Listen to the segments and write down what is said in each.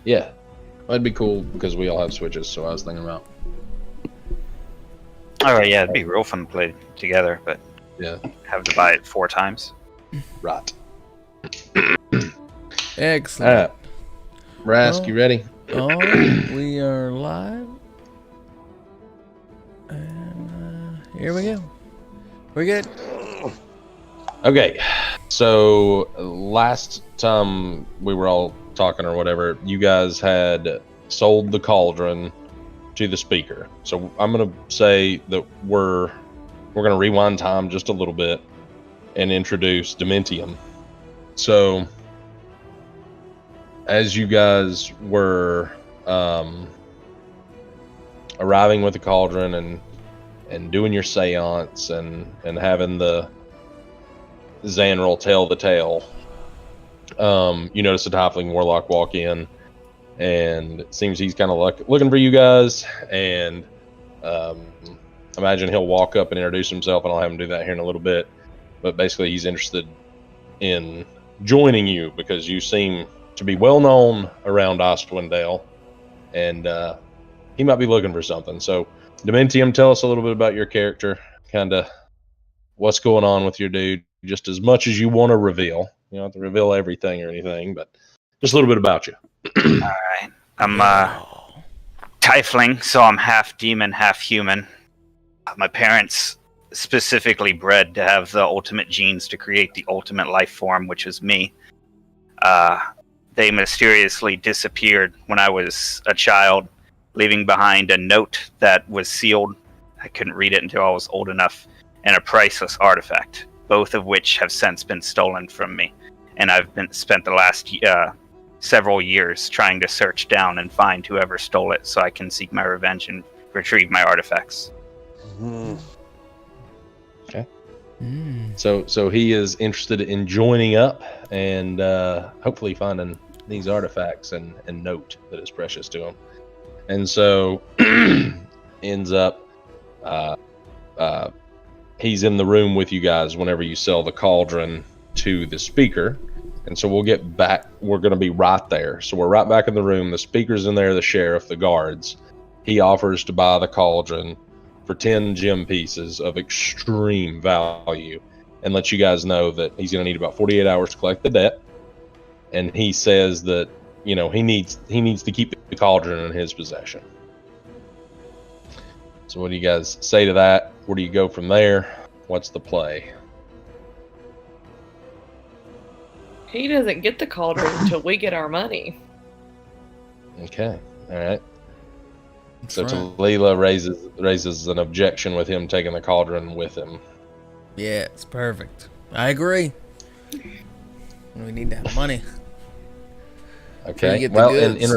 Yeah, that'd be cool because we all have Switches. So I was thinking about. All right, yeah, it'd be real fun to play together, but Yeah, have to buy it 4 times. right. Excellent. All right, Rask, you ready? Oh, we are live. And here we go. We're good. Okay, so last time we were all talking or whatever, you guys had sold the cauldron to the speaker. So I'm gonna say that we're gonna rewind time just a little bit and introduce Dementyum. So as you guys were arriving with the cauldron and doing your seance and having the Zanril tell the tale, you notice a tiefling warlock walk in, and it seems he's kind of looking for you guys, and imagine he'll walk up and introduce himself, and I'll have him do that here in a little bit. But basically he's interested in joining you because you seem to be well known around Icewind, and he might be looking for something. So Dementyum, tell us a little bit about your character, kind of what's going on with your dude, just as much as you want to reveal. You don't have to reveal everything or anything, but just a little bit about you. Alright. I'm tiefling, so I'm half demon, half human. My parents specifically bred to have the ultimate genes to create the ultimate life form, which is me. They mysteriously disappeared when I was a child, leaving behind a note that was sealed. I couldn't read it until I was old enough, and a priceless artifact, both of which have since been stolen from me. And I've spent the last several years trying to search down and find whoever stole it so I can seek my revenge and retrieve my artifacts. Okay. So he is interested in joining up and hopefully finding these artifacts and note that is precious to him. And so ends up he's in the room with you guys whenever you sell the cauldron to the speaker. And so we'll get back. We're going to be right there. So we're right back in the room. The speaker's in there, the sheriff, the guards. He offers to buy the cauldron for 10 gem pieces of extreme value and let you guys know that he's going to need about 48 hours to collect the debt. And he says that, you know, he needs to keep the cauldron in his possession. So what do you guys say to that? Where do you go from there? What's the play? He doesn't get the cauldron until we get our money. Okay, all right. That's So right. Talila raises an objection with him taking the cauldron with him. Yeah, it's perfect. I agree. We need that money. Okay. get the Well, goods.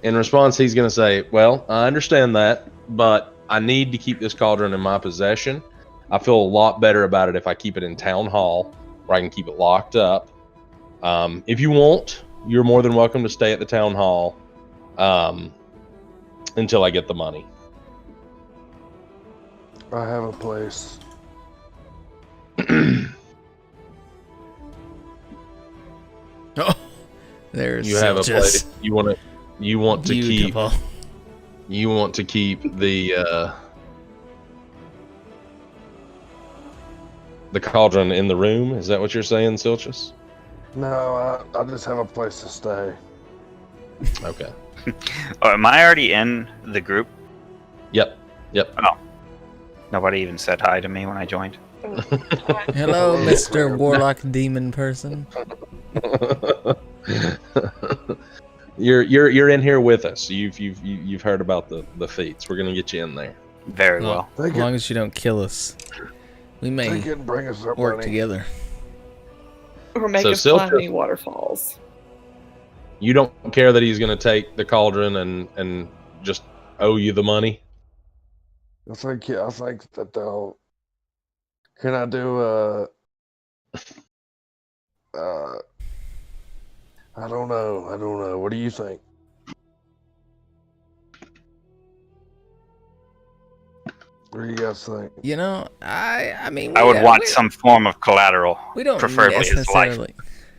in response, he's going to say, "Well, I understand that, but I need to keep this cauldron in my possession. I feel a lot better about it if I keep it in town hall, where I can keep it locked up. If you want, you're more than welcome to stay at the town hall until I get the money." I have a place. Oh, there's You have a Silchas. place. You want to keep. Beautiful. You want to keep the cauldron in the room? Is that what you're saying, Silchas? No, I just have a place to stay. Okay. Oh, am I already in the group? Yep. Oh. Nobody even said hi to me when I joined. Hello, Mr. Warlock Demon person. You're in here with us. You've heard about the feats. We're gonna get you in there. Very well. As long as you don't kill us, we They may can bring us our work money. together. Or make So us fly Silchas- me waterfalls. You don't care that he's gonna take the cauldron and just owe you the money? I think that they'll. Can I do I don't know. What do you think? What do you guys think? You know, I mean, I would want some form of collateral. We don't preferably his life. necessarily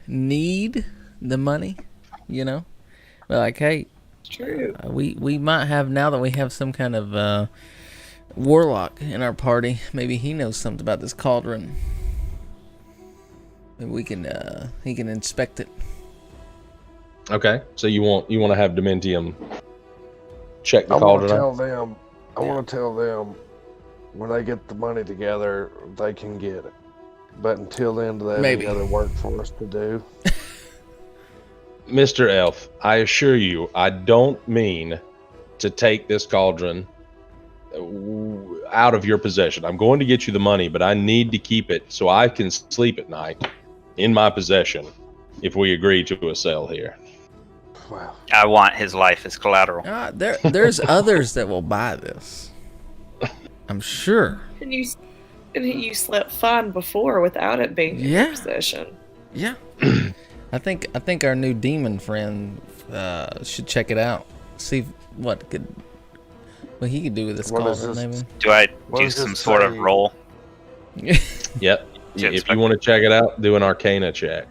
need the money, you know. Well, like, hey, True. we might have, now that we have some kind of Warlock in our party, maybe he knows something about this cauldron. Maybe we can he can inspect it. Okay, so you want to have Dementyum check the I want cauldron to out? tell them. I want to tell them when they get the money together, they can get it. But until then, do they have Maybe. any other work for us to do? Mr. Elf, I assure you, I don't mean to take this cauldron out of your possession. I'm going to get you the money, but I need to keep it so I can sleep at night in my possession if we agree to a sale here. Wow. I want his life as collateral. There's others that will buy this. I'm sure. And you slept fine before without it being in your possession. Yeah. I think our new demon friend should check it out. See what he could do with this cauldron. Maybe. Do I do some sort of roll? Yep. If you want to check it out, do an Arcana check.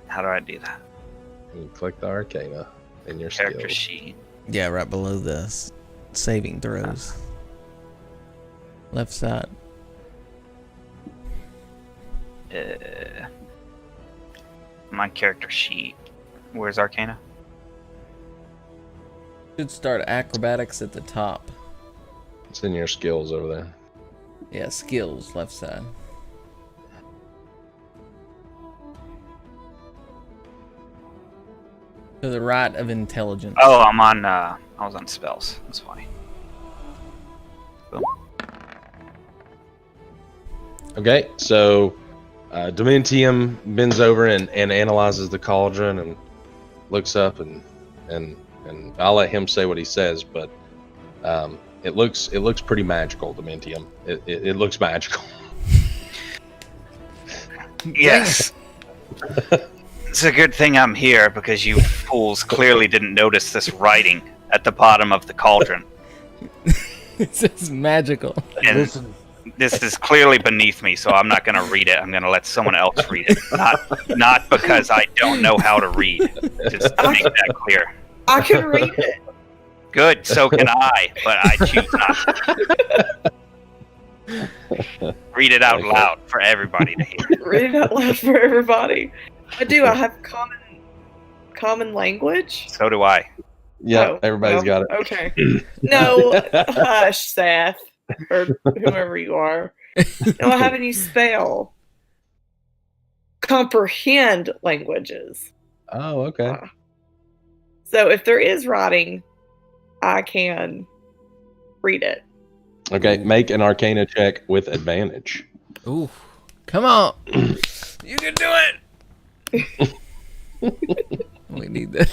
How do I do that? You click the Arcana in your Character skills. sheet. Yeah, right below the saving throws. Left side. My character sheet. Where's Arcana? Should start acrobatics at the top. It's in your skills over there. Yeah, skills, left side. To the right of intelligence. Oh, I'm on. I was on spells. That's why. Boom. Okay, so Dementyum bends over and analyzes the cauldron and looks up and I'll let him say what he says, but it looks pretty magical, Dementyum. It looks magical. Yes. It's a good thing I'm here because you fools clearly didn't notice this writing at the bottom of the cauldron. This is magical. And Listen. this is clearly beneath me, so I'm not going to read it. I'm going to let someone else read it. Not because I don't know how to read. Just to make that clear. I can read it. Good, so can I, but I choose not. Read it out loud for everybody to hear. Read it out loud for everybody. I do. I have common language. So do I. Yeah, everybody's got it. Okay. No, hush, Seth, or whoever you are. No, I have any spell. Comprehend languages. Oh, okay. So if there is writing, I can read it. Okay, make an Arcana check with advantage. Ooh, come on! You can do it. We need that.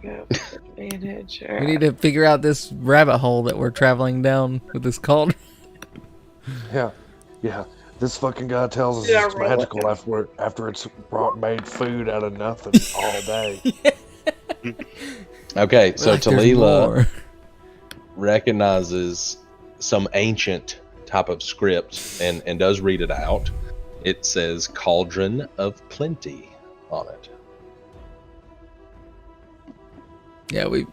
Go advantage. We need to figure out this rabbit hole that we're traveling down with this cauldron. Yeah. This fucking guy tells us Yeah, it's roll magical after it's made food out of nothing all day. Okay, so Like, there's Talila more. recognizes some ancient type of script and does read it out. It says Cauldron of Plenty on it. Yeah, we've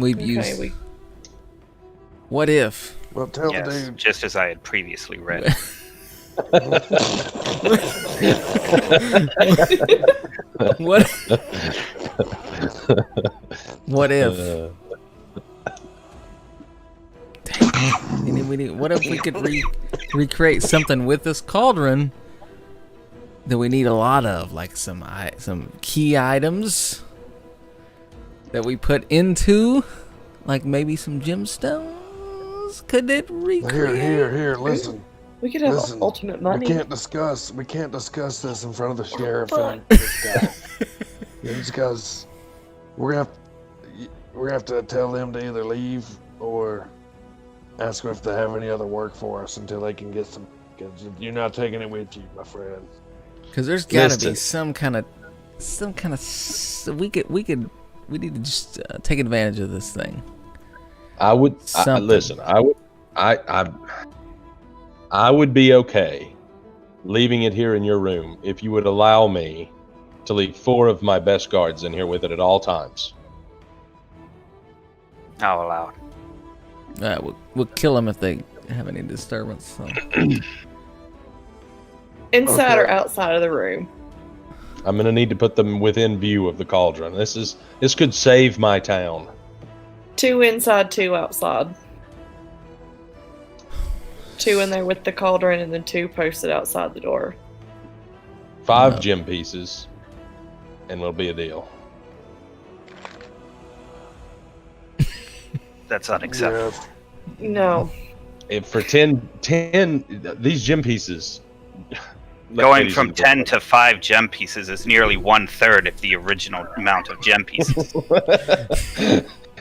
Okay, used. What if? Well, tell the Yes, dude. just as I had previously read. What? What if? What if we could recreate something with this cauldron that we need a lot of, like some key items that we put into, like maybe some gemstones. Could it recreate? Here, listen. We could have Listen, ultimate money. We can't discuss this in front of the sheriff and this guy. These guys, we're gonna have to tell them to either leave or ask them if they have any other work for us until they can get some. Because you're not taking it with you, my friend. Because there's got to be Listen. some kind of we need to just take advantage of this thing. I would Something. listen. I would be okay leaving it here in your room if you would allow me to leave 4 of my best guards in here with it at all times. I'll allow it. All right, we'll kill them if they have any disturbance. So. Inside or Okay. outside of the room? I'm gonna need to put them within view of the cauldron. This could save my town. 2 inside, 2 outside. 2 in there with the cauldron, and then 2 posted outside the door. 5 No. gem pieces, and it'll be a deal. That's unacceptable. Yeah. No. If for 10, these gem pieces. Going ladies from and 10 to 5 gem pieces is nearly 1/3 of the original amount of gem pieces.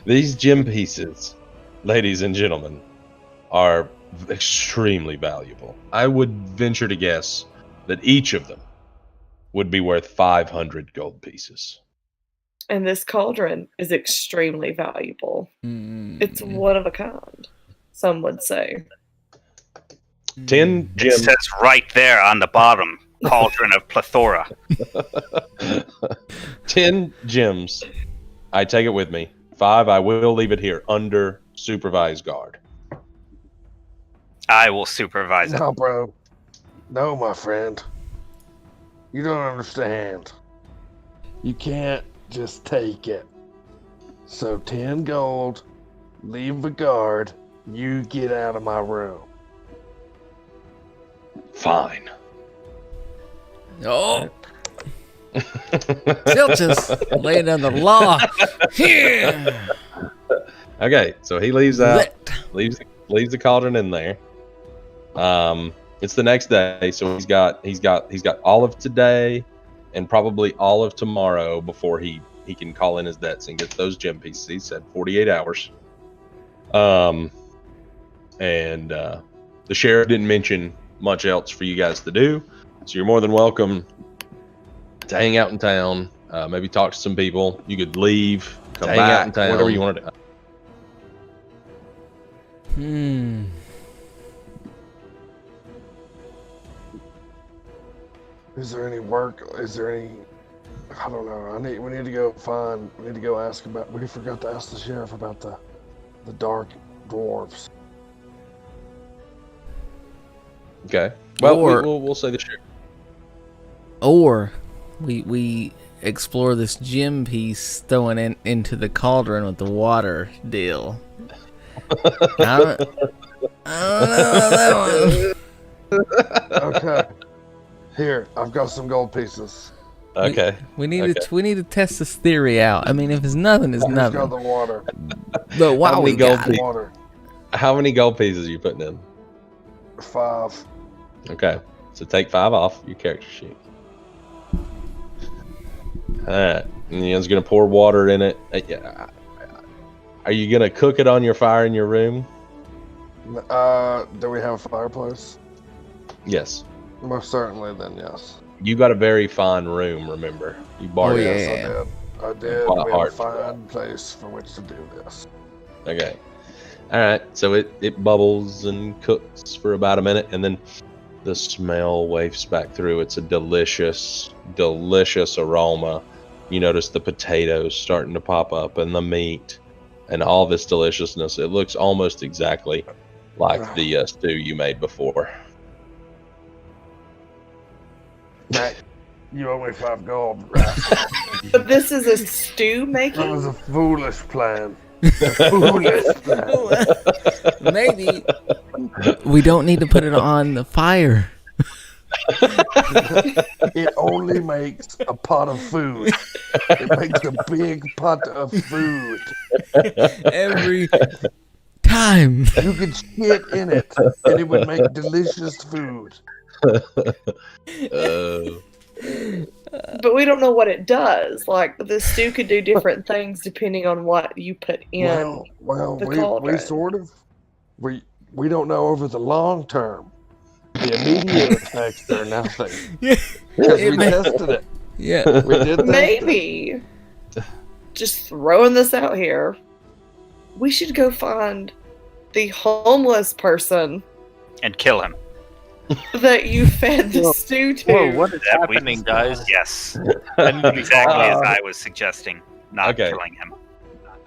These gem pieces, ladies and gentlemen, are extremely valuable. I would venture to guess that each of them would be worth 500 gold pieces. And this cauldron is extremely valuable. It's one of a kind, some would say. 10 It gems. says right there on the bottom, Cauldron of Plethora. 10 gems. I take it with me. 5, I will leave it here under supervised guard. I will supervise it. No, bro. No, my friend. You don't understand. You can't just take it. So 10 gold, leave the guard, you get out of my room. Fine. Oh, Silchas laying down the law. Here. Okay, so he leaves out. Lit. Leaves the cauldron in there. It's the next day, so he's got all of today and probably all of tomorrow before he can call in his debts and get those gem pieces. He said 48 hours. And the sheriff didn't mention much else for you guys to do, so you're more than welcome to hang out in town. Maybe talk to some people. You could leave, come Hang back, out in whatever town. you want to do. Is there any work? Is there any? I don't know. We need to go find. We need to go ask about. We forgot to ask the sheriff about the dark dwarves. Okay. Well, Or- we'll say the sheriff. Or we explore this gem piece throwing into the cauldron with the water deal. I don't know about that one. Okay. Here, I've got some gold pieces. Okay. We need Okay. to test this theory out. I mean, if it's nothing, it's Who's got nothing. the water? But while How we many gold got pieces? it, Water. How many gold pieces are you putting in? 5. Okay. So take 5 off your character sheet. Alright. And Ian's going to pour water in it. Are you going to cook it on your fire in your room? Do we have a fireplace? Yes. Most certainly, then yes. You got a very fine room, remember. You borrowed Oh, it. yeah. Yes, I did. Quite We have a hard. fine place from which to do this. Okay. Alright. So it bubbles and cooks for about a minute, and then the smell wafts back through. It's a delicious, delicious aroma. You notice the potatoes starting to pop up and the meat and all this deliciousness. It looks almost exactly like the stew you made before. Mac, you owe me 5 gold. Rask. But this is a stew That making? was a foolish plan. Foolish plan. maybe we don't need to put it on the fire. It only makes a pot of food. It makes a big pot of food. Every time. You could shit in it, and it would make delicious food. But we don't know what it does. Like, the stew could do different things depending on what you put in. Well, the we cauldron. sort of we don't know over the long term. The immediate effects are nothing Yeah. because It we may- tested it. Yeah. We did test it. Maybe. Just throwing this out here. We should go find the homeless person And kill him. that you fed the stew to. Whoa, what is That we- happening, guys? Yes, I need to be exactly as quiet. I was suggesting, not Okay. killing him.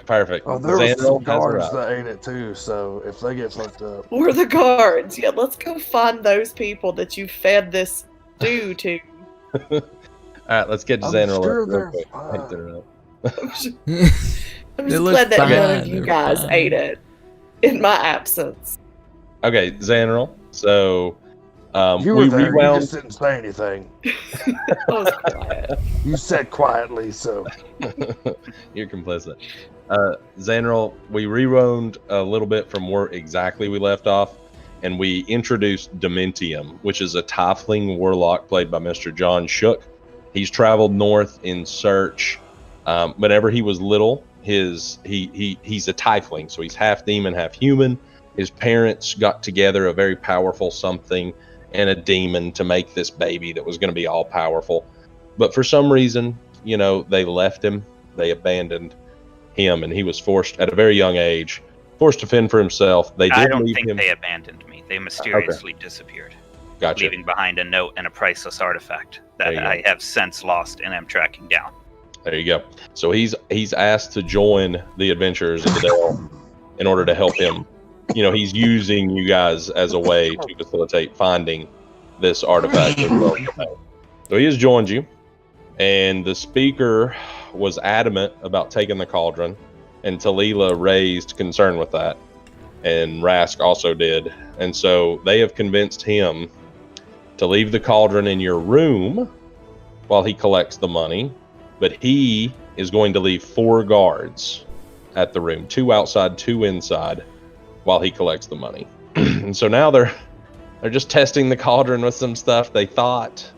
Perfect. Oh, there was Xandril some has guards arrived. that ate it too, so if they get fucked up. We're the guards. Yeah, let's go find those people that you fed this stew to. All right, let's get I'm Xandril sure up real they're quick. fine. I'm just, I'm They just look glad that none fine, of you they're guys fine. ate it in my absence. Okay, Xandril. So You we were there, you rewound. just didn't say anything. I was quiet. You said quietly, so. You're complicit. Xandril, we rewound a little bit from where exactly we left off, and we introduced Dementyum, which is a tiefling warlock played by Mr. John Shook. He's traveled north in search. Whenever he was little, he's a tiefling, so he's half demon, half human. His parents got together a very powerful something and a demon to make this baby that was going to be all powerful. But for some reason, they left him. They abandoned him, and he was forced at a very young age, forced to fend for himself. They did I don't leave think him. they abandoned me. They mysteriously disappeared, Gotcha. leaving behind a note and a priceless artifact There that you go. I have since lost and am tracking down. There you go. So he's asked to join the adventurers of the Dell in order to help him. He's using you guys as a way to facilitate finding this artifact as well. So he has joined you, and the speaker was adamant about taking the cauldron, and Talila raised concern with that, and Rask also did. And so they have convinced him to leave the cauldron in your room while he collects the money, but he is going to leave 4 guards at the room, 2 outside, 2 inside, while he collects the money. And so now they're just testing the cauldron with some stuff. They thought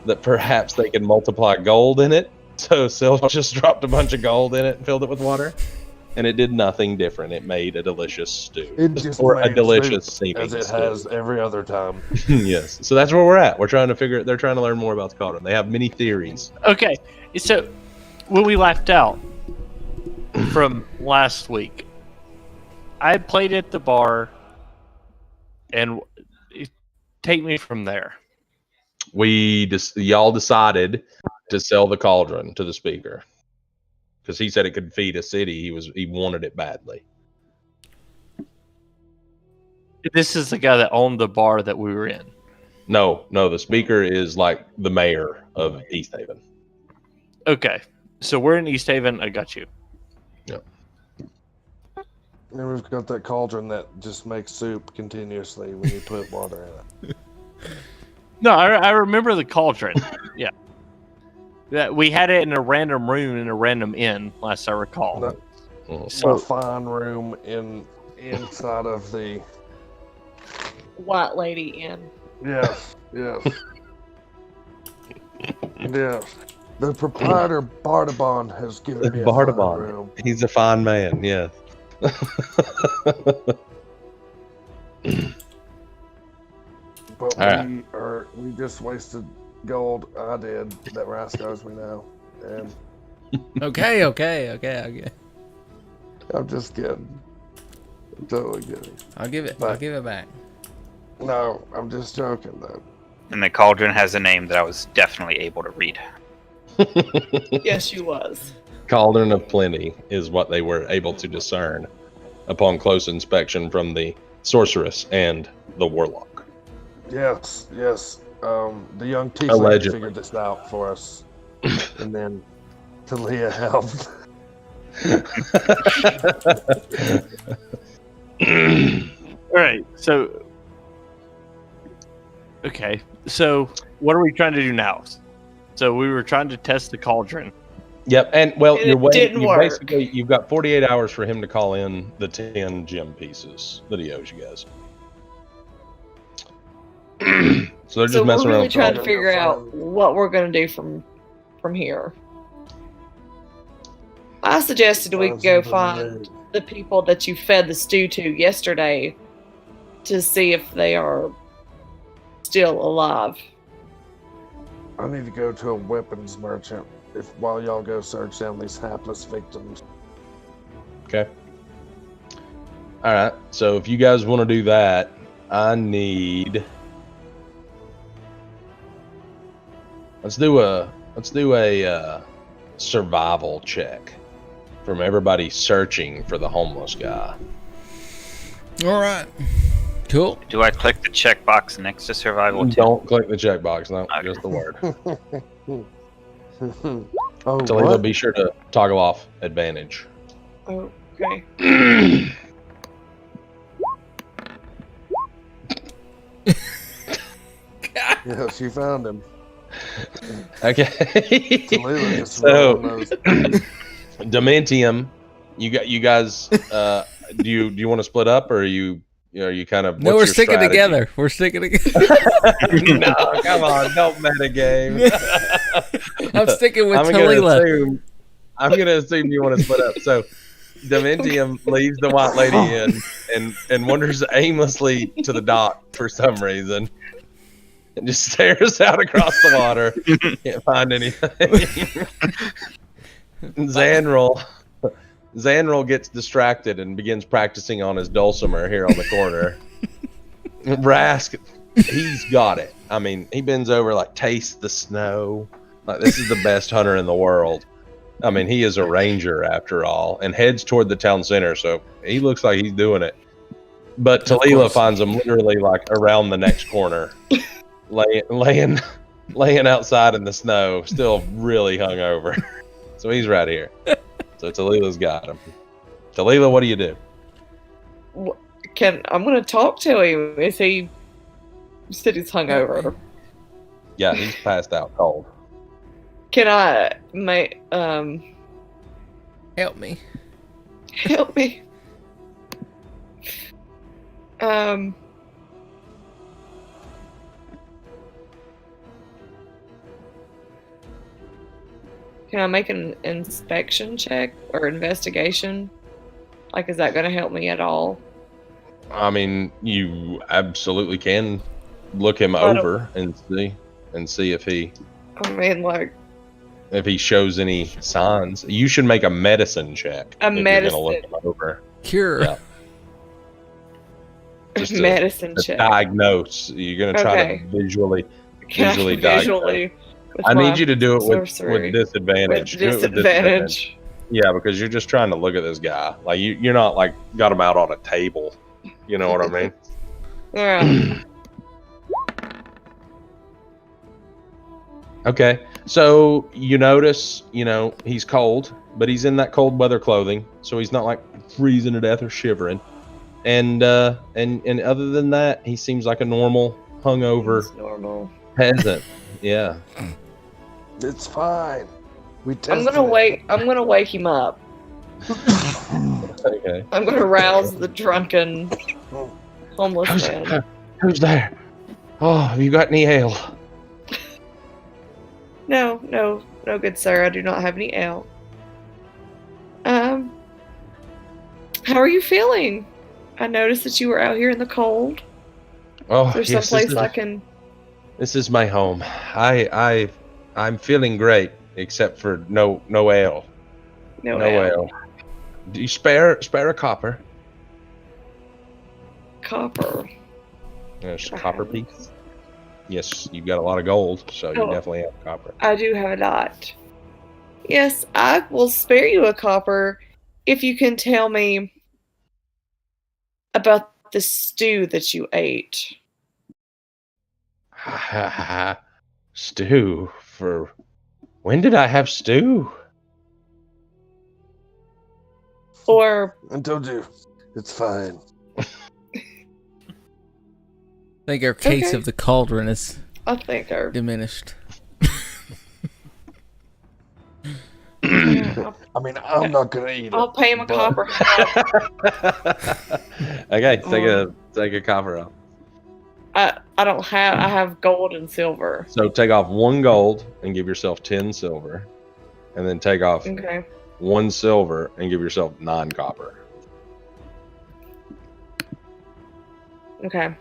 that perhaps they could multiply gold in it. So Silchas just dropped a bunch of gold in it and filled it with water, and it did nothing different. It made a delicious stew, It just or a made delicious soup, seeming as it stew. has every other time. Yes. So that's where we're at. We're trying to figure. They're trying to learn more about the cauldron. They have many theories. Okay, so when we left out from last week, I had played at the bar, and take me from there. Y'all decided to sell the cauldron to the speaker because he said it could feed a city. He wanted it badly. This is the guy that owned the bar that we were in. No, the speaker is like the mayor of East Haven. Okay, so we're in East Haven. I got you. And we've got that cauldron that just makes soup continuously when you put water in it. No, I remember the cauldron. Yeah. That we had it in a random room in a random inn, last I recall. No. Mhm. So a fine room inside of the. White Lady Inn. Yes. Yes. The proprietor Bardabon has given me a fine Bardabon. room. He's a fine man. Yeah. But All we just wasted gold. I did. That Rask owes me now. And Okay. I'm just kidding. I'm totally kidding. I'll give it back. No, I'm just joking though. And the cauldron has a name that I was definitely able to read. Yes, you was. Cauldron of Plenty is what they were able to discern upon close inspection from the Sorceress and the Warlock. Yes. The young tiefling Allegedly. figured this out for us. And then Talila helped. All right, so okay, so what are we trying to do now? So we were trying to test the cauldron. Yep, and well, And it didn't work. you've got 48 hours for him to call in the 10 gem pieces that he owes you guys. So they're just So messing we're around. really with trying to cauldron. figure out what we're going to do from here. I suggested we go find the people that you fed the stew to yesterday to see if they are still alive. I need to go to a weapons merchant while y'all go search down these hapless victims. Okay. All right. So if you guys want to do that, I need Let's do a survival check from everybody searching for the homeless guy. All right. Cool. Do I click the checkbox next to survival too? Don't click the checkbox. No, just the word. Oh, Talila, what? be sure to toggle off advantage. Okay. Yeah, she found him. Okay. Talila just So, rolling those. Dementyum, you guys, do you want to split up, or are you kind of? No, what's we're your sticking strategy? together. We're sticking together. No, come on, don't metagame. I'm sticking with I'm Talila. gonna assume you want to split up. So, Dementyum leaves the white lady in and wanders aimlessly to the dock for some reason, and just stares out across the water. Can't find anything. Zanril gets distracted and begins practicing on his dulcimer here on the corner. Rask, he's got it. I mean, he bends over, like, tastes the snow. Like, this is the best hunter in the world. I mean, he is a ranger after all, and heads toward the town center, so he looks like he's doing it. But Talila finds him literally, like, around the next corner, laying outside in the snow, still really hungover. So he's right here. So Talila's got him. Talila, what do you do? I'm gonna talk to him. Is he? You said he's hungover. Yeah, he's passed out cold. Can I Help me. help me? Can I make an inspection check or investigation? Like, is that going to help me at all? I mean, you absolutely can look him I don't- over and see if he shows any signs. You should make a medicine check. A if You're medicine. gonna look him over. Cure. Yeah. Just to- medicine to check. diagnose. You're gonna try Okay. to visually Can I diagnose. with I my need you to do it with sorcery? disadvantage. With Do it with disadvantage. Yeah, because you're just trying to look at this guy. Like you're not like got him out on a table. You know what I mean? Yeah. Okay. So you notice, he's cold, but he's in that cold weather clothing, so he's not like freezing to death or shivering. And other than that, he seems like a normal hungover It's normal. peasant. Yeah. It's fine. We I'm tested gonna it. wake. I'm gonna wake him up. Okay. I'm gonna rouse the drunken homeless man. Who's there? Oh, have you got any ale? No, good sir. I do not have any ale. How are you feeling? I noticed that you were out here in the cold. Oh, Is there yes, someplace I can? This is my home. I'm feeling great, except for no ale. No No ale. ale. Do you spare a copper? Copper. There's a I copper have. piece. Yes, you've got a lot of gold, so you Oh. definitely have copper. I do have a lot. Yes, I will spare you a copper if you can tell me about the stew that you ate. Stew for when did I have stew? Or I told you. It's fine. I think our case Okay. of the cauldron is I think our diminished. I mean, I'm not gonna eat it. I'll pay him a but- copper. Okay, take a copper off. I don't have. I have gold and silver. So take off 1 gold and give yourself 10 silver, and then take off Okay. 1 silver and give yourself 9 copper. Okay.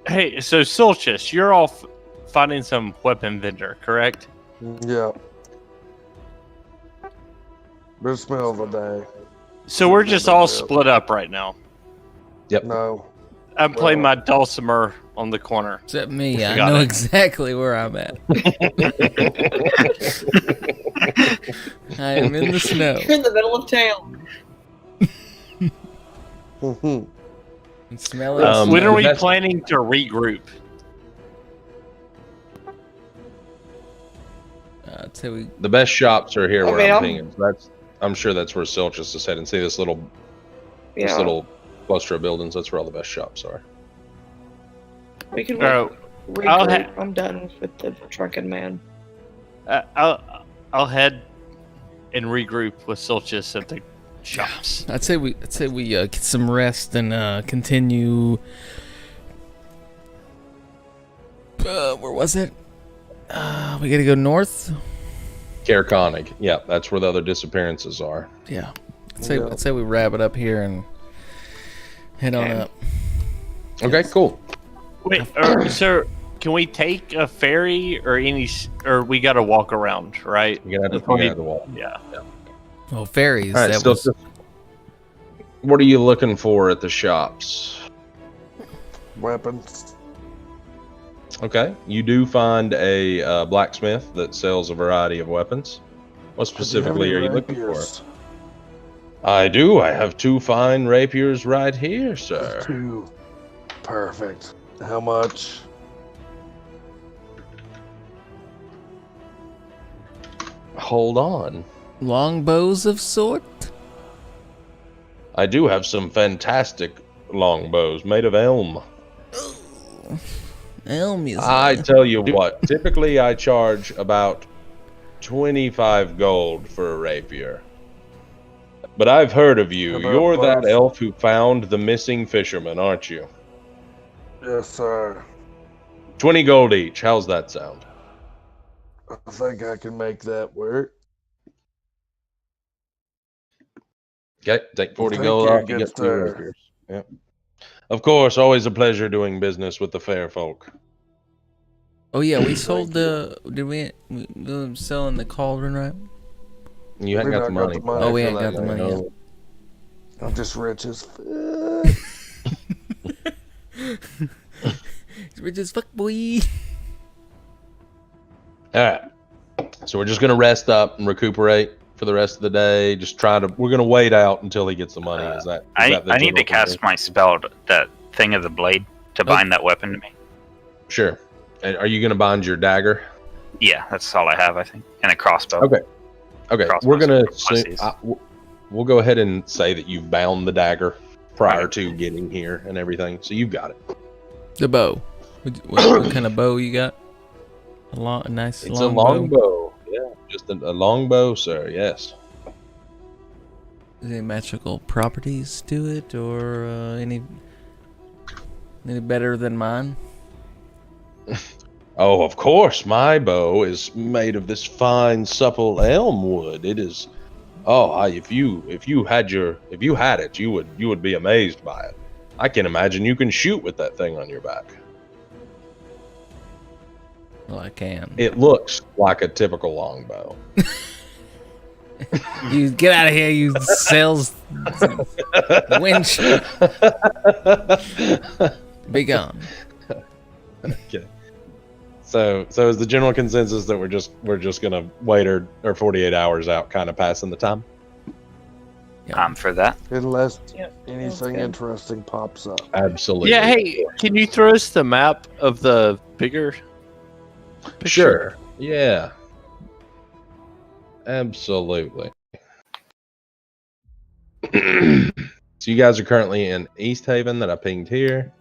Hey, so Silchas, you're off finding some weapon vendor, correct? Yeah. Best smell of the day. So we're just all split up right now. Yep. No. I'm playing my dulcimer on the corner. Except me, I Got know it. exactly where I'm at. I am in the snow. You're in the middle of town. And smelling When are we that's- planning to regroup? I'd say we. The best shops are here I where mean, I'm I'm- pinging. I'm sure that's where Silchas is heading. See this little Yeah, cluster of buildings? That's where all the best shops are. we can I'll regroup. I'm done with the drunken man. I'll head and regroup with Silchas at the shops. I'd say we get some rest and continue. Where was it? We gotta go north. Carconig. Yeah, that's where the other disappearances are. Yeah. I'd say we wrap it up here and head on up. Okay, cool. Wait, sir, can we take a ferry or or we got to walk around, right? You're gonna have to walk. Yeah. Oh, ferries. All right, that still, was, what are you looking for at the shops? Weapons. Okay, you do find a blacksmith that sells a variety of weapons. What specifically are you looking for? Rapiers? I do. I have 2 fine rapiers right here, sir. 2. Perfect. How much? Hold on. longbows of sort. I do have some fantastic longbows made of elm. Elm is. I tell you what, typically I charge about 25 gold for a rapier. But I've heard of you. About You're that both. elf who found the missing fisherman, aren't you? Yes, sir. 20 gold each. How's that sound? I think I can make that work. Okay, take 40 Thank gold you, off. You good get 2 sir. rapiers. Yep. Of course, always a pleasure doing business with the fair folk. Oh yeah, we sold the. Did we selling the cauldron, right? You haven't We got the not money. Oh, we for ain't that got the yet. money yet. I'm just rich as fuck. He's rich as fuck, boy. All right. So we're just gonna rest up and recuperate for the rest of the day. We're gonna wait out until he gets the money. Is that? I the need to general cast consensus? my spell, that thing of the blade, to bind that weapon to me. Sure. And are you gonna bind your dagger? Yeah, that's all I have, I think. And a crossbow. Okay. Okay. Crossbow We're gonna. pussies. We'll go ahead and say that you've bound the dagger prior to getting here and everything. So you've got it. The bow. What kind of bow you got? A nice It's long a long bow. bow. Yeah, just a long bow, sir. Yes. Is there any magical properties to it, or any better than mine? Oh, of course. My bow is made of this fine, supple elm wood. It is. Oh, if you had it, you would be amazed by it. I can imagine you can shoot with that thing on your back. Well, I can. It looks like a typical longbow. You get out of here, you sales winch. Be gone. Okay. So is the general consensus that we're just gonna wait or 48 hours out, kind of passing the time? I'm for that. Unless Yeah, anything good. interesting pops up. Absolutely. Yeah, hey, can you throw us the map of the bigger picture? Sure. Yeah. Absolutely. So you guys are currently in East Haven that I pinged here.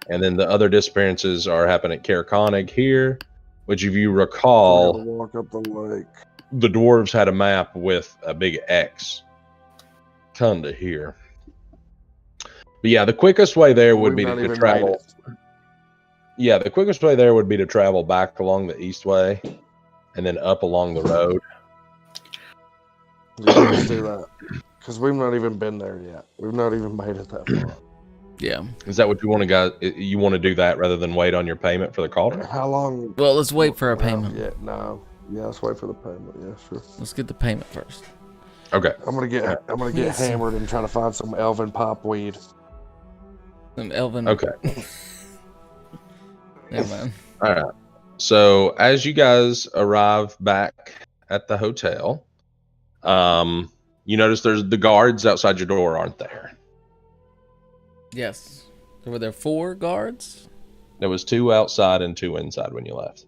And then the other disappearances are happening at Carconig here, which if you We're recall, gonna walk up the lake. the dwarves had a map with a big X. Kinda here. But yeah, the quickest way there would be We've not to even travel. made it. Yeah, the quickest way there would be to travel back along the east way and then up along the road. Yeah, let's do that. Because we've not even been there yet. We've not even made it that far. Yeah. Is that what you want to guys? You want to do that rather than wait on your payment for the cauldron? How long? Well, let's wait for our payment. Yeah, no. Yeah, let's wait for the payment. Yeah, sure. Let's get the payment first. Okay. I'm gonna get Yes. hammered and try to find some elven pop weed. Some elven. Okay. Never mind. All right. So as you guys arrive back at the hotel, you notice there's the guards outside your door aren't there. Yes. So were there 4 guards? There was 2 outside and 2 inside when you left.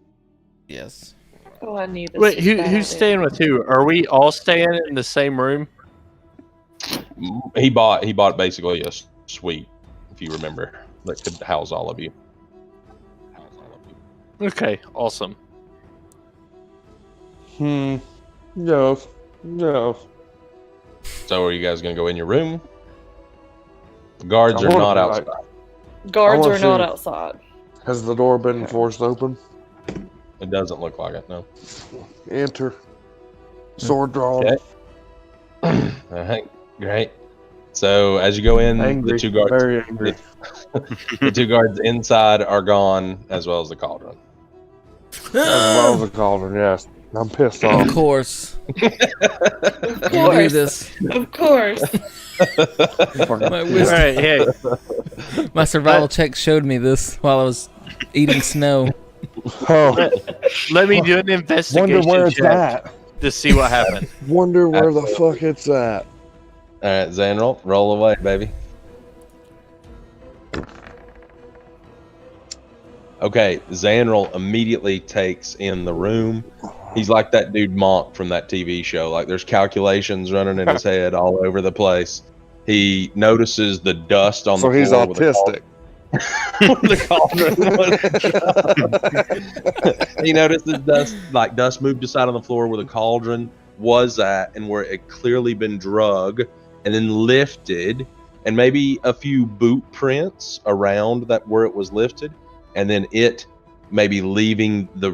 Yes. Oh, I need this. Wait, who's staying with who? Are we all staying in the same room? He bought basically a suite, if you remember, that could house all of you. Okay, awesome. No. So are you guys gonna go in your room? The guards I are wanna not be outside. Guards I are wanna not see- outside. Has the door been forced open? It doesn't look like it, no. Enter. Sword drawn. Okay. All right, great. So as you go in, Angry. the 2 guards, Very angry. the 2 guards inside are gone, as well as the cauldron. As well as a cauldron, yes. I'm pissed Of off. course. Of You do course. this. Of course. My, All wisdom, right, hey, my survival check showed me this while I was eating snow. Oh, let me do an wonder investigation where it's check at. to see what happened. Wonder where the fuck it's at. All right, Zanrol, roll away, baby. Okay, Zanrol immediately takes in the room. He's like that dude Monk from that TV show. Like there's calculations running in his head all over the place. He notices the dust on So the he's floor. with the autistic. He noticed the dust moved aside on the floor where the cauldron was at, and where it clearly been drug and then lifted, and maybe a few boot prints around that where it was lifted, and then it maybe leaving the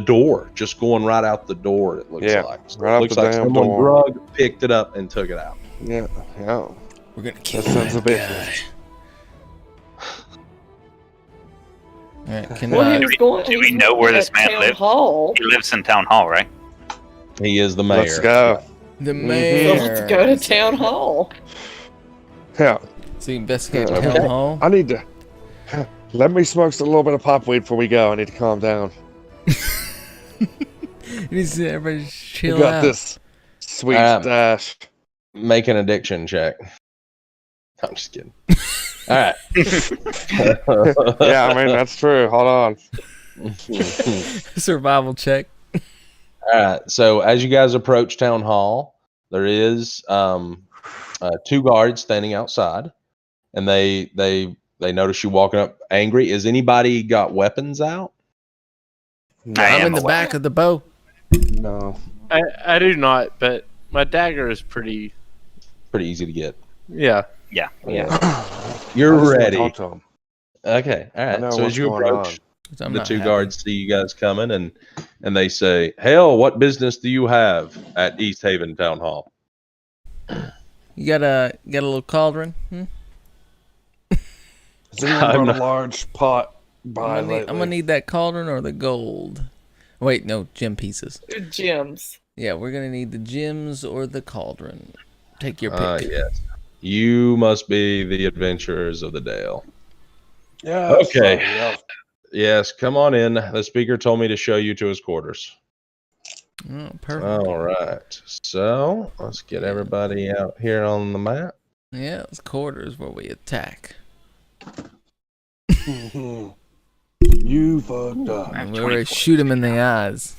door, just going right out the door. It looks Yeah, like. So right it out looks the like damn someone door. drug, picked it up, and took it out. Yeah. We're gonna kill That sons that of a guy. bitch. All right, can Well, he was going. Do we he's know where this at man town lived? Hall. He lives in town hall, right? He is the mayor. Let's go. the So mayor? let's go to town hall. Yeah. So you investigate Yeah, town okay. hall. I need to. Let me smoke a little bit of pop weed before we go. I need to calm down. You need to see everybody We chill got out. this sweet Um, stash. Make an addiction check. I'm just kidding. All right. Yeah, I mean that's true. Hold on. Survival check. All right. So as you guys approach town hall, there is 2 guards standing outside, and they notice you walking up angry. Is anybody got weapons out? I I'm am in the aware. back of the bow. No. I do not, but my dagger is pretty. Pretty easy to get. Yeah. Yeah. You're I just wanna ready. talk to him. Okay. All I right. know So what's as you going approach, I'm the not 2 happy. guards see you guys coming, and they say, "Hell, what business do you have at East Haven Town Hall?" You got a little cauldron? Has anyone I'm brought not- a large pot I'm by gonna, need, lately? I'm gonna need that cauldron or the gold. Wait, no, gem pieces. Gems. Yeah, we're gonna need the gems or the cauldron. Take your pick. Yes. You must be the adventurers of the Dale. Yeah. Okay. Yeah. Yes, come on in. The speaker told me to show you to his quarters. Oh, perfect. All right. So let's get everybody out here on the map. Yeah, it's quarters where we attack. You fucked up. And we already shoot him in the eyes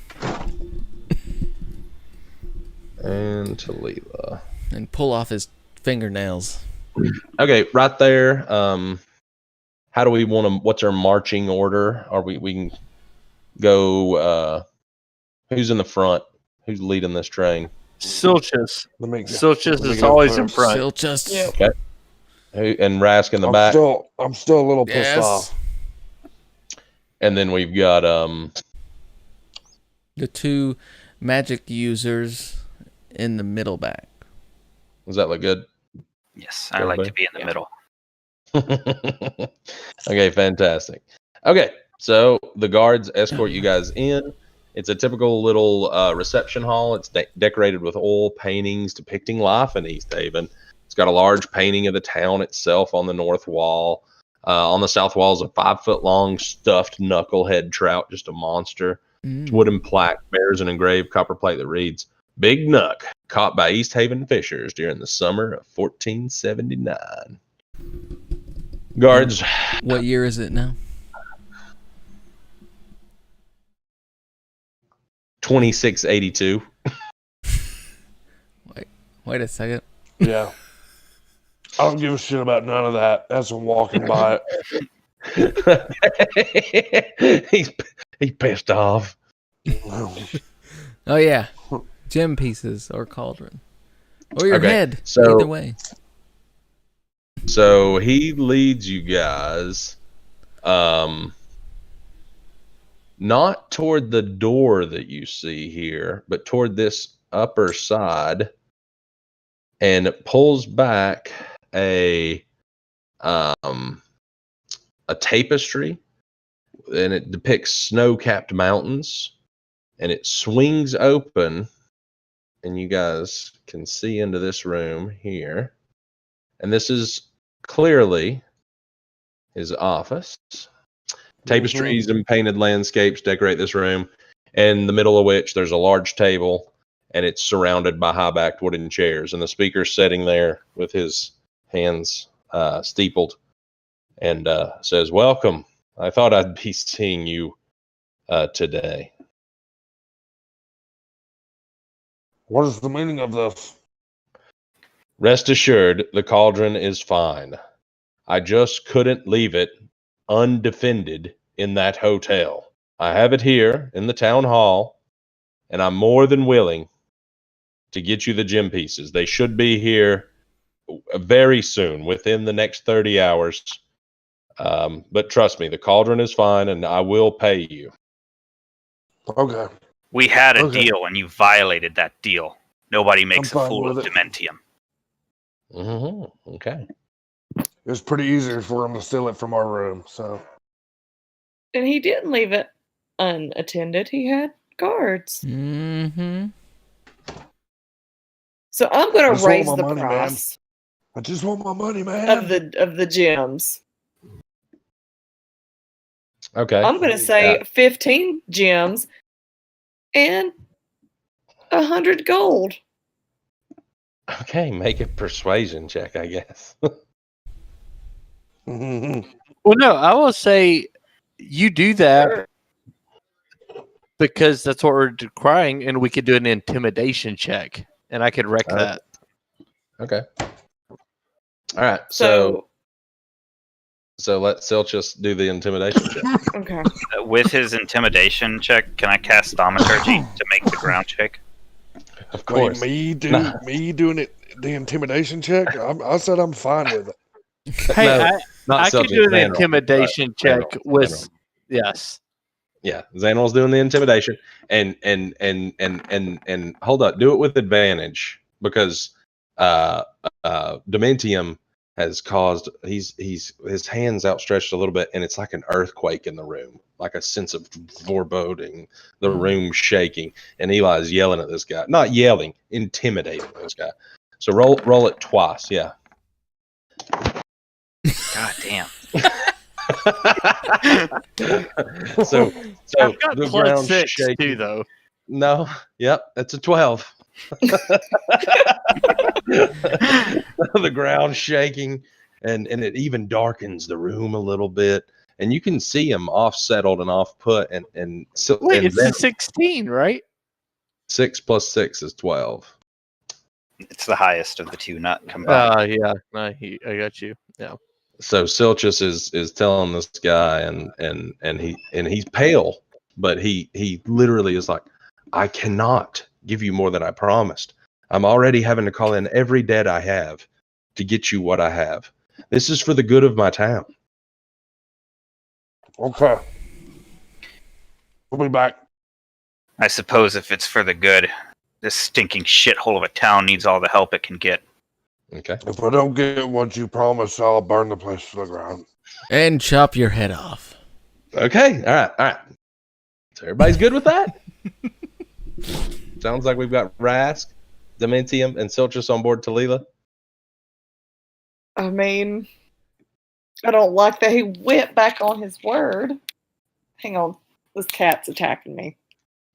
And Talila. and pull off his fingernails. Okay, right there. How do we want to? What's our marching order? Are we can go? Who's in the front? Who's leading this train? Silchas. Let me Silchas me is go always in first. front. Silchas. Yeah. Who and Rask in the I'm back? still a little pissed Yes. off. And then we've got The 2 magic users in the middle back. Does that look good? Yes, I like to be in the middle. Okay, fantastic. Okay, so the guards escort you guys in. It's a typical little reception hall. It's decorated with oil paintings depicting life in East Haven. It's got a large painting of the town itself on the north wall. On the south wall is a 5-foot-long stuffed knucklehead trout, just a monster. Wooden plaque bears an engraved copper plate that reads, Big Nuck, caught by East Haven fishers during the summer of 1479. Guards. What year is it now? 2682. Wait a second. Yeah. I don't give a shit about none of that. That's a walking by it. He's pissed off. Oh yeah, gem pieces or cauldron, or your Okay, head. so- Either way. So he leads you guys not toward the door that you see here, but toward this upper side, and it pulls back a tapestry, and it depicts snow-capped mountains, and it swings open, and you guys can see into this room here. And this is clearly his office. Tapestries and painted landscapes decorate this room, in the middle of which there's a large table, and it's surrounded by high-backed wooden chairs. And the speaker's sitting there with his hands steepled and says, Welcome. I thought I'd be seeing you today. What is the meaning of this? Rest assured, the cauldron is fine. I just couldn't leave it undefended in that hotel. I have it here in the town hall, and I'm more than willing to get you the gem pieces. They should be here very soon, within the next 30 hours. But trust me, the cauldron is fine, and I will pay you. Okay. We had a Okay. deal, and you violated that deal. Nobody makes I'm a fine fool of with it. Dementyum. Okay. It was pretty easy for him to steal it from our room, so. And he didn't leave it unattended. He had guards. Mm-hmm. So I'm going Just to want raise my the money, man. price I just want my money, man. of the gems. Okay. I'm going to say 15 gems and 100 gold. Okay, make a persuasion check, I guess. Mhm. Well, no, I will say you do that because that's what we're decrying, and we could do an intimidation check, and I could wreck that. Okay. All right. So let Silchas do the intimidation check. Okay. With his intimidation check, can I cast Thaumaturgy to make the ground shake? Of Wait, course. me doing it, the intimidation check? I said I'm fine with it. Hey, No, not I could Silchas, do an Xanor. intimidation check Xanor. with Xanor. yes. Yeah, Xanol's doing the intimidation, and hold up, do it with advantage because Dementyum has caused his hands outstretched a little bit, and it's like an earthquake in the room, like a sense of foreboding, the room shaking, and Eli's yelling at this guy, not yelling, intimidating this guy. So roll it twice, yeah. God damn. so I've got the plus ground 6 shaking. too, though. No, yep, it's a 12. The ground shaking, and it even darkens the room a little bit, and you can see him off settled and off put, and so Wait, and it's then the 16, right? 6 plus 6 is 12. It's the highest of the two, not combined. Yeah. No, I got you. Yeah. So Silchas is telling this guy, and he's pale, but he literally is like, I cannot give you more than I promised. I'm already having to call in every debt I have to get you what I have. This is for the good of my town. Okay. We'll be back. I suppose if it's for the good, this stinking shithole of a town needs all the help it can get. Okay. If I don't get what you promised, I'll burn the place to the ground. And chop your head off. Okay. All right. So everybody's good with that? Sounds like we've got Rask, Dementyum, and Silchas on board Talila. I mean, I don't like that he went back on his word. Hang on. This cat's attacking me.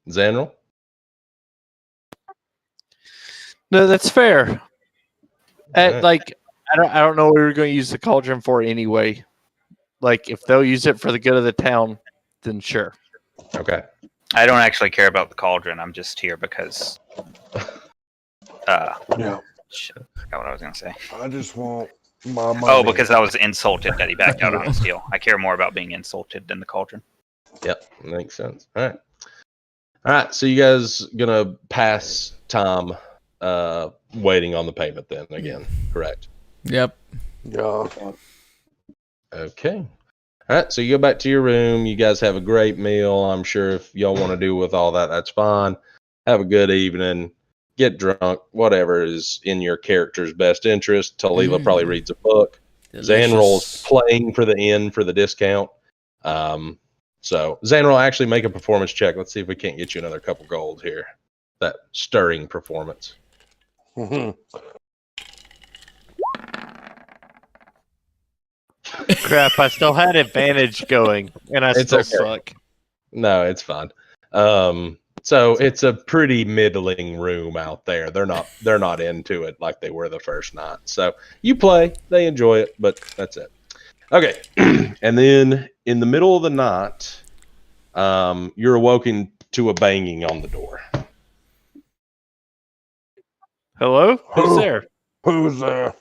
Xanril? No, that's fair. Alright. Like, I don't know what we were going to use the cauldron for anyway. Like, if they'll use it for the good of the town, then sure. Okay. I don't actually care about the cauldron. I'm just here because. Yeah. Shit, I forgot what I was going to say. I just want my money. Oh, because I was insulted that he backed out on his deal. I care more about being insulted than the cauldron. Yep, makes sense. All right. So you guys gonna pass time waiting on the payment then again, correct? Yep. Yeah. Okay. All right. So you go back to your room. You guys have a great meal. I'm sure if y'all want to do with all that, that's fine. Have a good evening. Get drunk. Whatever is in your character's best interest. Talila probably reads a book. Xanrol's playing for the inn for the discount. So Xanrol, actually make a performance check. Let's see if we can't get you another couple gold here. That stirring performance. Crap, I still had advantage going, and I It's still okay. suck. No, it's fine. So it's a pretty middling room out there. They're not into it like they were the first night. So you play, they enjoy it, but that's it. Okay. And then in the middle of the night, you're awoken to a banging on the door. Hello? Who's there? Who's there?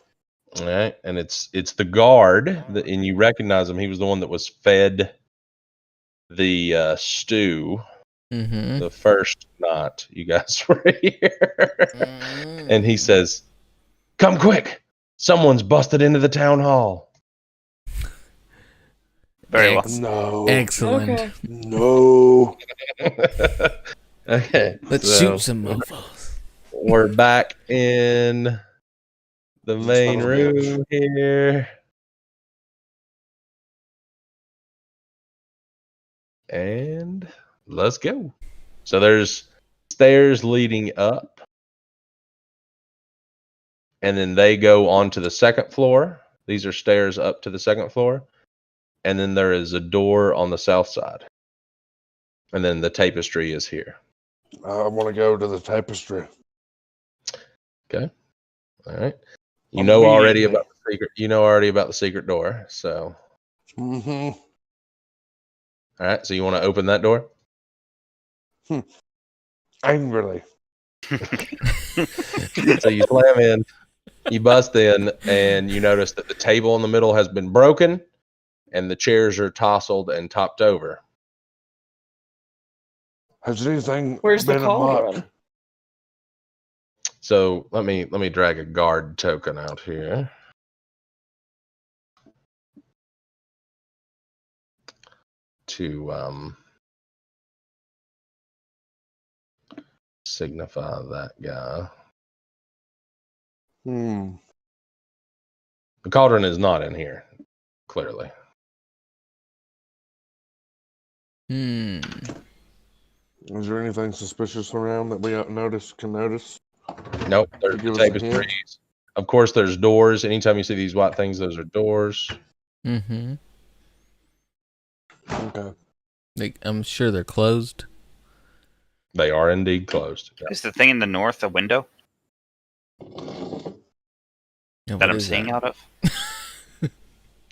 All right, and it's the guard, and you recognize him. He was the one that was fed the stew the first night you guys were here. And he says, "Come quick! Someone's busted into the town hall." Very well. No. Excellent. Okay. No. Okay, Let's so shoot some mofos. we're back in the main Son of a bitch. room here. And let's go. So there's stairs leading up. And then they go onto the second floor. These are stairs up to the second floor. And then there is a door on the south side. And then the tapestry is here. I want to go to the tapestry. Okay. All right. You know already Immediately. about the secret. You know already about the secret door. So, Mm-hmm. all right. So you want to open that door? Angrily. So you slam in, you bust in, and you notice that the table in the middle has been broken, and the chairs are tousled and topped over. Has anything Where's the been amok? cauldron? So let me drag a guard token out here. To signify that guy. Hmm. The cauldron is not in here, clearly. Hmm. Is there anything suspicious around that we can notice? Nope, there's Give the us a hint. tapestries. Of course, there's doors. Anytime you see these white things, those are doors. Mm-hmm. Okay. I'm sure they're closed. They are indeed closed. Yeah. Is the thing in the north a window Yeah, that what I'm is seeing that? out of?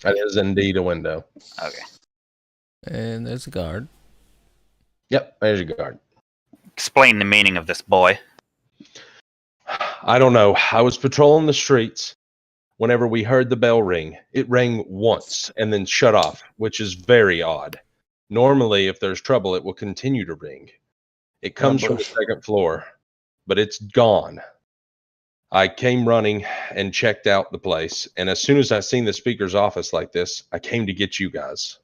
That is indeed a window. Okay. And there's a guard. Yep, there's your guard. Explain the meaning of this, boy. I don't know. I was patrolling the streets whenever we heard the bell ring. It rang once and then shut off, which is very odd. Normally, if there's trouble, it will continue to ring. It comes from the second floor, but it's gone. I came running and checked out the place, and as soon as I seen the speaker's office like this, I came to get you guys.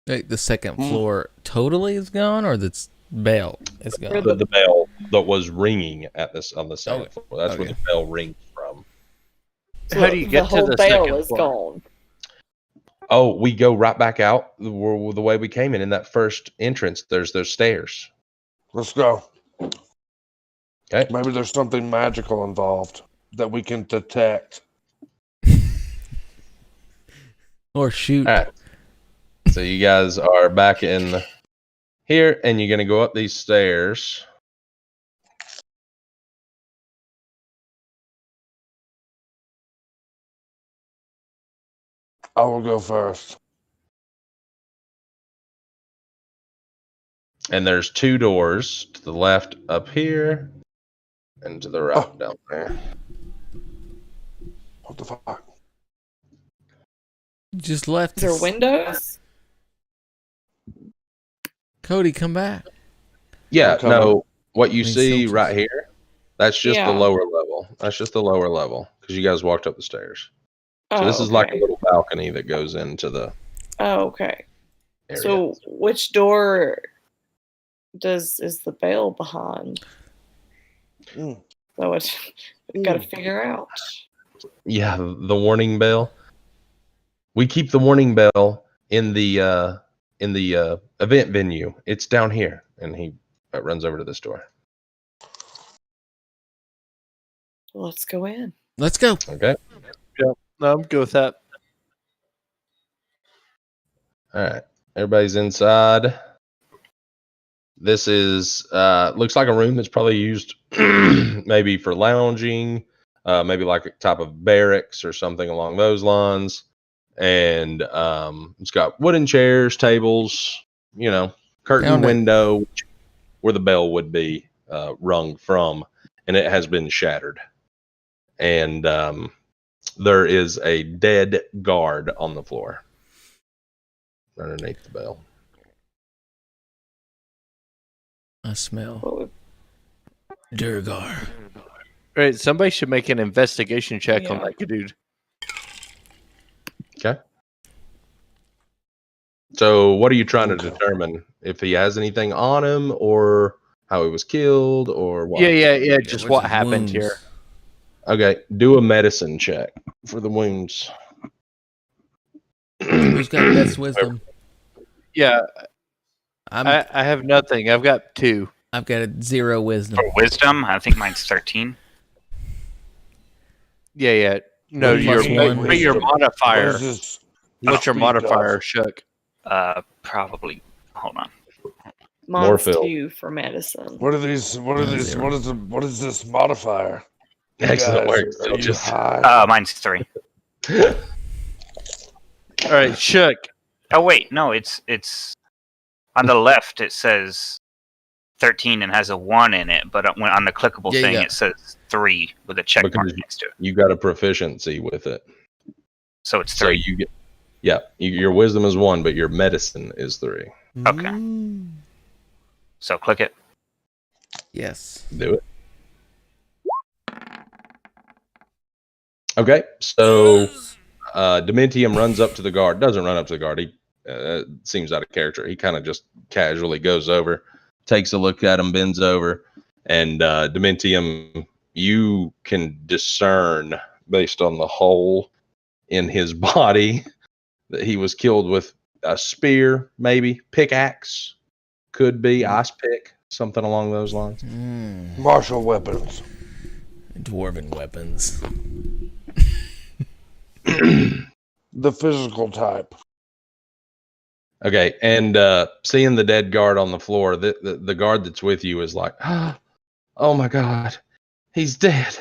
Wait, the second floor totally is gone, or the bell is gone? The bell that was ringing at this on the second Okay. floor. That's where Okay. the bell rings from. How do you get to whole the bell second is floor? gone. Oh, we go right back out the way we came in that first entrance. There's those stairs. Let's go. Okay. Maybe there's something magical involved that we can detect. Or shoot. All right. So you guys are back in here, and you're gonna go up these stairs. I will go first. And there's 2 doors to the left up here, and to the right down there. What the fuck? You just left. Is there windows? Cody, come back. Yeah, Okay. no. What you I mean, see Silchas. right here, that's just Yeah. the lower level. That's just the lower level because you guys walked up the stairs. So this is like a okay. little balcony that goes into the Oh, okay. area. So which door is the bell behind? Mm. So it's we got to figure out. Yeah, the warning bell. We keep the warning bell in the event venue. It's down here, and he runs over to this door. Let's go in. Let's go. Okay. No, I'm good with that. All right. Everybody's inside. This is looks like a room that's probably used maybe for lounging, maybe like a type of barracks or something along those lines. And it's got wooden chairs, tables, curtain Found it. window where the bell would be rung from, and it has been shattered. And there is a dead guard on the floor underneath the bell. I smell What would- Durgar. Right, somebody should make an investigation check on Yeah. that dude. Okay. So what are you trying to determine? If he has anything on him, or how he was killed, or what? Yeah. Just Where's what his happened wounds? here. Okay, do a medicine check for the wounds. Who's got best wisdom? Yeah, I'm, I have nothing. I've got 2. I've got a 0 wisdom. For wisdom, I think mine's 13. Yeah. No, Plus your one. but your modifier. What is this? What's your Speak modifier, of? Shook? Probably. Hold on. Mine's Phil. 2 for medicine. What are these? What are these? Zero. What is this modifier? You Excellent guys, work. are you Just high? Mine's 3. All right, Shook. Oh wait, no, it's on the left. It says 13 and has a 1 in it, but when on the clickable Yeah, thing, yeah. it says 3 with a check mark Because next to it. you got a proficiency with it, So it's so 3. you get. Yeah, your wisdom is 1, but your medicine is 3. Okay. Mm. So click it. Yes. Do it. Okay, so Dementyum runs up to the guard. Doesn't run up to the guard. He seems out of character. He kind of just casually goes over, takes a look at him, bends over, and Dementyum, you can discern based on the hole in his body that he was killed with a spear, maybe pickaxe, could be ice pick, something along those lines. Mm. Martial weapons. Dwarven weapons. The physical type. Okay, and seeing the dead guard on the floor, the guard that's with you is like, oh my god, he's dead.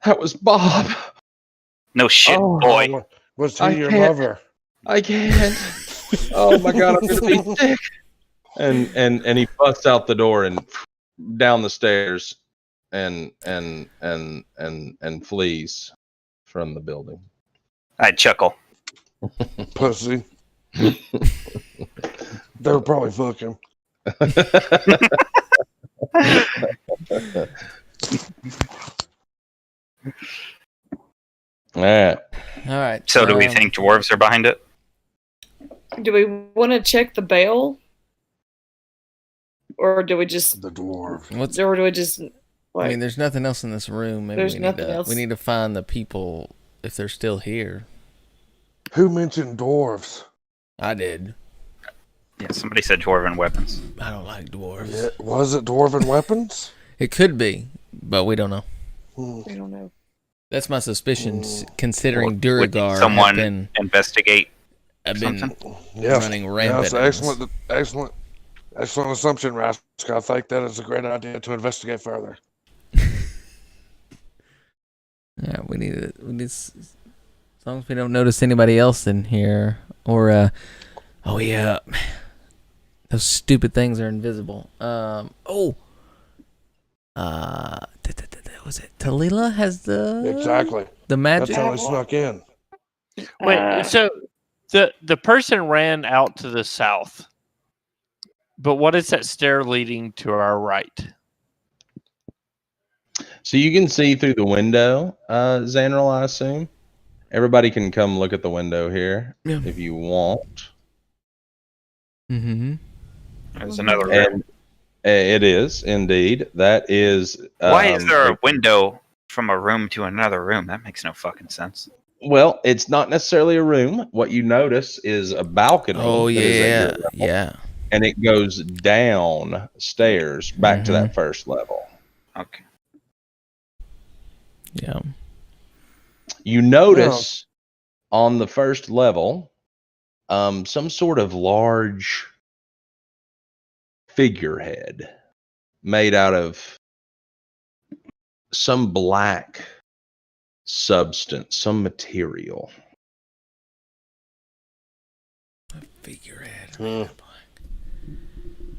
That was Bob. No shit, Oh, boy. Was I he your can't- lover? I can't. Oh my god, I'm gonna be sick. And he busts out the door and down the stairs and flees from the building. I chuckle. Pussy. They were probably fucking. All right. All right. So do we think dwarves are behind it? Do we want to check the bell? Or do we just The dwarf. What's? or do we just I like mean, there's nothing else in this room. Maybe There's we need nothing to. else. We need to find the people if they're still here. Who mentioned dwarves? I did. Yeah, somebody said dwarven weapons. I don't like dwarves. Yeah, was it dwarven weapons? It could be, but we don't know. Hmm. I don't know. That's my suspicion, considering Duragar Someone have been investigate. running Yeah, rampant. that's in this. excellent assumption, Rask. I think that is a great idea to investigate further. Yeah, we need as long as we don't notice anybody else in here, or oh yeah, those stupid things are invisible. Was it Talila has Exactly. the magic? That's how he snuck in. Wait, so the person ran out to the south, but what is that stair leading to our right? So you can see through the window, Xanderl, I assume. Everybody can come look at the window here if you want. Mm-hmm. There's another room. And it is indeed. That is. Why is there a window from a room to another room? That makes no fucking sense. Well, it's not necessarily a room. What you notice is a balcony. Oh that is at your yeah, level, yeah. and it goes down stairs back to that first level. Okay. Yeah. You notice on the first level, some sort of large figurehead made out of some black substance, some material. Figurehead.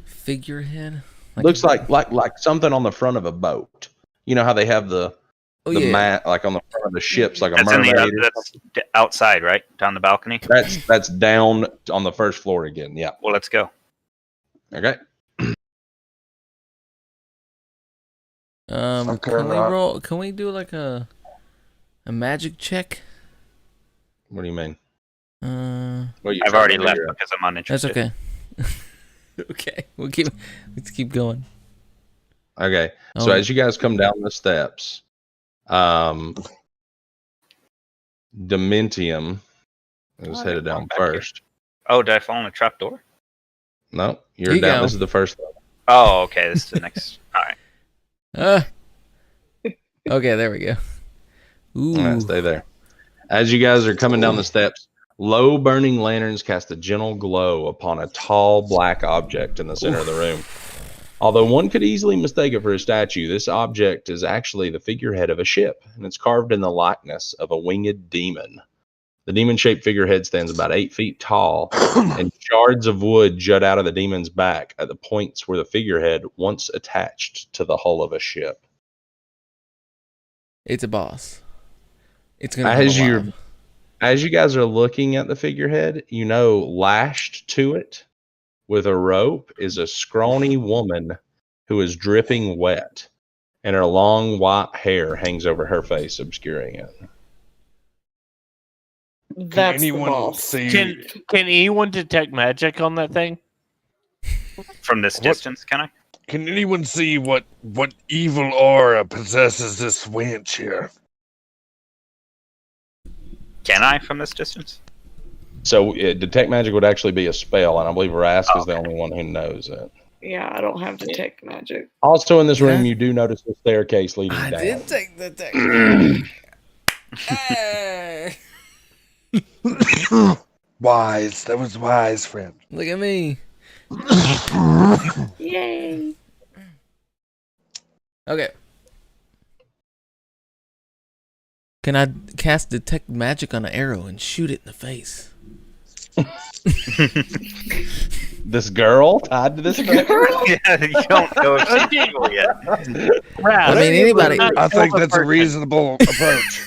Figurehead. Looks like something on the front of a boat. You know how they have the mat like on the front of the ships, like a mermaid. That's outside, right? Down the balcony. That's down on the first floor again. Yeah. Well, let's go. Okay. Can we roll? Can we do like a magic check? What do you mean? I've already left because I'm uninterested. That's okay. Okay, let's keep going. Okay. So as you guys come down the steps, Dementyum is headed down first. Oh, did I fall in a trapdoor? No, you're down. This is the first level. Oh, okay. This is the next. All right. Okay, there we go. Ooh. All right, stay there. As you guys are coming down the steps, low burning lanterns cast a gentle glow upon a tall black object in the center of the room. Although one could easily mistake it for a statue, this object is actually the figurehead of a ship, and it's carved in the likeness of a winged demon. The demon-shaped figurehead stands about 8 feet tall, and shards of wood jut out of the demon's back at the points where the figurehead once attached to the hull of a ship. It's a boss. It's gonna as you guys are looking at the figurehead, you know lashed to it with a rope is a scrawny woman who is dripping wet, and her long white hair hangs over her face, obscuring it. That's the boss. see? Can anyone detect magic on that thing? From this distance, can I? Can anyone see what evil aura possesses this wench here? Can I from this distance? So detect magic would actually be a spell, and I believe Rask is the only one who knows it. Yeah, I don't have detect magic. Also in this room, you do notice the staircase leading down. I did take the tech. Hey! Wise. That was wise, friend. Look at me. Yay. Okay. Can I cast detect magic on an arrow and shoot it in the face? This girl tied to this girl? Yeah, you don't know if she's evil yet. I mean, anybody. I think that's a reasonable approach.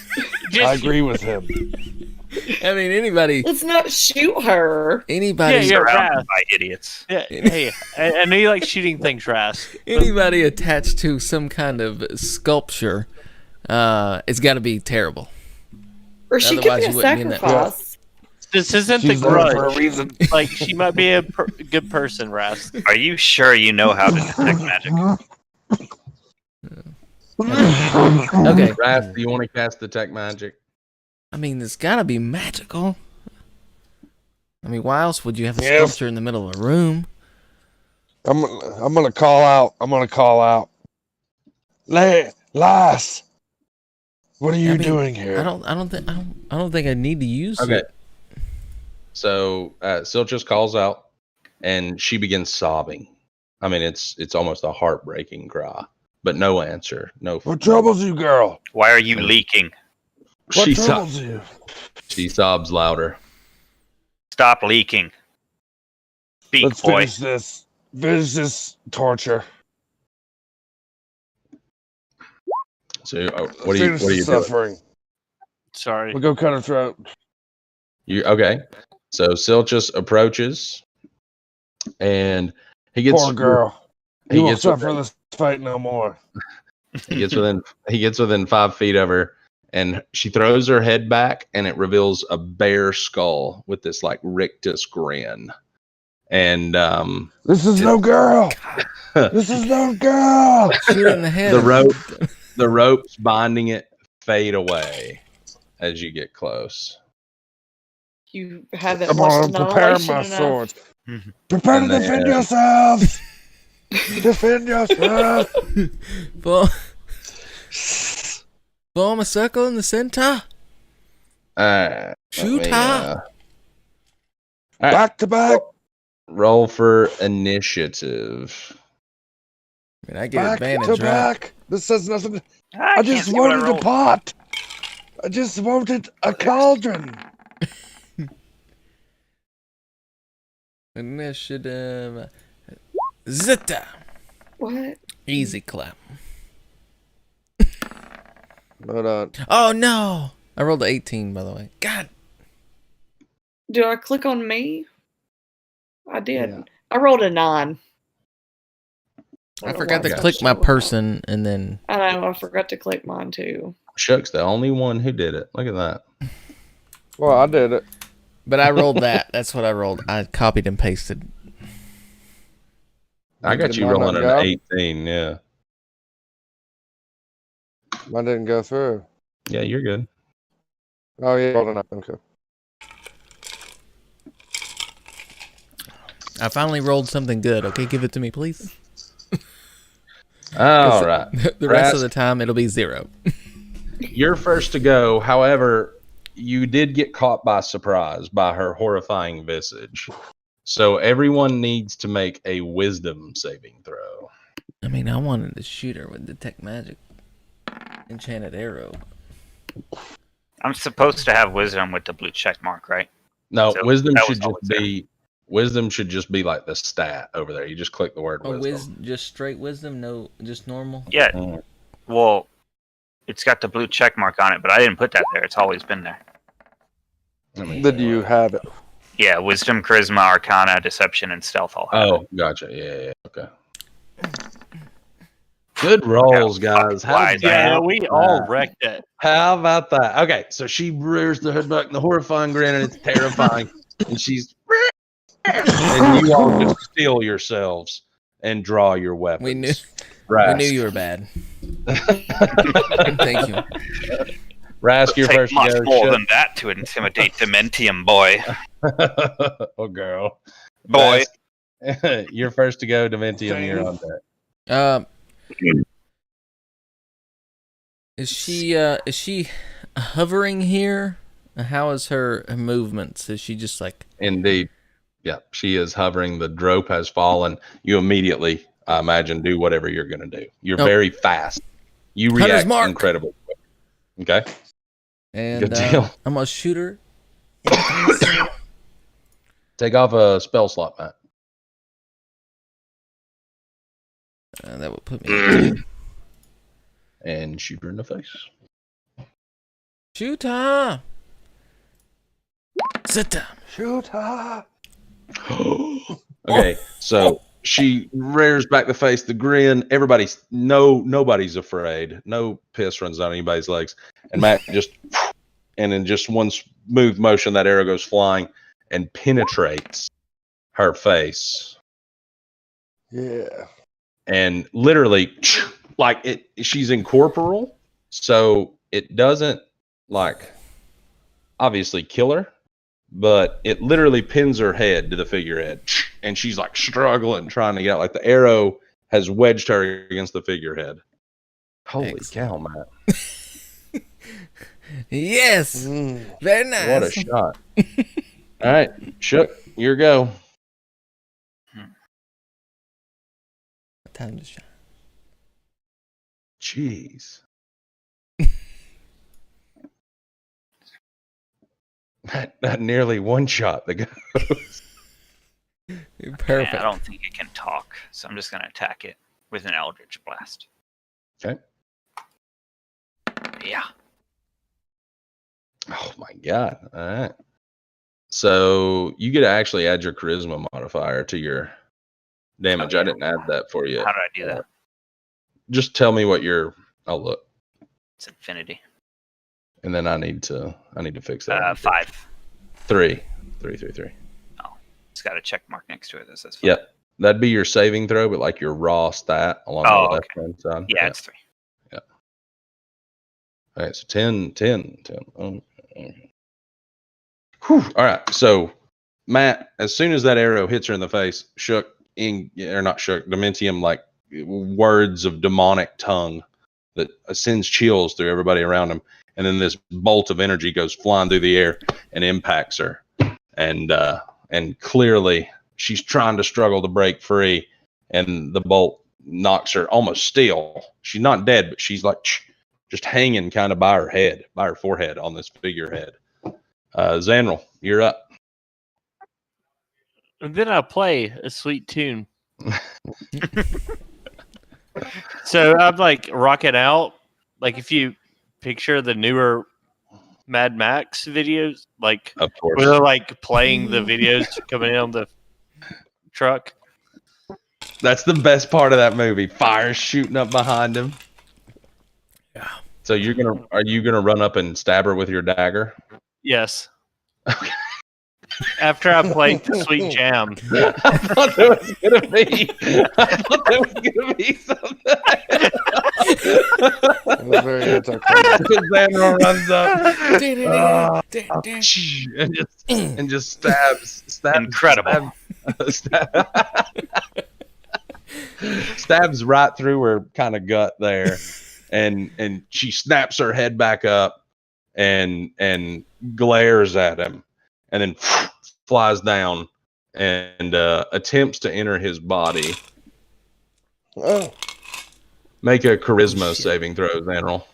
I agree with him. I mean, anybody. Let's not shoot her. Anybody. Yeah, Surrounded by idiots. Yeah, hey, I know you like shooting things, Rask. Anybody attached to some kind of sculpture, it's got to be terrible. Or she could Otherwise, be a you wouldn't be in that- sacrifice. This isn't She's the there for a grudge. reason. Like, she might be a good person, Rask. Are you sure you know how to detect magic? Okay. Rask, do you want to cast detect magic? I mean, it's got to be magical. I mean, why else would you have a Yes. sculpture in the middle of a room? I'm gonna call out. Lass. What are you doing here? I don't think I need to use it. So Silchas calls out, and she begins sobbing. I mean, it's almost a heartbreaking cry, but no answer. No. What troubles you, girl? Why are you leaking? What troubles you? She sobs louder. Stop leaking. Speak, Let's boy. finish this. Finish this torture. So, what are you doing? Suffering. Sorry. We'll go cut her throat. Okay? So Silchas approaches, and he gets Poor girl. You won't suffer within, this fight no more. He gets within 5 feet of her, and she throws her head back, and it reveals a bare skull with this like rictus grin. And this is no girl. This is no girl. Shoot it in the head. The ropes binding it fade away as you get close. You haven't Come watched on, prepare Annihilation my enough. sword. Prepare to defend yourselves. Defend yourself. Form a circle in the center. Shoot her. Right. Back to back. Roll for initiative. I mean, I get Back advantage, to right? back. This says nothing. I can't just see what I wanted a rolled. pot. I just wanted a cauldron. Initiative. Zita. What? Easy clap. But Oh no! I rolled an 18, by the way. God. Do I click on me? I did. Yeah. I rolled a 9. I don't forgot know to why it's click not my showing up. person and then. I know. I forgot to click mine too. Shucks, the only one who did it. Look at that. well, I did it. But I rolled that. That's what I rolled. I copied and pasted. I got you Mine rolling not an go? 18, yeah. Mine didn't go through. Yeah, you're good. Oh yeah, rolled a 9. Okay. I finally rolled something good. Okay, give it to me, please. All right. The rest of Rask, the time, it'll be 0. you're first to go. However, you did get caught by surprise by her horrifying visage. So everyone needs to make a wisdom saving throw. I mean, I wanted to shoot her with Detect Magic. Enchanted arrow. I'm supposed to have wisdom with the blue check mark, right? No, So wisdom that should was always just be wisdom should just be like the stat over there. You just click the word Oh, wisdom. just straight wisdom? No, just normal? Yeah. Mm. Well, it's got the blue check mark on it, but I didn't put that there. It's always been there. Let me Did see. you have it? Yeah, wisdom, charisma, arcana, deception, and stealth all have it. Oh, gotcha. Yeah, okay. Good rolls, guys. How Wise, Yeah, about we that? all wrecked it. How about that? Okay, so she rears the head back in the horrifying grin, and it's terrifying. And she's and you all just steel yourselves and draw your weapons. We knew Rask. you were bad. Thank you. Rask, you're Take first much to go. more Shut- than that to intimidate Dementyum, boy. oh, girl. Boy. Rask, you're first to go, Dementyum. You're on deck. Is she hovering here? How is her movements? Is she just like Indeed. Yeah, she is hovering. The drope has fallen. You immediately, I imagine, do whatever you're going to do. You're Nope. very fast. You Hunter's react mark. incredibly quick. Okay. and Good deal. I'm gonna shoot her. Take off a spell slot, Matt. That would put me. And shoot her in the face. Shoot her. Sit down. Shoot her. Okay, so she rears back the face, the grin. Nobody's afraid. No piss runs down anybody's legs. And Matt and in just one smooth motion, that arrow goes flying and penetrates her face. Yeah. And literally, like she's incorporeal, so it doesn't like obviously kill her, but it literally pins her head to the figurehead, and she's like struggling, trying to get out. Like the arrow has wedged her against the figurehead. Holy Excellent. cow, Matt! Yes. Very nice. What a shot. All right, Shook, your go. Time to shine. Jeez. That nearly one shot the ghost. Perfect. I don't think it can talk, so I'm just going to attack it with an Eldritch Blast. Okay. Yeah. Oh my god. All right. So you get to actually add your charisma modifier to your damage. I didn't add that for you. How did I do that? Just tell me what your. I'll look, It's infinity. and then I need to fix that. 5. 3. It's got a check mark next to it that says 5. Yep. That'd be your saving throw, but like your raw stat along the left hand side. Yeah, it's 3. All right, so 10. Oh, okay. Whew. All right, so Matt, as soon as that arrow hits her in the face, Dementyum, like words of demonic tongue that sends chills through everybody around him, and then this bolt of energy goes flying through the air and impacts her, and clearly she's trying to struggle to break free, and the bolt knocks her almost still. She's not dead, but she's like just hanging kind of by her forehead on this figurehead. Xanril, you're up. And then I play a sweet tune. So I'm like rocking out. Like if you picture the newer Mad Max videos, like Of course. where they're like playing the videos coming in on the truck. That's the best part of that movie. Fire shooting up behind him. Yeah. So are you gonna run up and stab her with your dagger? Yes. After I played the Sweet Jam. I thought there was gonna be something. That was very anticlimactic. Xanril runs up and just stabs. Incredible. Stabs right through her kind of gut there, and she snaps her head back up and glares at him, and then flies down and attempts to enter his body. Oh, Make a charisma saving throw, Xanril.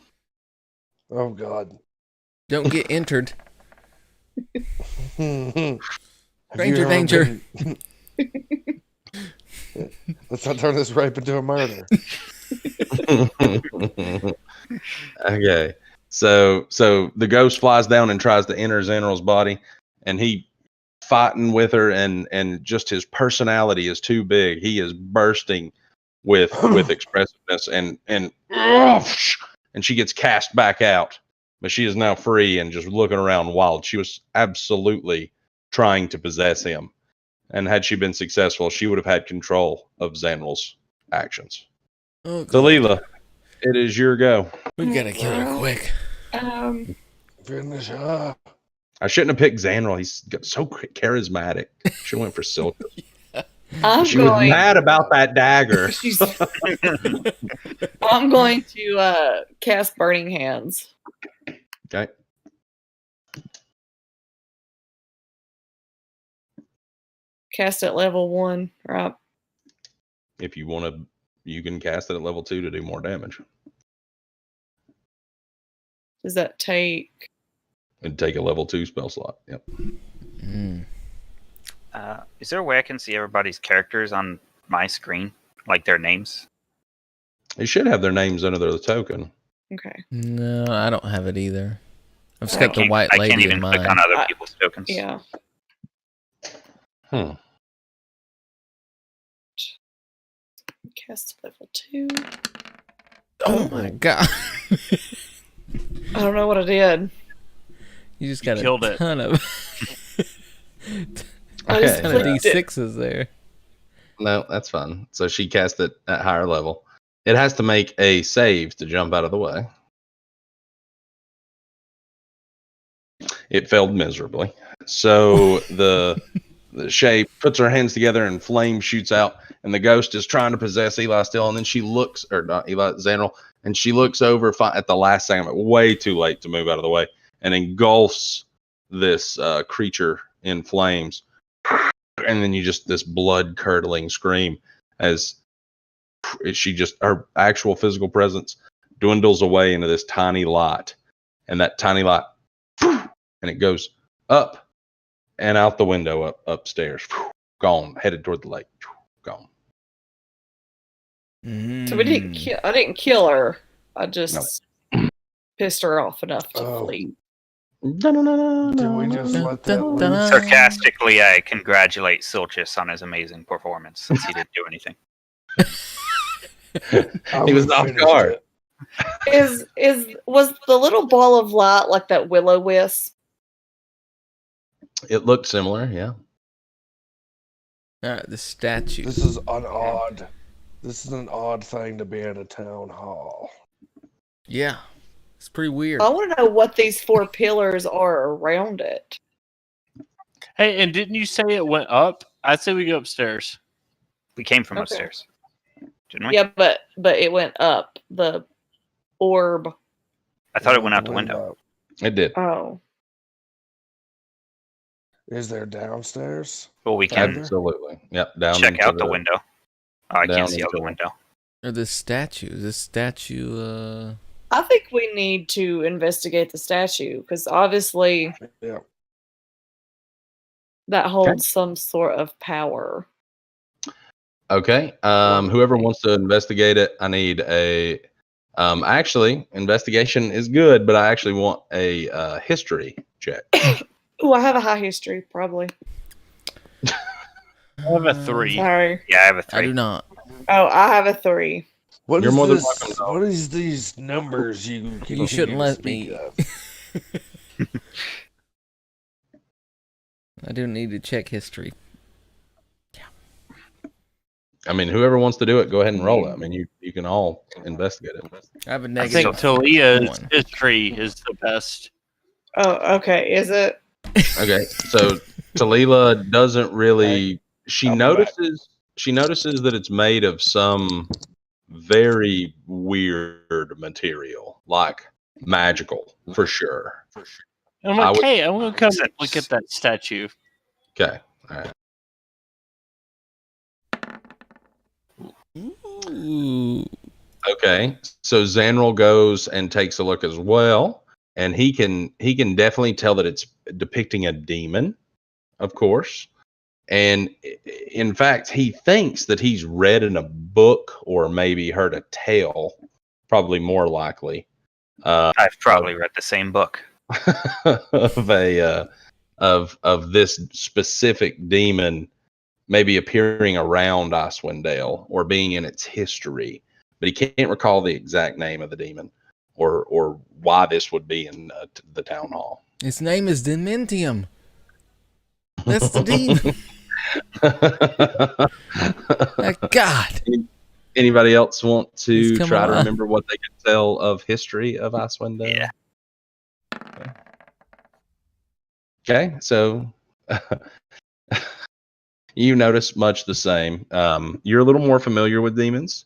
oh God. Don't get entered. Have Stranger you ever danger. Let's not turn this rape into a murder. Okay. So the ghost flies down and tries to enter Xanril's body, and he fighting with her, and just his personality is too big. He is bursting with expressiveness, and she gets cast back out, but she is now free and just looking around wild. She was absolutely trying to possess him, and had she been successful, she would have had control of Xanril's actions. Oh, God. Talila, it is your go. We gotta kill her quick. Finish up. I shouldn't have picked Xanril. He's so charismatic. Should have went for Silchas. She was mad about that dagger. I'm going to cast Burning Hands. Okay. Cast at level 1, right? If you want to, you can cast it at level 2 to do more damage. Does that take? And take a level 2 spell slot. Yep. Is there a way I can see everybody's characters on my screen, like their names? You should have their names under the token. Okay. No, I don't have it either. I've just I got the can't- white I can't lady even in click mine. on other people's tokens. Yeah. Cast level 2. Oh my God. I don't know what I did. You just got killed a it. ton of I just Okay. ton of clicked it. D6s there. No, that's fine. So she cast it at higher level. It has to make a save to jump out of the way. It failed miserably. So the shape puts her hands together and flame shoots out, and the ghost is trying to possess Eli still, and then she looks, or not Eli, Xanril, and she looks over at the last second, way too late to move out of the way, and engulfs this creature in flames. And then you just this blood curdling scream as her actual physical presence dwindles away into this tiny light, and that tiny light, and it goes up and out the window upstairs, gone, headed toward the lake, gone. So we didn't kill. I didn't kill her. I just pissed her off enough to flee. Did we just let that loose? Sarcastically, I congratulate Silchas on his amazing performance since he didn't do anything. He was off guard. Was the little ball of light like that will-o-wisp? It looked similar, yeah. All right, the statue. This is an odd thing to be at a town hall. Yeah, it's pretty weird. I want to know what these 4 pillars are around it. Hey, and didn't you say it went up? I say we go upstairs. We came from upstairs, didn't we? Yeah, but it went up. The orb. I thought it went out the window. It did. Oh. Is there downstairs? Well, we can Absolutely. Yep. Down. check out the window. Oh, I can't see out the window. Or this statue. I think we need to investigate the statue because obviously that holds some sort of power. Okay. Whoever wants to investigate it, I need a. Actually, investigation is good, but I actually want a history check. Oh, I have a high history, probably. I have a 3. Sorry. Yeah, I have a 3. I do not. Oh, I have a 3. You're more than welcome. What is these numbers you shouldn't let me. I do need to check history. I mean, whoever wants to do it, go ahead and roll it. I mean, you can all investigate it. I have a I think negative. Talila's history is the best. Oh, okay. Is it? Okay, so Talila doesn't really. She notices that it's made of some very weird material, like magical for sure. And I'm like, hey, I want to come look at that statue. Okay, all right. Ooh. Okay, so Zanril goes and takes a look as well, and he can definitely tell that it's depicting a demon, of course. And in fact, he thinks that he's read in a book or maybe heard a tale, probably more likely. I've probably read the same book of this specific demon maybe appearing around Icewind or being in its history, but he can't recall the exact name of the demon or why this would be in the town hall. Its name is Dementyum. That's the demon. God. Anybody else want to try to on. remember what they could tell of history of Icewind? Yeah. Okay, so you notice much the same. You're a little more familiar with demons,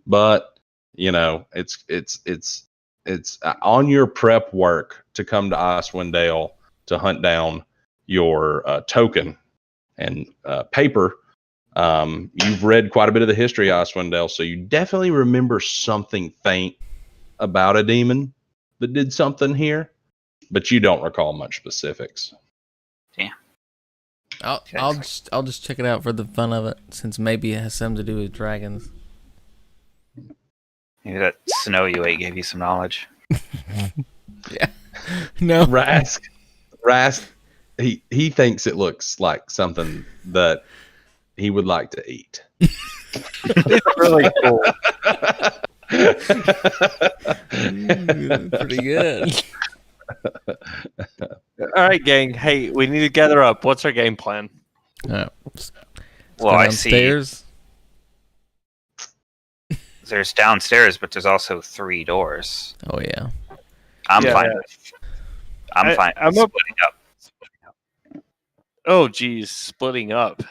but you know it's on your prep work to come to Icewind to hunt down your token and paper. You've read quite a bit of the history of Icewind, so you definitely remember something faint about a demon that did something here, but you don't recall much specifics. Yeah. I'll just check it out for the fun of it, since maybe it has something to do with dragons. Maybe that snow you ate gave you some knowledge. Yeah. No. Rask, he thinks it looks like something that he would like to eat. It's really cool. Pretty good. All right, gang. Hey, we need to gather up. What's our game plan? Well, I see there's downstairs, but there's also 3 doors. Oh yeah. I'm fine. I'm fine. I'm splitting up. Oh, geez, splitting up.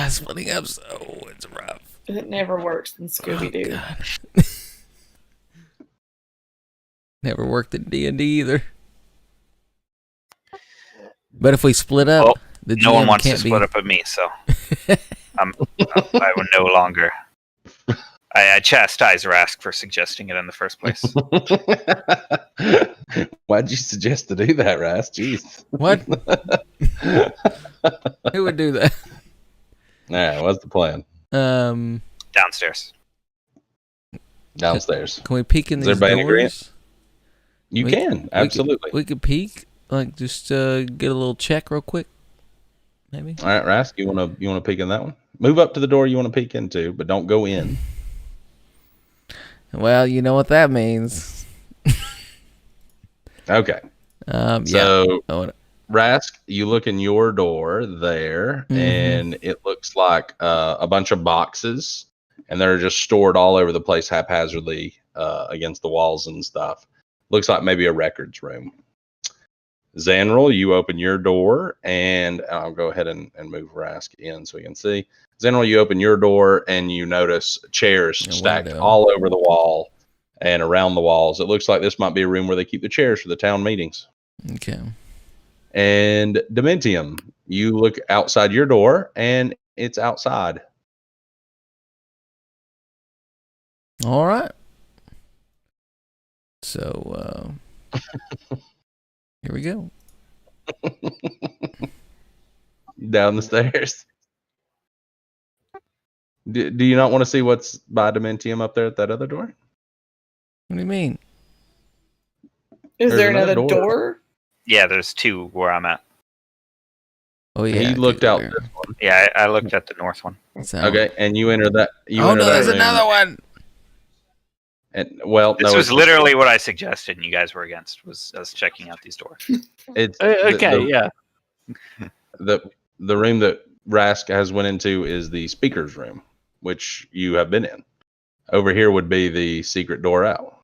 Splitting up, so it's rough. It never works in Scooby Doo. Never worked at D&D either. But if we split up, Well, the GM no one wants to can't split be... up with me, so I would no longer. I chastise Rask for suggesting it in the first place. Why'd you suggest to do that, Rask? Jeez. What? Who would do that? All right, what's the plan? Downstairs. Downstairs. Can we peek in Is these everybody in agreement? doors? You can, absolutely. We could peek, like just get a little check real quick, maybe. All right, Rask, you wanna peek in that one? Move up to the door you want to peek into, but don't go in. Well, you know what that means. Okay. Yeah. So, Oh, Rask, you look in your door there, and it looks like a bunch of boxes, and they're just stored all over the place haphazardly against the walls and stuff. Looks like maybe a records room. Zanril, you open your door, and I'll go ahead and move Rask in so we can see. Zanril, you open your door, and you notice chairs stacked all over the wall and around the walls. It looks like this might be a room where they keep the chairs for the town meetings. okay. And Dementyum, you look outside your door, and it's outside. All right. So, here we go. Down the stairs. Do you not want to see what's by Dementyum up there at that other door? What do you mean? Is There's there another another door. door? Yeah, there's two where I'm at. Oh yeah. He I looked do out there. this one. Yeah, I looked at the north one. So- Okay, and you enter that. Oh no, there's room, another one. And well, This no, was it's- literally what I suggested, and you guys were against. Was us checking out these doors? It's Okay, yeah. The room that Rask has went into is the speaker's room, which you have been in. Over here would be the secret door out.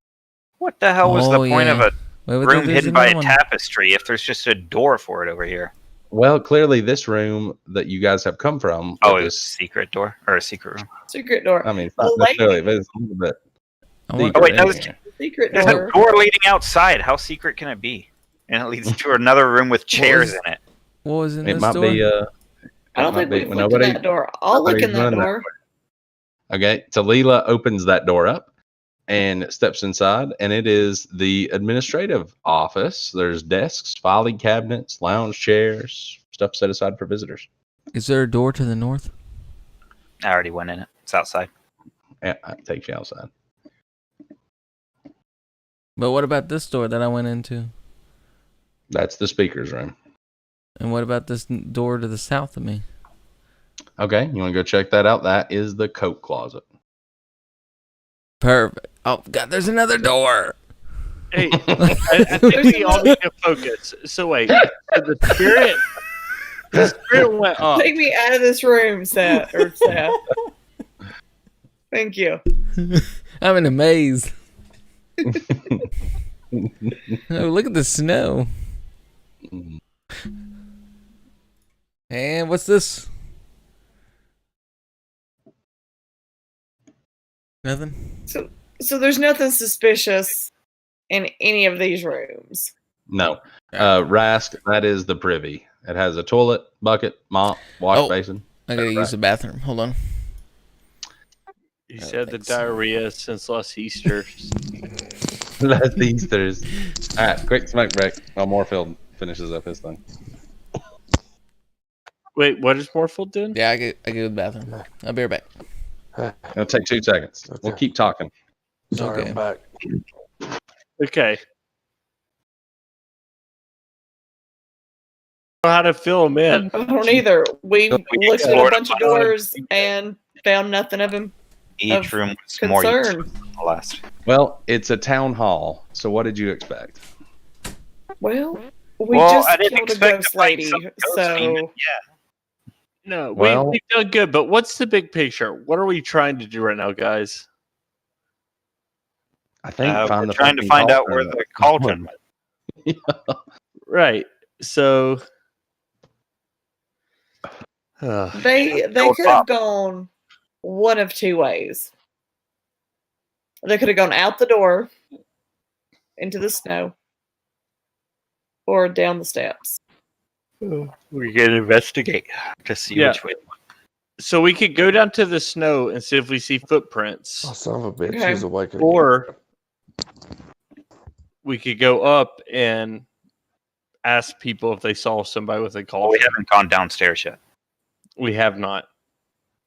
What the hell was the point of a Wait, room there's hidden by a another one. tapestry if there's just a door for it over here? Well, clearly this room that you guys have come from. Oh, with it's a this, secret door or a secret room? Secret door. I mean, it's The not lady- necessarily, but it's a little bit. I want- deeper Oh, wait, in no, here. Secret There's door. a door leading outside. How secret can it be? And it leads to another room with chairs in it. What was in It this might door? be. I don't it might think be- we've well, looked in that door. I'll look in that nobody's run that door. Okay, Talila opens that door up and steps inside, and it is the administrative office. There's desks, filing cabinets, lounge chairs, stuff set aside for visitors. Is there a door to the north? I already went in it. It's outside. Yeah, it takes you outside. But what about this door that I went into? That's the speaker's room. And what about this door to the south of me? Okay, you want to go check that out? That is the coat closet. Perfect. Oh God, there's another door. Hey, I think we all need to focus. So wait, so the spirit went up. Take me out of this room, Seth. Thank you. I'm in a maze. Oh, look at the snow. And what's this? Nothing. So there's nothing suspicious in any of these rooms. No. Rask, that is the privy. It has a toilet, bucket, mop, wash basin. I gotta use the bathroom. Hold on. He said the diarrhea since last Easter. Last Easter's. All right, quick smoke break while Moorfield finishes up his thing. Wait, what is Morfield doing? Yeah, I go to the bathroom. I'll be right back. It'll take 2 seconds. Okay. We'll keep talking. Sorry, Okay. I'm back. Okay. How to fill him in? I don't either. We We looked at a explored bunch of a lot of doors and found nothing of him Each Of room was more concern. useful than the last. Well, it's a town hall, so what did you expect? Well, we Well, just I didn't killed a expect ghost to find lady, some ghost so demon. Yeah. No, Well- we've done good, but what's the big picture? What are we trying to do right now, guys? I think We're find the trying to fucking find out where cauldron. the cauldron went. Right. So they Go could have top. gone one of two ways. They could have gone out the door into the snow or down the steps. We're gonna investigate to see which way. So we could go down to the snow and see if we see footprints. Oh, son of a bitch, Okay. he's awake again. Or we could go up and ask people if they saw somebody with a Well, call. we haven't gone downstairs yet. We have not.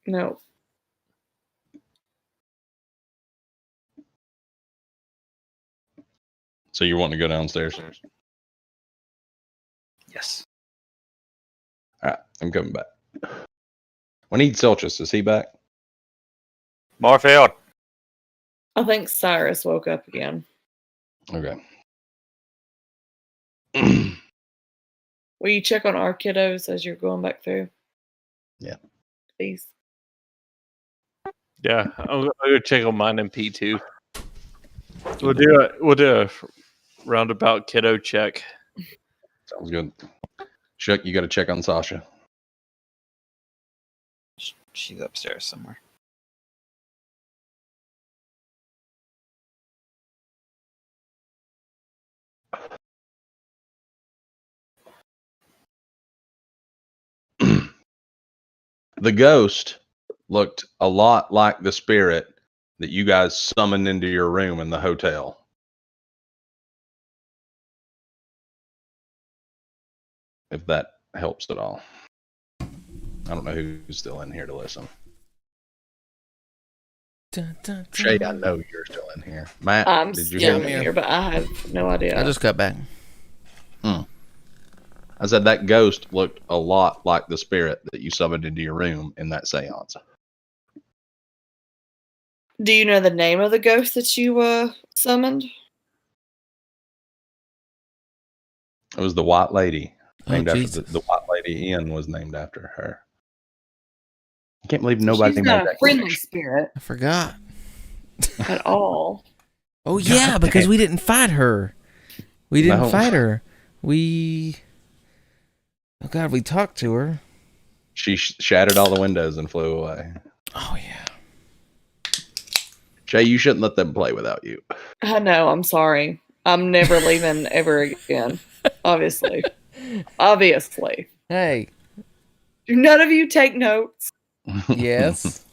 No. So you want to go downstairs? Yes. All right, I'm coming back. We need Silchas. Is he back? Morfield. I think Cyrus woke up again. Okay. Will you check on our kiddos as you're going back through? Yeah. Please. Yeah, I'll go check on mine and P2. We'll do a roundabout kiddo check. Sounds good. Chuck, you got to check on Sasha. She's upstairs somewhere. The ghost looked a lot like the spirit that you guys summoned into your room in the hotel. If that helps at all. I don't know who's still in here to listen. Dun, dun, dun. Shay, I know you're still in here. Matt, I'm did you still hear in me? here, but I have no idea. I just got back. I said that ghost looked a lot like the spirit that you summoned into your room in that seance. Do you know the name of the ghost that you summoned? It was the White Lady. Oh, Named after Jesus. the White Lady Inn was named after her. I can't believe nobody She's made not a that friendly connection. spirit I forgot. at all. Oh yeah, because we didn't fight her. We didn't No. fight her. Oh God, we talked to her. She shattered all the windows and flew away. Oh yeah. Shay, you shouldn't let them play without you. I know, I'm sorry. I'm never leaving ever again. Obviously. Obviously. Hey. Do none of you take notes? Yes.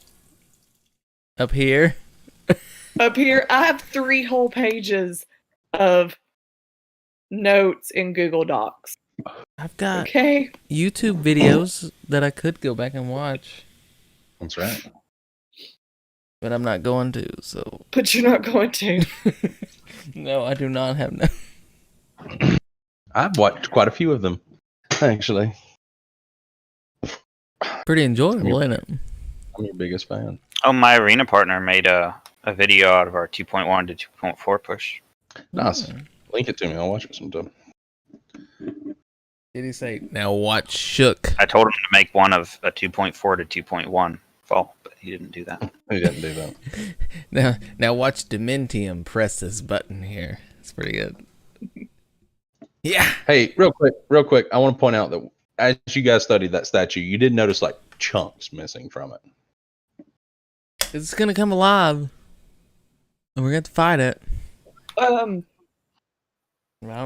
Up here. Up here, I have 3 whole pages of notes in Google Docs. I've got Okay? YouTube videos that I could go back and watch, That's right. but I'm not going to. So But you're not going to. no, I do not have no. I've watched quite a few of them, actually. Pretty enjoyable, isn't it? I'm your biggest fan. Oh, my arena partner made a video out of our 2.1 to 2.4 push. Nice. Mm. Link it to me. I'll watch it sometime. Did he say, now watch Shook? I told him to make one of a 2.4 to 2.1 fall, but he didn't do that. He didn't do that. Now watch Dementyum press this button here. It's pretty good. Yeah. Hey, real quick, I want to point out that as you guys studied that statue, you did notice like chunks missing from it. It's going to come alive. And we're going to fight it. I don't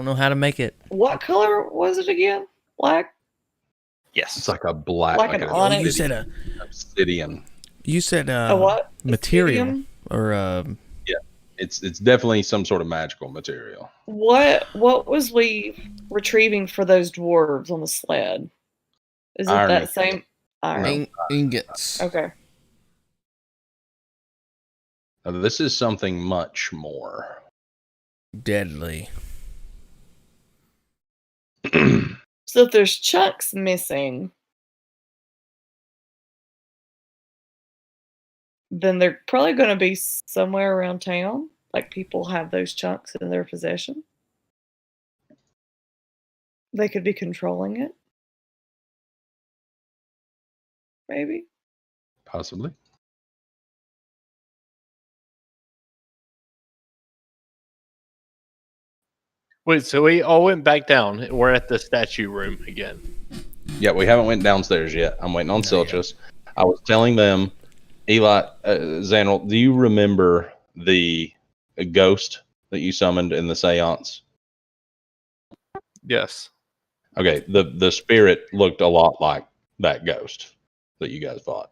know how to make it. What color was it again? Black? Yes. It's like a black, Like an an onyx? You said obsidian. You said A what? material Obsidian? or It's definitely some sort of magical material. What was we retrieving for those dwarves on the sled? Is it Iron that ingot. same iron? ingots. Okay. Now, this is something much more. Deadly. So if there's chunks missing, then they're probably going to be somewhere around town. Like people have those chunks in their possession. They could be controlling it. Maybe. Possibly. Wait, so we all went back down. We're at the statue room again. Yeah, we haven't went downstairs yet. I'm waiting on Silchas. I was telling them, Eli, Zanel, do you remember the ghost that you summoned in the seance? Yes. Okay, the spirit looked a lot like that ghost that you guys fought.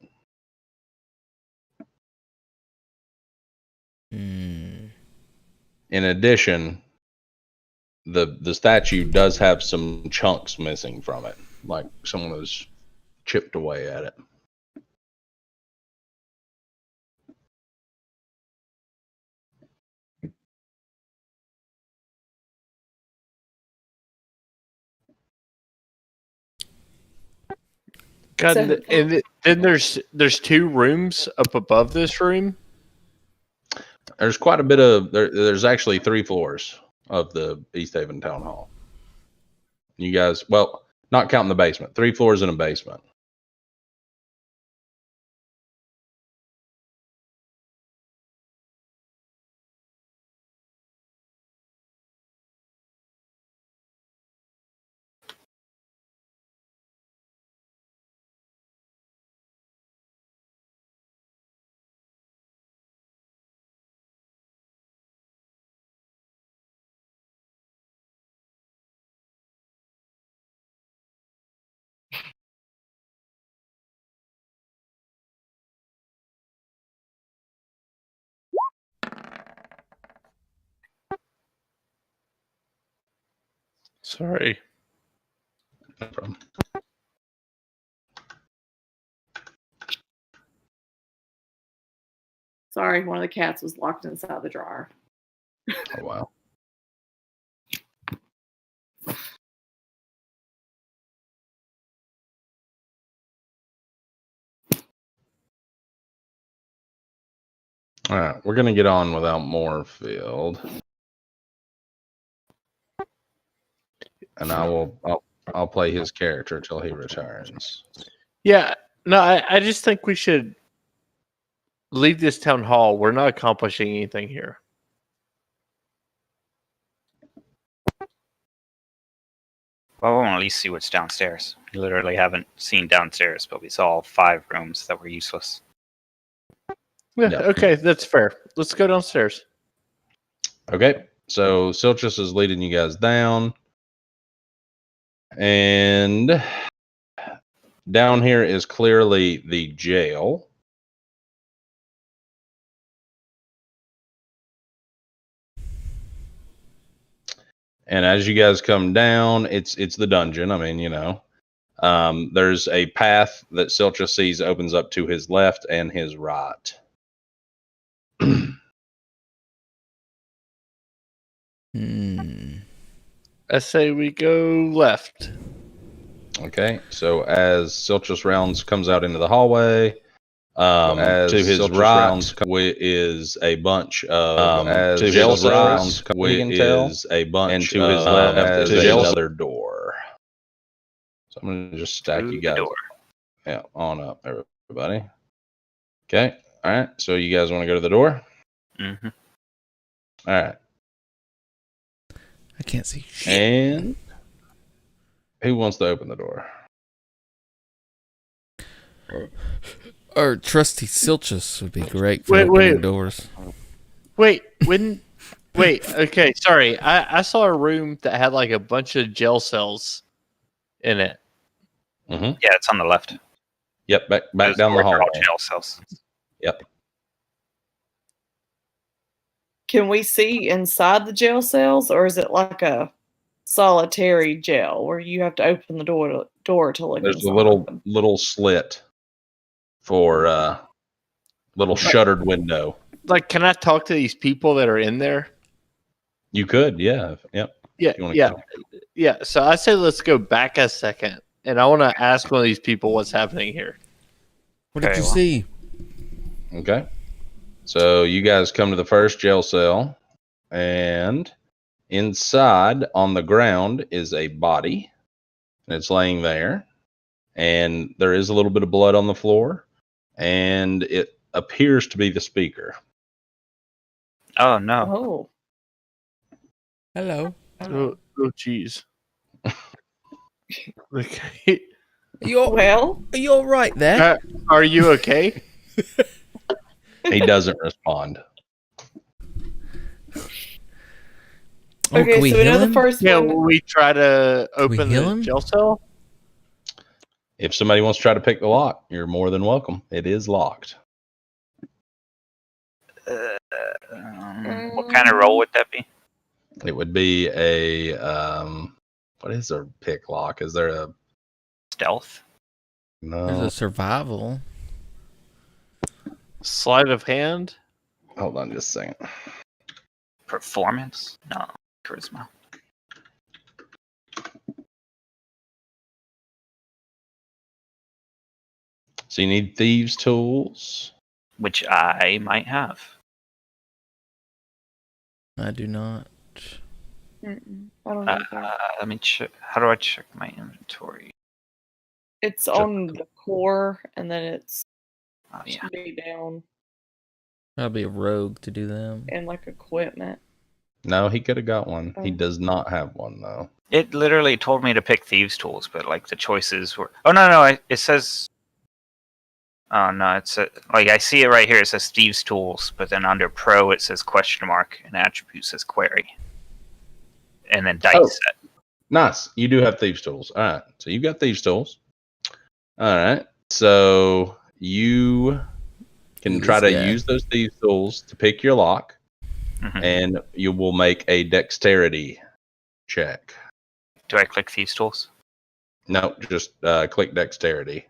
Hmm. In addition, the statue does have some chunks missing from it, like someone has chipped away at it. God, So- and then there's 2 rooms up above this room. There's quite a bit of there's actually 3 floors of the East Haven Town Hall. You guys, well, not counting the basement, 3 floors in a basement. Sorry. No problem. Sorry, one of the cats was locked inside the dryer. Oh wow. All right, we're gonna get on without Moorfield, and I'll play his character till he returns. Yeah. No, I just think we should leave this town hall. We're not accomplishing anything here. Well, we'll at least see what's downstairs. We literally haven't seen downstairs, but we saw 5 rooms that were useless. Yeah, Yeah. okay, that's fair. Let's go downstairs. Okay, so Silchas is leading you guys down, and down here is clearly the jail. And as you guys come down, it's the dungeon. I mean, you know, there's a path that Silchas sees opens up to his left and his right. I say we go left. Okay, so as Silchas rounds comes out into the hallway, to his Silchas right rounds is a bunch of as to jail his cells, is a bunch, and to of, his left is is another door. So I'm gonna just stack you guys, yeah, on up, everybody. Okay, all right. So you guys want to go to the door? Mm-hmm. All right. I can't see shit. And who wants to open the door? Our trusty Silchas would be great for Wait, opening wait. doors. Wait, okay, sorry. I saw a room that had like a bunch of jail cells in it. Mm-hmm. Yeah, it's on the left. Yep, back Those down the are all hallway. jail cells. Yep. Can we see inside the jail cells, or is it like a solitary jail where you have to open the door to look There's inside? a little slit for little shuttered window. Like, can I talk to these people that are in there? You could, yeah. Yep. Yeah, You wanna yeah, go? yeah. So I say let's go back a second, and I want to ask one of these people what's happening here. What did Okay, you well. see? Okay. So you guys come to the first jail cell, and inside on the ground is a body. And it's laying there, and there is a little bit of blood on the floor, and it appears to be the speaker. Oh no! Oh, Hello. Oh, jeez. Okay. Are you all right there? Are you okay? He doesn't respond. Oh, Okay, can we so we know heal the him? first Yeah, one. will we try to we open heal the him? jail cell? If somebody wants to try to pick the lock, you're more than welcome. It is locked. What kind of roll would that be? It would be a what is a pick lock? Is there a Stealth? There's no? a survival. Sleight of hand? Hold on just a second. Performance? No. Charisma. So you need thieves' tools. Which I might have. I do not. Mm-mm, I don't know. Let me check. How do I check my inventory? It's on the core, and then it's Oh, yeah. should be down I'll be a rogue to do them. in like equipment. No, he could have got one. He Oh. does not have one though. It literally told me to pick thieves' tools, but like the choices were. Oh no! It says. Oh no! It's like I see it right here. It says thieves' tools, but then under pro it says question mark, and attribute says query, and then dice Oh. set. Nice. You do have thieves' tools. All right. So you've got thieves' tools. All right. So you can try to use those thieves' tools to pick your lock, and you will make a dexterity check. Do I click thieves' tools? No, just click dexterity.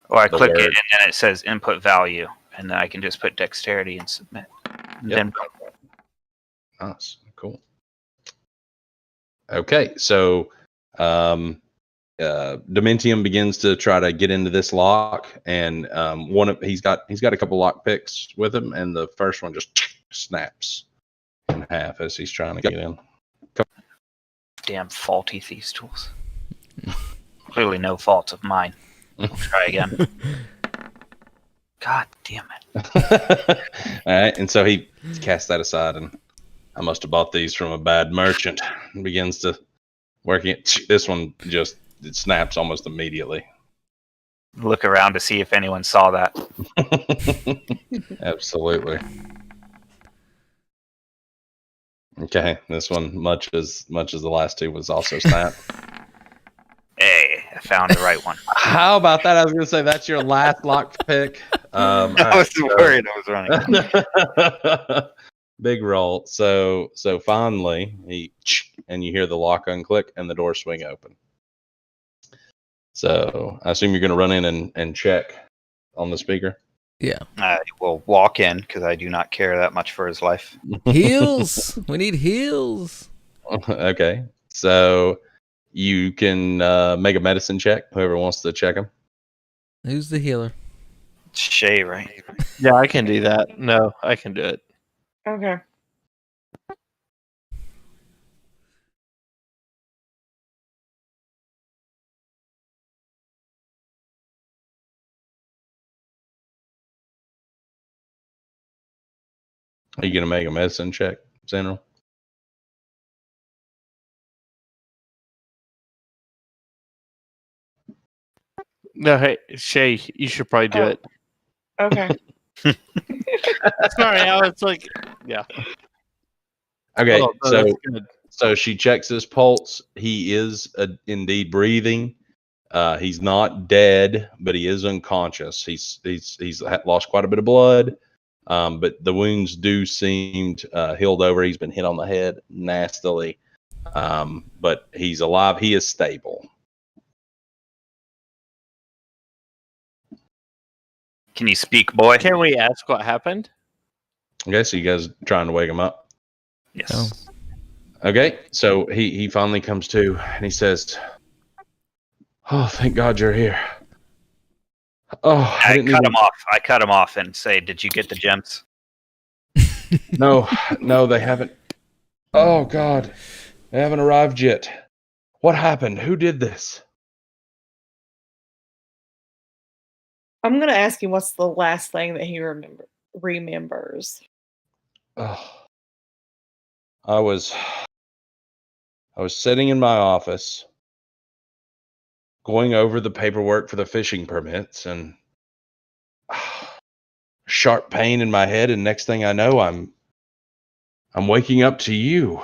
Or I The click it word. and then it says input value, and then I can just put dexterity and submit. And Yep. then Nice. Cool. Okay. So Dementyum begins to try to get into this lock, and he's got a couple lock picks with him, and the first one just snaps in half as he's trying to get in. damn faulty thieves' tools. Clearly no fault of mine. I'll try again. God damn it. All right, and so he casts that aside, and I must have bought these from a bad merchant. And begins to working it. This one just it snaps almost immediately. Look around to see if anyone saw that. Absolutely. Okay, this one, much as the last two, was also snap. Hey, I found the right one. How about that? I was going to say that's your last lock pick. I was worried I was running. Big roll. So finally, and you hear the lock unclick and the door swing open. So I assume you're going to run in and check on the speaker. Yeah. I will walk in because I do not care that much for his life. Heals. We need heals. Okay. So you can make a medicine check. Whoever wants to check him. Who's the healer? It's Shay, right? Yeah, I can do that. No, I can do it. Okay. Are you going to make a medicine check, General? No, hey, Shay, you should probably do Oh. it. Okay. Sorry, I was like, yeah. Okay, Oh, no, so that's good. so she checks his pulse. He is indeed breathing. He's not dead, but he is unconscious. He's lost quite a bit of blood, but the wounds do seem healed over. He's been hit on the head nastily, but he's alive. He is stable. Can you speak, boy? Can we ask what happened? Okay, so you guys trying to wake him up? Yes. Oh. Okay, so he finally comes to and he says, "Oh, thank God you're here." Oh, I didn't cut even- him off. I cut him off and say, "Did you get the gems?" No, they haven't. Oh God, they haven't arrived yet. What happened? Who did this? I'm gonna ask him what's the last thing that he remembers. Oh, I was sitting in my office, going over the paperwork for the fishing permits, and sharp pain in my head. And next thing I know, I'm waking up to you.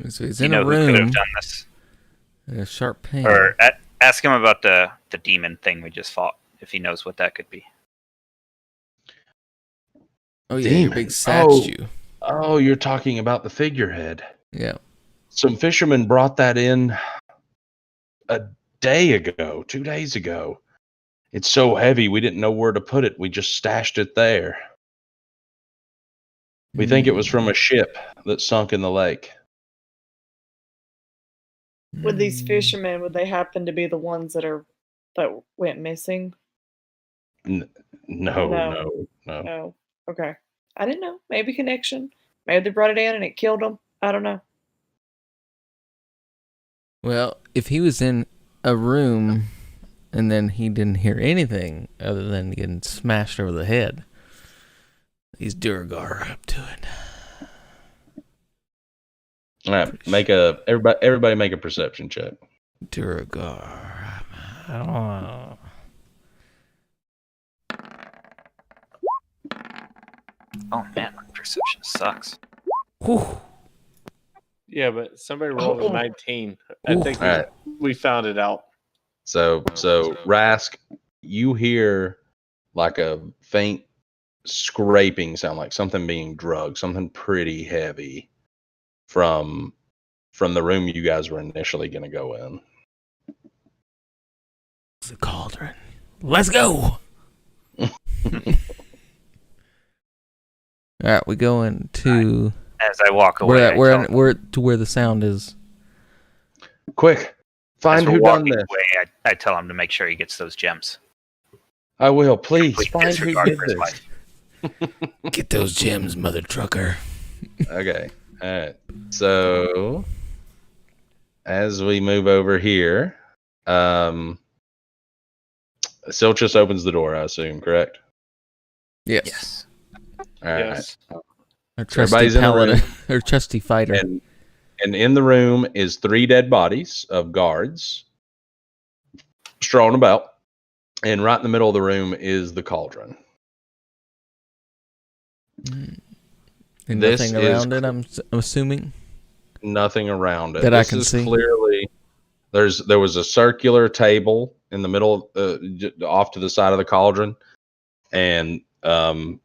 So he's You in know a who could have room. done this? And a sharp pain. Or ask him about the demon thing we just fought, if he knows what that could be. Oh yeah, your big statue. Oh, you're talking about the figurehead. Yeah. Some fishermen brought that in a day ago, 2 days ago. It's so heavy we didn't know where to put it. We just stashed it there. We think it was from a ship that sunk in the lake. Would these fishermen, would they happen to be the ones that went missing? No. Oh, okay. I didn't know. Maybe connection. Maybe they brought it in and it killed them. I don't know. Well, if he was in a room and then he didn't hear anything other than getting smashed over the head, these Duragar are up to it. All right, everybody make a perception check. Duragar. I don't know. Oh man, my perception sucks. Whew. Yeah, but somebody rolled a 19. I think All right. we found it out. So Rask, you hear like a faint scraping sound, like something being drugged, something pretty heavy from the room you guys were initially going to go in. It's a cauldron. Let's go. All right, we go into As I walk away, where the sound is. Quick, find who done this. Away, I tell him to make sure he gets those gems. I will. Please Complete find who disregard did for his this. life. Get those gems, mother trucker. Okay. All right. So as we move over here, Silchas opens the door, I assume, correct? Yes. All right. Yes. Our trusty Everybody's in the paladin, room. or trusty fighter. And in the room is 3 dead bodies of guards strewn about. And right in the middle of the room is the cauldron. And This nothing is around it, I'm assuming. Nothing around it. That I This can is see. Clearly, there was a circular table in the middle, off to the side of the cauldron, and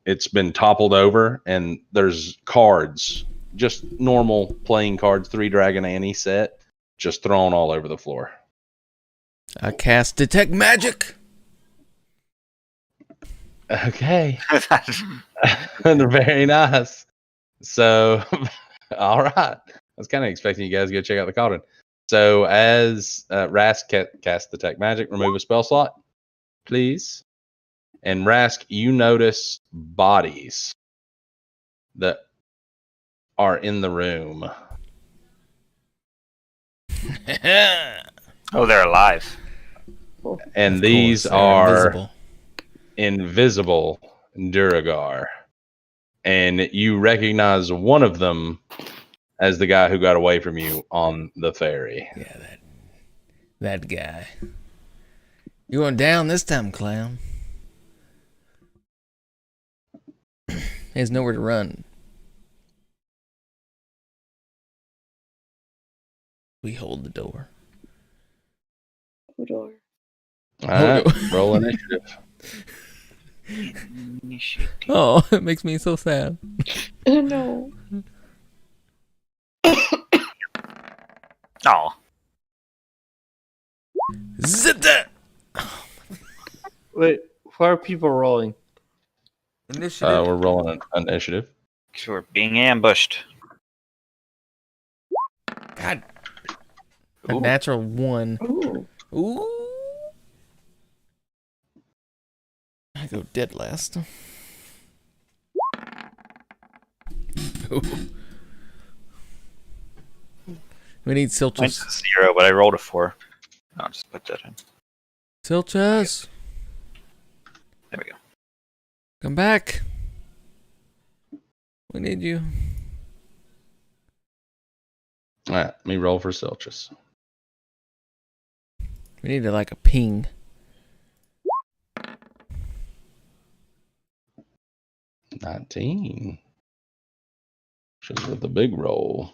it's been toppled over, and there's cards, just normal playing cards, 3 Dragon Annie set, just thrown all over the floor. I cast Detect Magic. Okay. Very nice. So, all right. I was kind of expecting you guys to go check out the cauldron. So, as Rask casts Detect Magic, remove a spell slot, please. And Rask, you notice bodies that are in the room. Oh, they're alive. And Of these course, they're are invisible. invisible Duragar. And you recognize one of them as the guy who got away from you on the ferry. Yeah, that guy. You going down this time, clown. He has nowhere to run. We hold the door. Door. All right, roll initiative. Oh, it makes me so sad. No. Oh, Zip that! Wait, why are people rolling? Initiative. We're rolling an initiative. we're being ambushed. God. A Ooh. natural 1. Ooh. Ooh. I go dead last. Ooh. We need Mine's Silchas. a 0, but I rolled a 4. I'll just put that in. Silchas, There we go. come back. We need you. All right, let me roll for Silchas. We need like a ping. 19. Just with the big roll.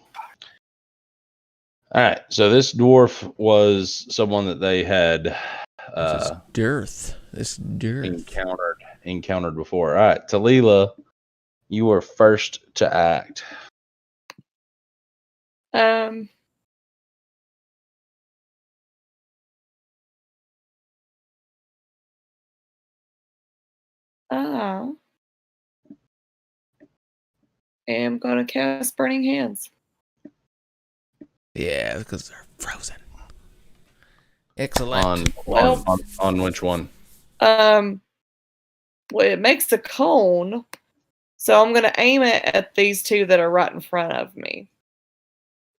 All right, so this dwarf was someone that they had This dearth. This dearth. encountered before. All right, Talila, you are first to act. I am gonna cast Burning Hands. Yeah, because they're frozen. Excellent. On which one? Well, it makes a cone, so I'm gonna aim it at these two that are right in front of me.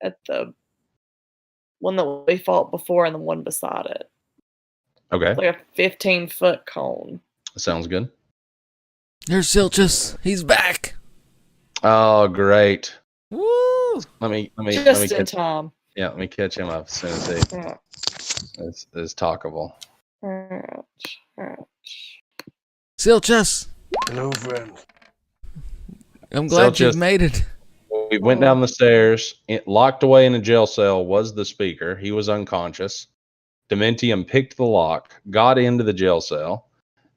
At the one that we fought before and the one beside it. Okay. It's like a 15-foot cone. Sounds good. There's Silchas. He's back. Oh, great. Woo! Let me Just in catch, time. yeah, let me catch him up as soon as he is talkable. Silchas, Hello, friend. I'm glad Silchas. you've made it. We went down the stairs. Locked away in a jail cell was the speaker. He was unconscious. Dementyum picked the lock, got into the jail cell.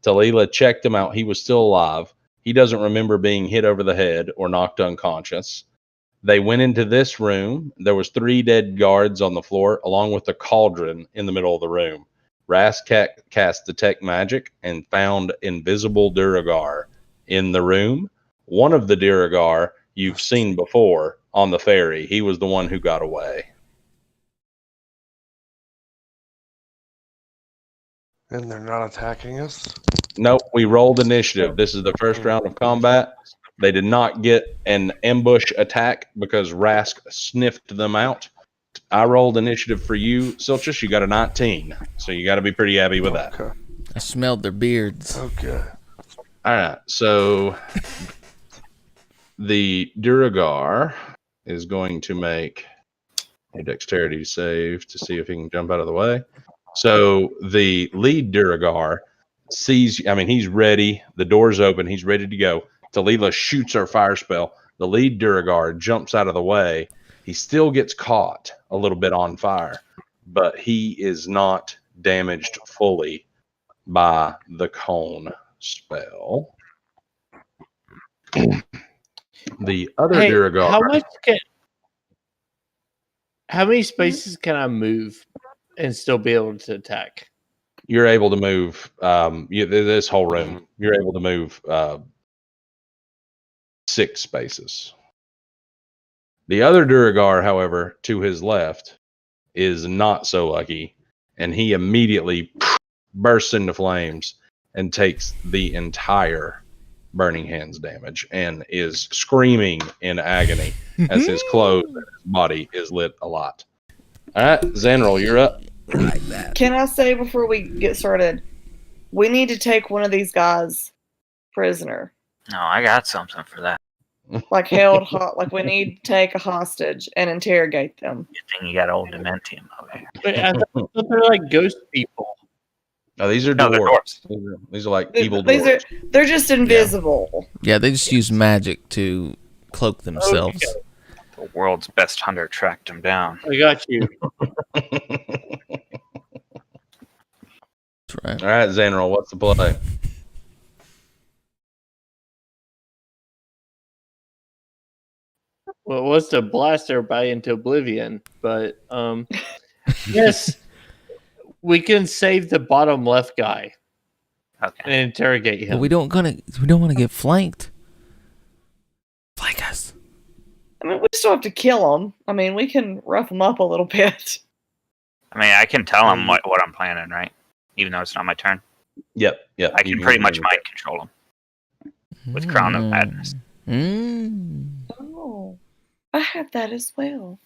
Talila checked him out. He was still alive. He doesn't remember being hit over the head or knocked unconscious. They went into this room. There was 3 dead guards on the floor, along with the cauldron in the middle of the room. Rask cast Detect Magic and found invisible Duragar in the room. One of the Duragar you've seen before on the ferry. He was the one who got away. And they're not attacking us? Nope, we rolled initiative. This is the first round of combat. They did not get an ambush attack because Rask sniffed them out. I rolled initiative for you, Silchas. You got a 19, so you got to be pretty happy with that. Okay. I smelled their beards. Okay. All right, so the Duragar is going to make a dexterity save to see if he can jump out of the way. So the lead Duragar sees, he's ready. The door's open. He's ready to go. Talila shoots her fire spell. The lead Duragar jumps out of the way. He still gets caught a little bit on fire, but he is not damaged fully by the cone spell. The other Duragar. How many spaces can I move and still be able to attack? You're able to move this whole room. You're able to move 6 spaces. The other Duragar, however, to his left, is not so lucky, and he immediately bursts into flames and takes the entire Burning Hands damage and is screaming in agony as his clothes and his body is lit alight. All right, Zanril, you're up. Like that. Can I say before we get started, we need to take one of these guys prisoner. No, I got something for that. Like held hot, like we need to take a hostage and interrogate them. Good thing you got old Dementyum over here. Wait, I thought they're like ghost people. No, these are No, they're dwarves. These are like evil dwarves. They're just invisible. Yeah, they just use magic to cloak themselves. Okay. The world's best hunter tracked him down. I got you. That's right. All right, Zanril, what's the play? Well, it was to blast everybody into oblivion, but yes, we can save the bottom left guy Okay. and interrogate him. But we don't want to get flanked. Flank us. We still have to kill them. We can rough them up a little bit. I can tell him what I'm planning, right? Even though it's not my turn. Yep. I can pretty much mind control him with Crown of Madness. Oh, I have that as well.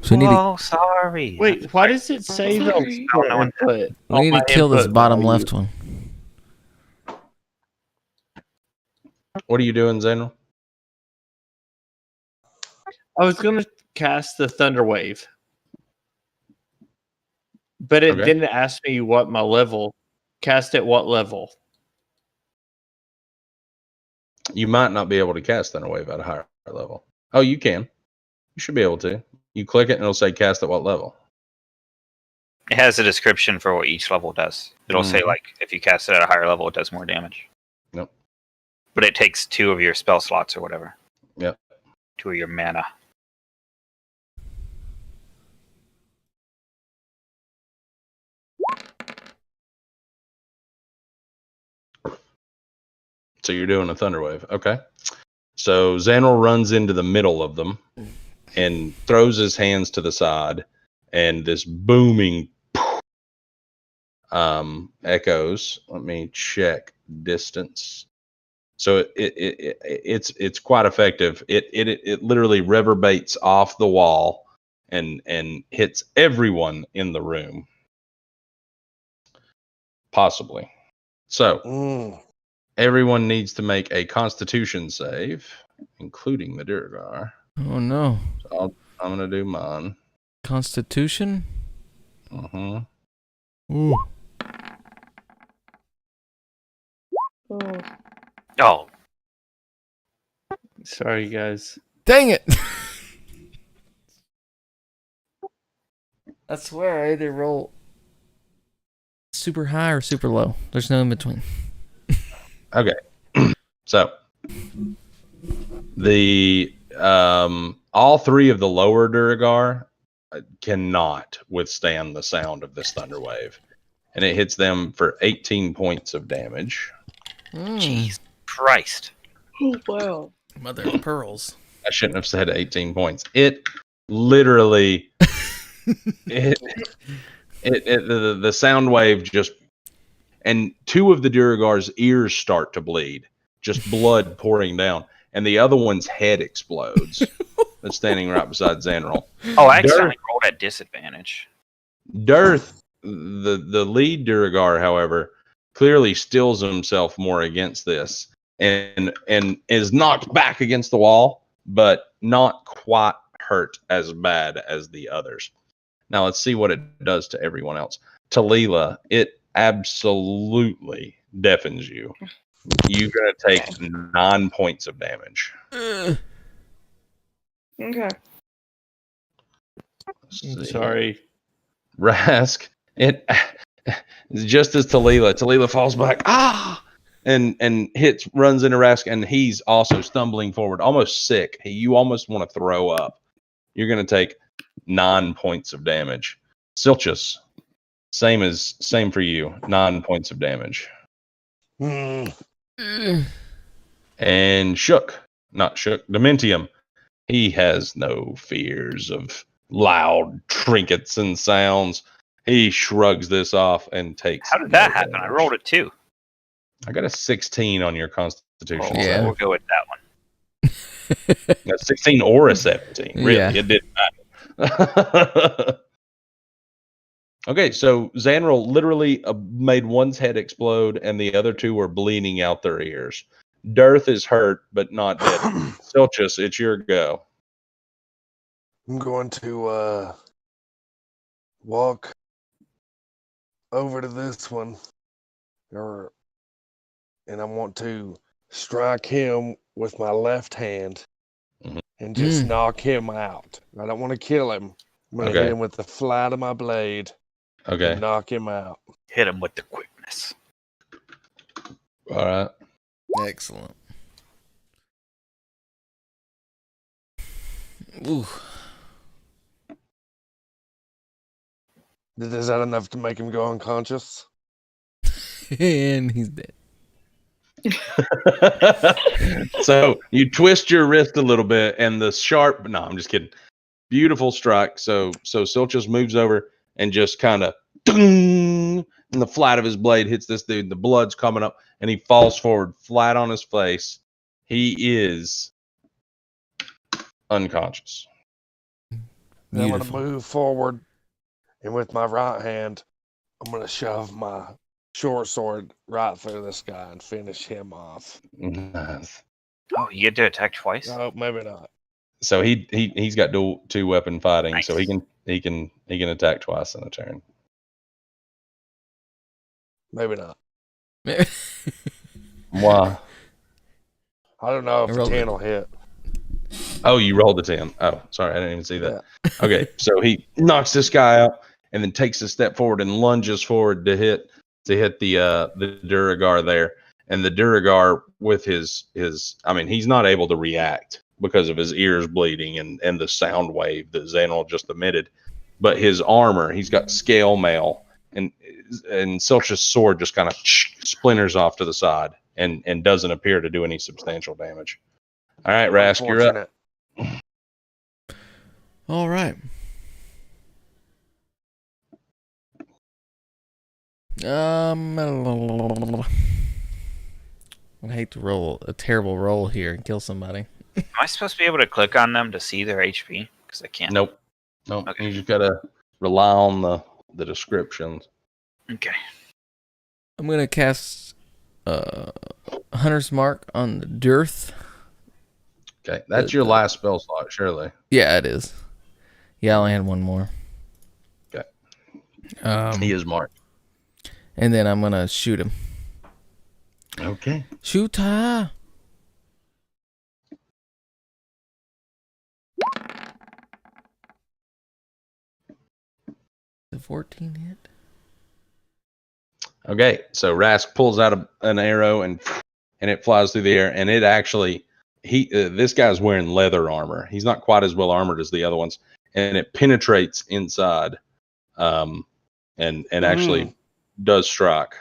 So we need to, Sorry. Wait, why does it say Sorry. the input? we need to kill this bottom left one. What are you doing, Zanril? I was going to cast the Thunder Wave, but it didn't ask me what my level. Cast at what level? You might not be able to cast Thunder Wave at a higher level. Oh, you can. You should be able to. You click it and it'll say cast at what level. It has a description for what each level does. It'll say, like, if you cast it at a higher level, it does more damage. Yep. But it takes 2 of your spell slots or whatever. Yep. 2 of your mana. So you're doing a thunder wave. Okay. So Xanril runs into the middle of them and throws his hands to the side, and this booming echoes. Let me check distance. So it's quite effective. It literally reverberates off the wall and hits everyone in the room. Possibly. So everyone needs to make a Constitution save, including the Durgar. Oh no. So I'm gonna do mine. Constitution? Uh-huh. Ooh. Oh. Oh, Sorry, guys. Dang it! I swear I either roll super high or super low. There's no in between. Okay. So the all 3 of the lower Durgar cannot withstand the sound of this thunder wave, and it hits them for 18 points of damage. jeez Christ. Oh, wow. Mother of pearls. I shouldn't have said 18 points. It literally the sound wave just, and 2 of the Duragar's ears start to bleed, just blood pouring down, and the other one's head explodes. That's standing right beside Xanril. Oh, I accidentally rolled at disadvantage. Dearth, the lead Duragar, however, clearly steels himself more against this and is knocked back against the wall, but not quite hurt as bad as the others. Now let's see what it does to everyone else. Talila, it absolutely deafens you. You're going to take 9 points of damage. Okay. I'm sorry. Rask, it just as Talila falls back, and runs into Rask, and he's also stumbling forward, almost sick. You almost want to throw up. You're going to take 9 points of damage. Silchas, same for you, 9 points of damage. And Dementyum, he has no fears of loud trinkets and sounds. He shrugs this off and takes. How did that happen? I rolled it 2. I got a 16 on your Constitution. Oh, Yeah. so we'll go with that one. A 16 or a 17. Really, Yeah. it didn't matter. Okay, so Xanril literally made one's head explode, and the other 2 were bleeding out their ears. Dearth is hurt, but not dead. Silchas, it's your go. I'm going to walk over to this one, and I want to strike him with my left hand and just knock him out. I don't want to kill him. I'm going to hit him with the flat of my blade and knock him out. Hit him with the quickness. All right. Excellent. Ooh. Is that enough to make him go unconscious? And he's dead. So you twist your wrist a little bit, and the sharp. No, I'm just kidding. Beautiful strike. So Silchas moves over and just kind of, and the flat of his blade hits this dude. The blood's coming up, and he falls forward flat on his face. He is unconscious. I'm going to move forward, and with my right hand, I'm going to shove my short sword right through this guy and finish him off. Nice. Oh, you get to attack twice? No, maybe not. So he's got two weapon fighting, Nice. so he can attack twice in a turn. Maybe not. Why? I don't know if I the rolled 10 will hit. Oh, you rolled a 10. Oh, sorry, I didn't even see that. Okay, so he knocks this guy out and then takes a step forward and lunges forward to hit the Duragar there. And the Duragar with his I mean, he's not able to react because of his ears bleeding and the sound wave that Xanil just emitted. But his armor, he's got scale mail, and Silchas' sword just kind of splinters off to the side and doesn't appear to do any substantial damage. All right, Rask, you're up. All right. I hate to roll a terrible roll here and kill somebody. Am I supposed to be able to click on them to see their HP? Because I can't. Nope. Okay. You just gotta rely on the descriptions. Okay. I'm gonna cast Hunter's Mark on the Dearth. Okay, that's your last spell slot, surely. Yeah, it is. Yeah, I only had one more. Okay. He is marked. And then I'm gonna shoot him. Okay. Shoot her. The 14 hit. Okay, so Rask pulls out an arrow and it flies through the air, and it actually this guy's wearing leather armor. He's not quite as well armored as the other ones, and it penetrates inside, and actually does strike.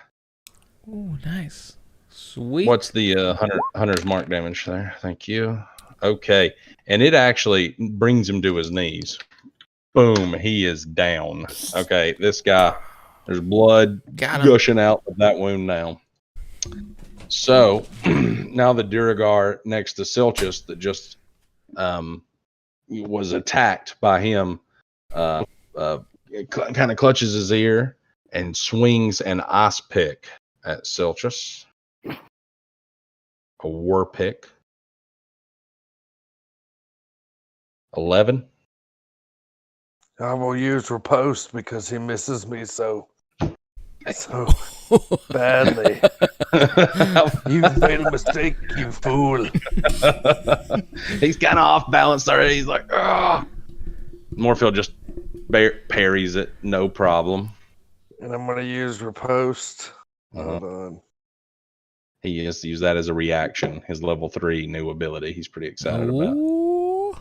Oh, nice, sweet. What's the hunter's mark damage there? Thank you. Okay, and it actually brings him to his knees. Boom, he is down. Okay, this guy, there's blood gushing out of that wound now. So now the Duragar next to Silchas that just was attacked by him kind of clutches his ear and swings an ice pick at Silchas. A war pick. 11. I will use riposte because he misses me so badly. You've made a mistake, you fool. He's kind of off balance already. He's like, ah. Morfield just parries it, no problem. And I'm going to use riposte. Hold on. He has to use that as a reaction. His level 3 new ability. He's pretty excited about.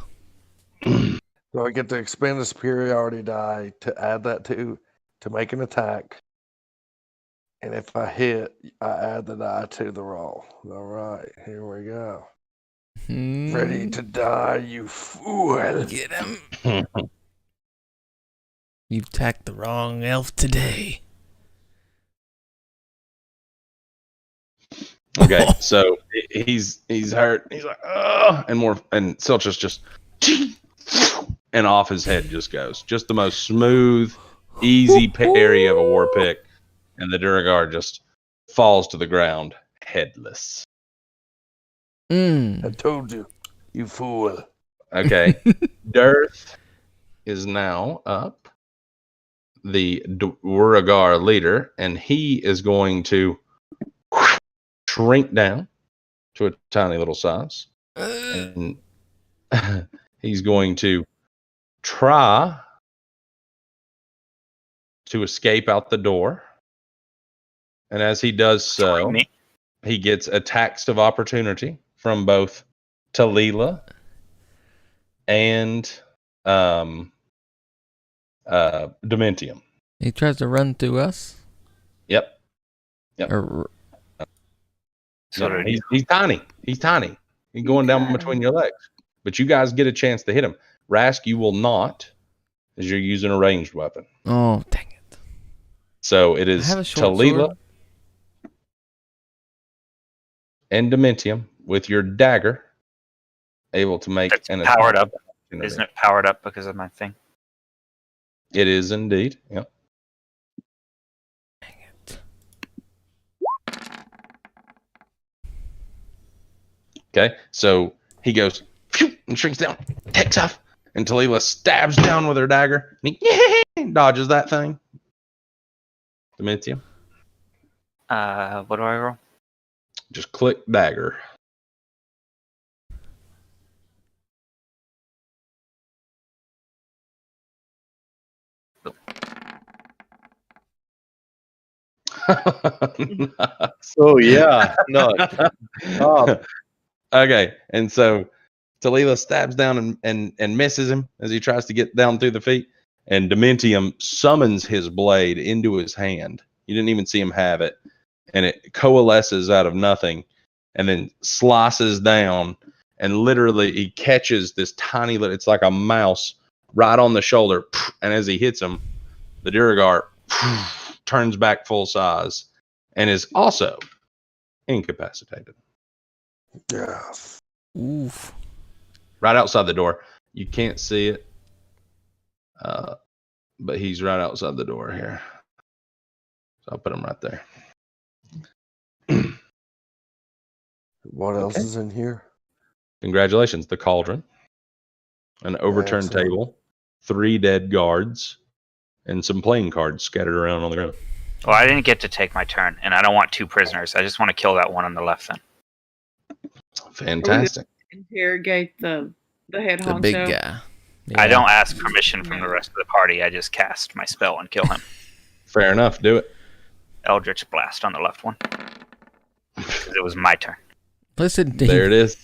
So I get to expend a superiority die to add that to make an attack. And if I hit, I add the die to the roll. All right, here we go. Ready to die, you fool. Get him. You've attacked the wrong elf today. Okay, so he's hurt. He's like, oh, and Silchas just and off his head just goes. Just the most smooth, easy parry of a war pick. And the Duragar just falls to the ground, headless. I told you, you fool. Okay. Dearth is now up. The Duragar leader, and he is going to shrink down to a tiny little size. And he's going to try to escape out the door. And as he does so, he gets attacks of opportunity from both Talila and Dementyum. He tries to run through us. Yep. So he's tiny. He's tiny. He's going down between your legs. But you guys get a chance to hit him. Rask, you will not, as you're using a ranged weapon. Oh, dang it. So it is Talila and Dementyum with your dagger able to make an attack. Powered up. Isn't it powered up because of my thing? It is indeed. Yep. Dang it. Okay, so he goes and shrinks down, takes off, and Talila stabs down with her dagger. And he dodges that thing. Dementyum. What do I roll? Just click dagger. So yeah, no. Okay, and so Talila stabs down and misses him as he tries to get down through the feet, and Dementyum summons his blade into his hand. You didn't even see him have it, and it coalesces out of nothing, and then slices down, and literally he catches this tiny little, it's like a mouse, right on the shoulder, and as he hits him, the Duragar turns back full size and is also incapacitated. Yes. Oof. Right outside the door. You can't see it, but he's right outside the door here. So I'll put him right there. What else is in here? Congratulations. The cauldron, an overturned Excellent. table, 3 dead guards, and some playing cards scattered around on the ground. Well, I didn't get to take my turn, and I don't want 2 prisoners. I just want to kill that one on the left then. Fantastic. Interrogate the head The honcho. big guy. I Yeah. don't ask permission from the rest of the party. I just cast my spell and kill him. Fair enough. Do it. Eldritch Blast on the left one. Because it was my turn. Listen, Dave. There it is.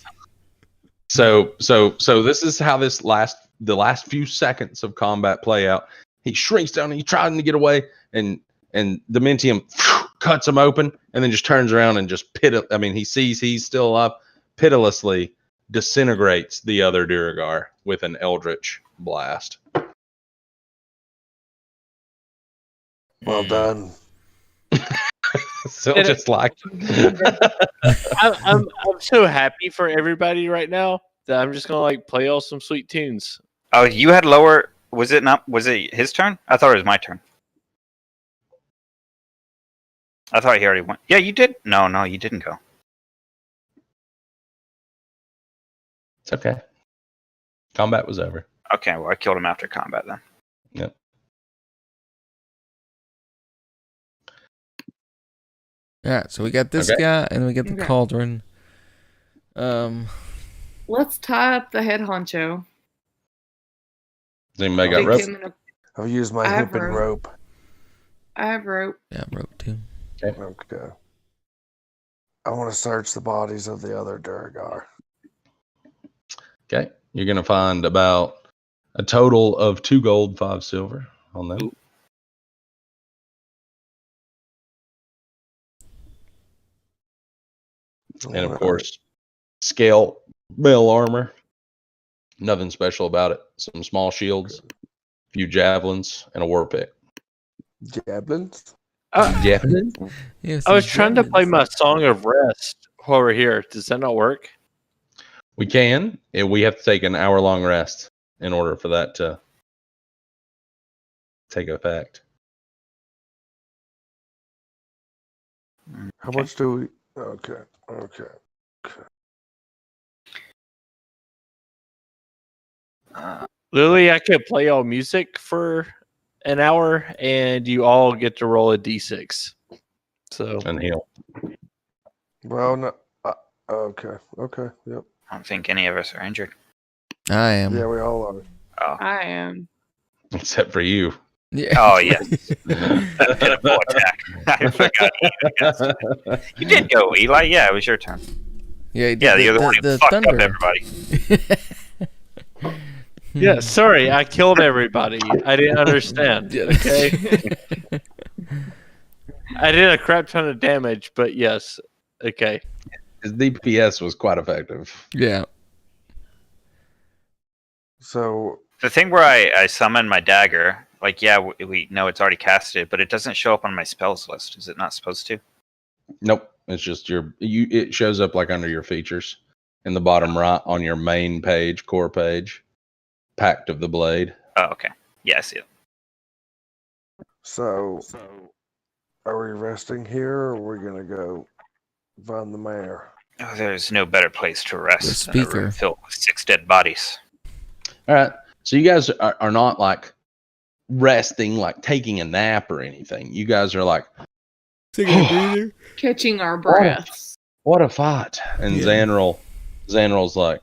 So this is how the last few seconds of combat play out. He shrinks down and he's trying to get away, and Dementyum cuts him open and then just turns around and just he sees he's still up, pitilessly disintegrates the other Duragar with an Eldritch Blast. Well done. So just like I'm so happy for everybody right now that I'm just gonna play all some sweet tunes. Oh, you had lower. Was it his turn? I thought it was my turn. I thought he already went. Yeah, you did. No, you didn't go. it's okay. Combat was over. Okay, well, I killed him after combat then. Yep. Yeah, so we got this Okay. guy and we got the Okay. cauldron. Let's tie up the head honcho. Does anybody got Stick rope? him in a- I've used my I have hempen rope. I have rope. Yeah, rope too. Okay. I want to search the bodies of the other Duragar. Okay. You're going to find about a total of 2 gold, 5 silver on them. And of course, scale mail armor. Nothing special about it. Some small shields, a few javelins, and a war pick. Javelins? Javelins? Yeah, I was trying to play my Song of Rest while we're here. Does that not work? We can, and we have to take an hour-long rest in order for that to take effect. How much do we? Okay. Lily, I could play all music for an hour, and you all get to roll a d6. So And heal. Well, no. Okay. Yep. I don't think any of us are injured. I am. Yeah, we all are. Oh, I am. Except for you. Yeah. oh yeah. That did a full attack. I forgot. You did go, Eli. Yeah, it was your turn. Yeah, Yeah, you're the one who fucked up everybody. yeah, sorry, I killed everybody. I didn't understand. Okay, I did a crap ton of damage, but yes, okay. His DPS was quite effective. Yeah. So The thing where I summon my dagger, like, yeah, we know it's already casted, but it doesn't show up on my spells list. Is it not supposed to? Nope. It's just it shows up like under your features in the bottom right on your main page, core page. Pact of the Blade. Oh, okay. Yeah, I see it. So, are we resting here, or are we gonna go find the mayor? Oh, there's no better place to rest The than a speaker. room filled with 6 dead bodies. All right. So you guys are not like resting, like taking a nap or anything. You guys are like, Catching our breaths. what a fight. And Yeah. Zanral's like,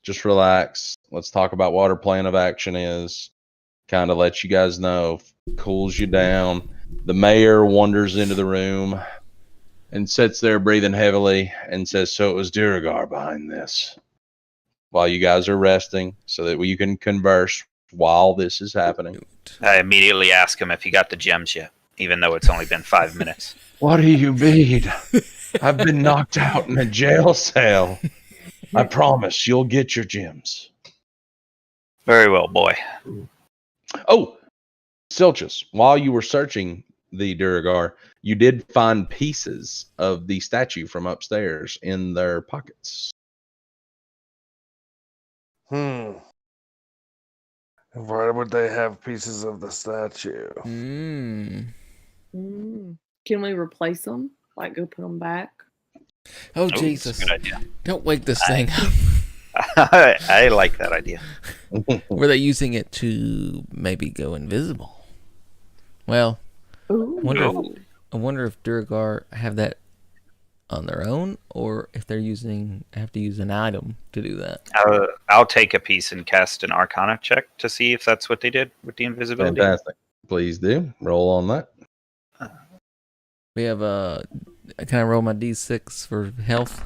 just relax. Let's talk about what our plan of action is. Kind of let you guys know, cools you down. The mayor wanders into the room and sits there breathing heavily and says, "So it was Duragar behind this. While you guys are resting so that you can converse while this is happening." I immediately ask him if he got the gems yet, even though it's only been 5 minutes. "What do you mean? I've been knocked out in a jail cell. I promise you'll get your gems." Very well, boy. Oh, Silchas, while you were searching the Duragar, you did find pieces of the statue from upstairs in their pockets. And why would they have pieces of the statue? Mm. Can we replace them? Like, go put them back? Oh, That's Jesus. a good idea. Don't wake this thing up. I like that idea. Were they using it to maybe go invisible? Well, Ooh. I wonder if Duragar have that on their own, or if they're have to use an item to do that. I'll take a piece and cast an Arcana check to see if that's what they did with the invisibility. Fantastic. Please do. Roll on that. We have can I roll my D6 for health?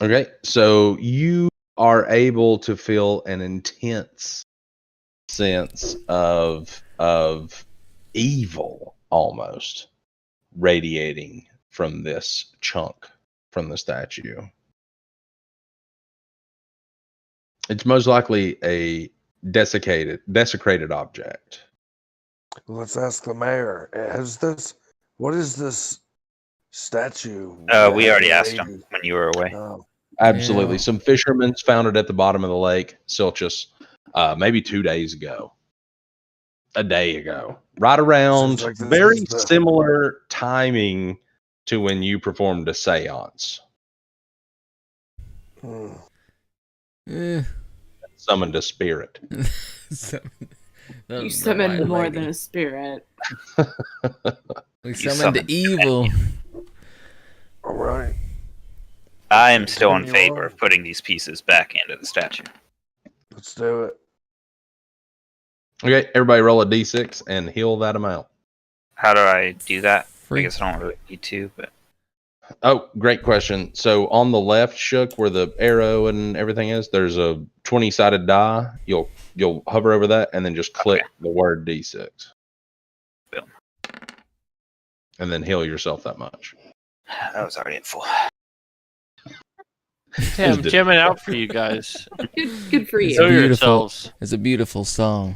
Okay, so you are able to feel an intense sense of evil almost radiating from this chunk from the statue. It's most likely a desecrated object. Let's ask the mayor. What is this statue? We already asked him when you were away. Absolutely. Yeah. Some fishermen found it at the bottom of the lake, Silchas, maybe 2 days ago. A day ago. Right around Seems like this very is the- similar timing to when you performed a seance. Eh. Summoned a spirit. You summoned more than a spirit. We You summoned summoned evil. All right. I am still in Continue favor on. of putting these pieces back into the statue. Let's do it. Okay, everybody roll a d6 and heal that amount. How do I do that? I Free. guess I don't really need to, but Oh, great question. So on the left, Shook, where the arrow and everything is, there's a 20-sided die. You'll hover over that and then just click the word D6. Boom. And then heal yourself that much. that was already at full. Hey, I'm jamming out for you guys. Good for It's Know you. beautiful. yourselves. It's a beautiful song.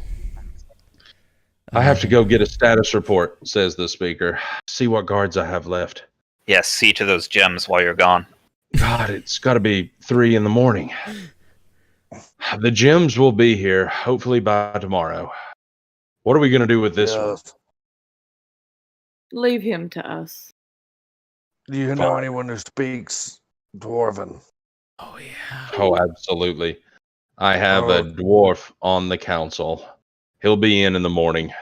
I have to go get a status report, says the speaker. See what guards I have left. Yes, see to those gems while you're gone. God, it's got to be 3 a.m. The gems will be here, hopefully by tomorrow. What are we going to do with this one? Yes. Leave him to us. Do you know anyone who speaks Dwarven? Oh yeah. Oh, absolutely. I have a Oh. dwarf on the council. He'll be in the morning.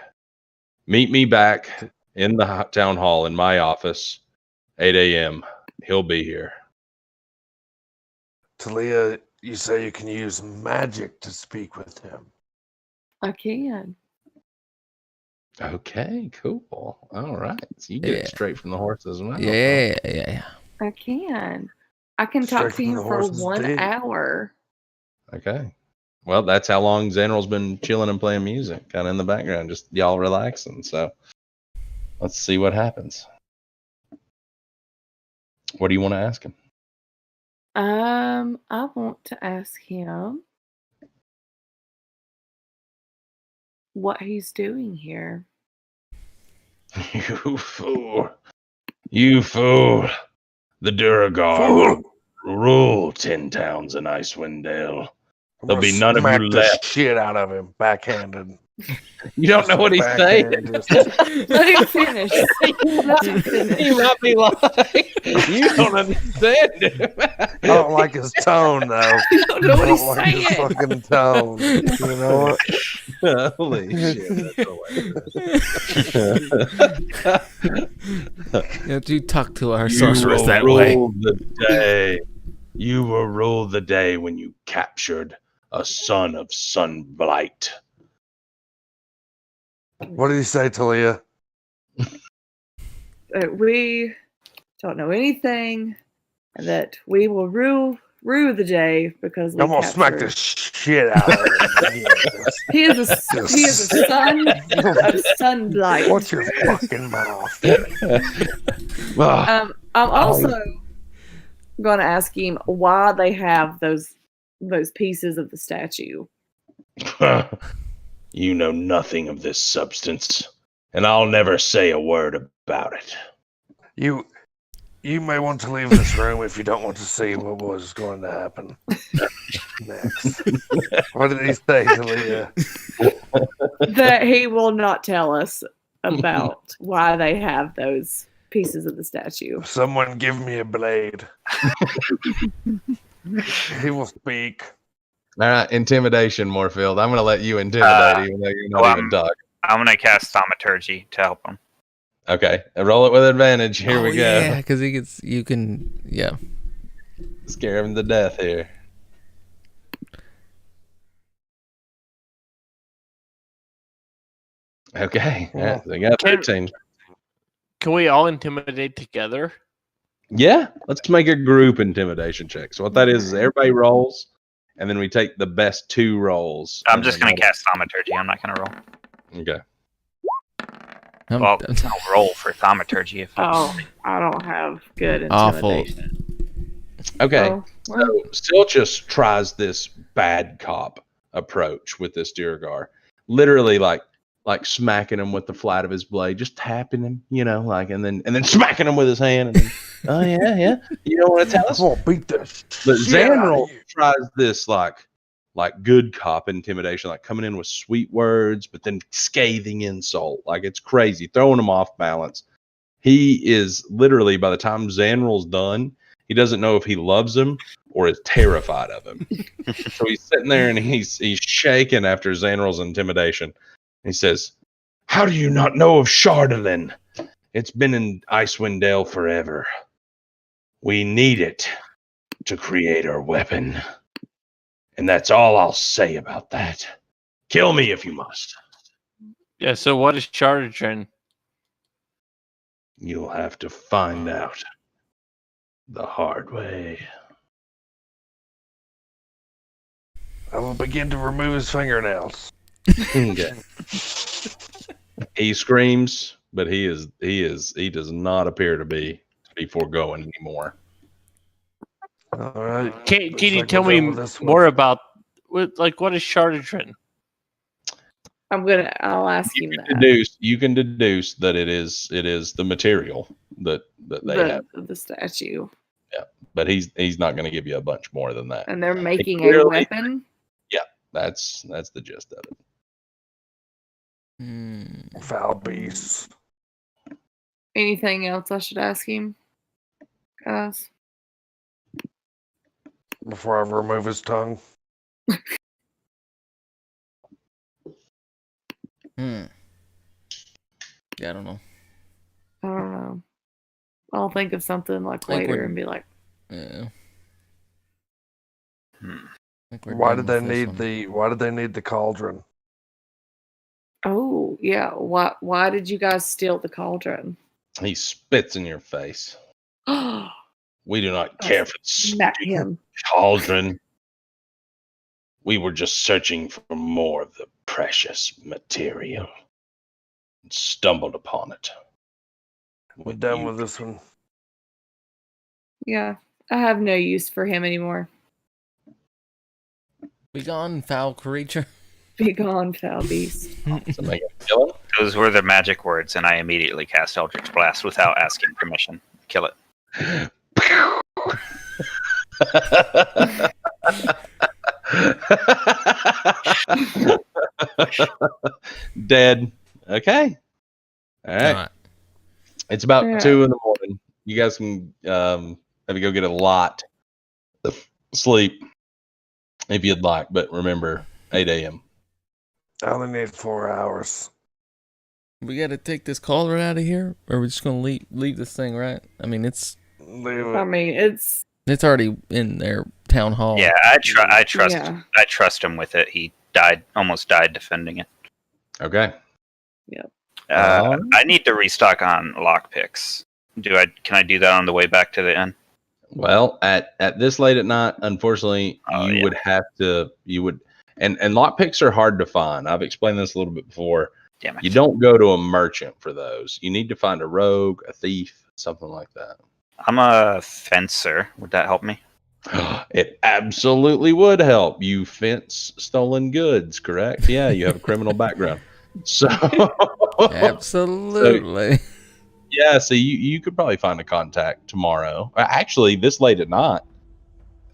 Meet me back in the town hall in my office, 8 a.m. He'll be here. Talila, you say you can use magic to speak with him. I can. Okay, cool. All right. So you get Yeah. it straight from the horse's mouth. Yeah. I can. I can talk Straight to from him the for horse's 1 dick. hour. Okay. Well, that's how long Xanral's been chilling and playing music, kind of in the background, just y'all relaxing. So let's see what happens. What do you want to ask him? I want to ask him what he's doing here. You fool. You fool. The Duragar Fool! will rule 10 towns in Icewind Dale. I'm There'll gonna be none of smack you the left. shit out of him, backhanded. You don't know what he's saying? Backhand, just- Let him finish. Let him finish. You might be lying. You don't understand him. I don't like his tone, though. You don't know I what don't he's like his saying. fucking tone. You know what? Holy shit. That's hilarious. Don't you talk to our You sorceress will that way. rule the day. You will rule the day when you captured a son of Sunblight. What did he say, Talila? We don't know anything, and that we will rue the day because we I'm gonna smack the captured. shit out of him. He is a son of sunlight. What's your fucking mouth? I'm also going to ask him why they have those pieces of the statue. You know nothing of this substance, and I'll never say a word about it. You may want to leave this room if you don't want to see what was going to happen next. What did he say, Talila? That he will not tell us about why they have those pieces of the statue. Someone give me a blade. He will speak. All right, intimidation, Moorfield. I'm going to let you intimidate, even though you're not even talking. I'm going to cast Thaumaturgy to help him. Okay, roll it with advantage. Here we go. Yeah, because you can. Scare him to death here. Okay, all right, so we got 13. Can we all intimidate together? Yeah, let's make a group intimidation check. So what that is everybody rolls, and then we take the best 2 rolls. I'm just going to cast Thaumaturgy. I'm not going to roll. Okay. I'll roll for Thaumaturgy. I don't have good Awful. intimidation. Okay. Oh, well. So Silchas tries this bad cop approach with this Duragar. Literally like smacking him with the flat of his blade, just tapping him, and then smacking him with his hand. And then, oh yeah. You don't want to tell us? I'm gonna beat this. But Xanril tries this like good cop intimidation, like coming in with sweet words, but then scathing insult. Like it's crazy, throwing him off balance. He is literally, by the time Xanril's done, he doesn't know if he loves him or is terrified of him. So he's sitting there and he's shaking after Xanril's intimidation. He says, "How do you not know of Chardalin? It's been in Icewind Dale forever. We need it to create our weapon. And that's all I'll say about that. Kill me if you must." Yeah, so what is Chardalin? You'll have to find out the hard way. I will begin to remove his fingernails. Okay. He screams, but he does not appear to be foregoing anymore. All right. Can you tell me more about what is Chardalin? I'll ask him that. You can deduce that it is the material that they have. The statue. Yeah, but he's not going to give you a bunch more than that. And they're making a weapon? Yeah, that's the gist of it. Foul beasts. Anything else I should ask him, guys? Before I remove his tongue. Yeah, I don't know. I don't know. I'll think of something later and be like, Yeah. Why did they need the cauldron? "Oh yeah, why did you guys steal the cauldron?" He spits in your face. We do not care for Smack him. cauldron. We were just searching for more of the precious material and stumbled upon it. We're done with this one. Yeah, I have no use for him anymore. Be gone, foul creature. Be gone, foul beast. So make it kill him. Those were the magic words, and I immediately cast Eldritch Blast without asking permission. Kill it. Dead. Okay. All right. It's about 2 in the morning. You guys can have to go get a lot of sleep if you'd like, but remember, 8 a.m. I only need 4 hours. We got to take this cauldron out of here, or we're just gonna leave this thing, right? I mean, it's already in their town hall. Yeah, I trust him with it. He almost died defending it. Okay. I need to restock on lockpicks. Can I do that on the way back to the inn? Well, at this late at night, unfortunately, you would have to. And lockpicks are hard to find. I've explained this a little bit before. Damn it. You don't go to a merchant for those. You need to find a rogue, a thief, something like that. I'm a fencer. Would that help me? It absolutely would help. You fence stolen goods, correct? Yeah, you have a criminal background. So Absolutely. so you could probably find a contact tomorrow. Actually, this late at night,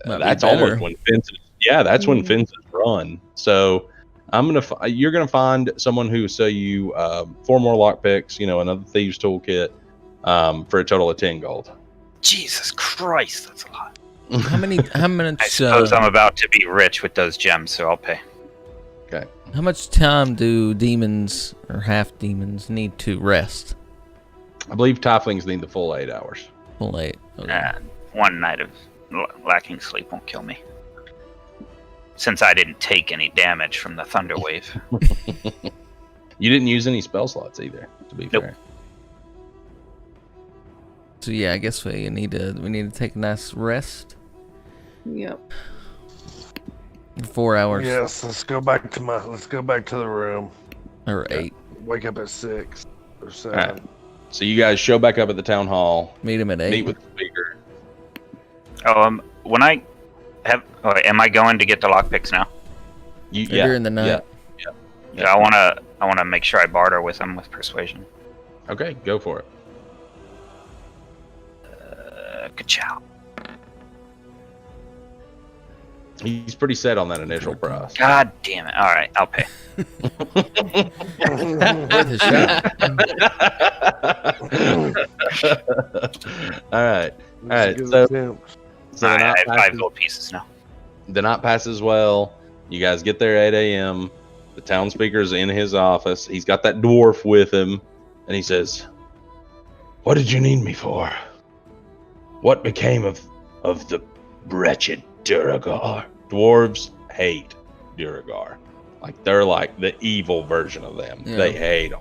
Might be that's better. almost when fences. Yeah, that's when fences run. So you're gonna find someone who will sell you 4 more lockpicks. Another thieves toolkit for a total of 10 gold. Jesus Christ, that's a lot. How much? I suppose I'm about to be rich with those gems, so I'll pay. Okay. How much time do demons or half demons need to rest? I believe tieflings need the full 8 hours. Full 8. Okay. One night of lacking sleep won't kill me. Since I didn't take any damage from the thunder wave. You didn't use any spell slots either, to be fair. So yeah, I guess we need to take a nice rest. Yep. 4 hours Yes, let's go back to the room. or 8. Wake up at 6 or 7. All right. So you guys show back up at the town hall. Meet him at 8. Meet with the speaker. When I have, am I going to get the lockpicks now? During the night. Yeah, I wanna make sure I barter with him with persuasion. Okay, go for it. Ka-chow. He's pretty set on that initial price. God damn it! All right, I'll pay. Worth a shot. All right. Good So attempt. I have 5 gold pieces now. the night passes well. You guys get there at 8 a.m. The town speaker's in his office. He's got that dwarf with him, and he says, "What did you need me for? What became of the wretched Duragar?" Dwarves hate Duragar. Like, they're like the evil version of them. Yeah. They hate them.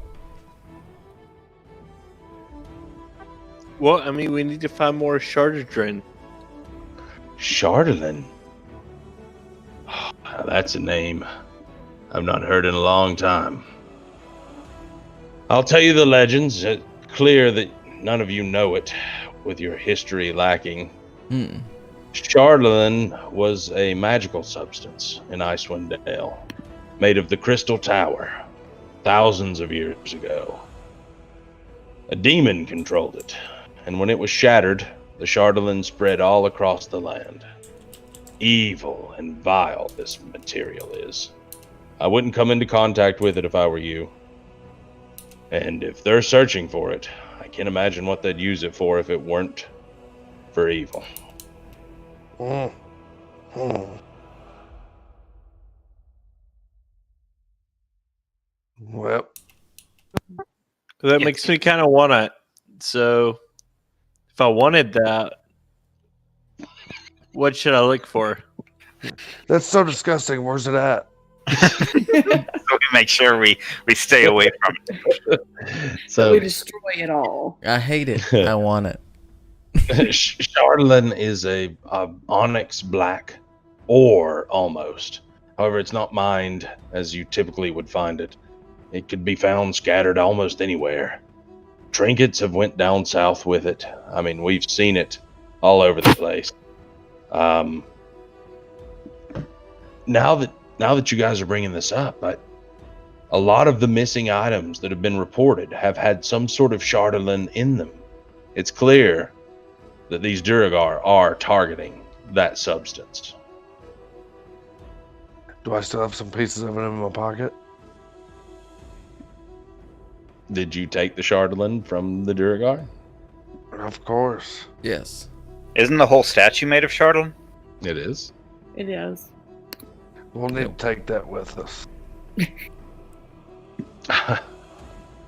Well, I mean, we need to find more Shardadrin. Shardalin. Oh, that's a name I've not heard in a long time. I'll tell you the legends. It's clear that none of you know it, with your history lacking. Shardalin was a magical substance in Icewind Dale, made of the Crystal Tower, thousands of years ago. A demon controlled it, and when it was shattered, the Shardalin spread all across the land. Evil and vile this material is. I wouldn't come into contact with it if I were you. And if they're searching for it, I can't imagine what they'd use it for if it weren't for evil. Well, That makes me kind of want it. So, if I wanted that, what should I look for? that's so disgusting. Where's it at? So we make sure we stay away from it. So We destroy it all. I hate it. I want it. Shardalin is a onyx black ore almost. However, it's not mined as you typically would find it. It could be found scattered almost anywhere. Trinkets have went down south with it. I mean, we've seen it all over the place. Now that you guys are bringing this up, a lot of the missing items that have been reported have had some sort of Shardalin in them. It's clear that these Duragar are targeting that substance. Do I still have some pieces of it in my pocket? Did you take the Shardalin from the Duragar? Of course. Yes. Isn't the whole statue made of Shardalin? It is. It is. We'll need to take that with us.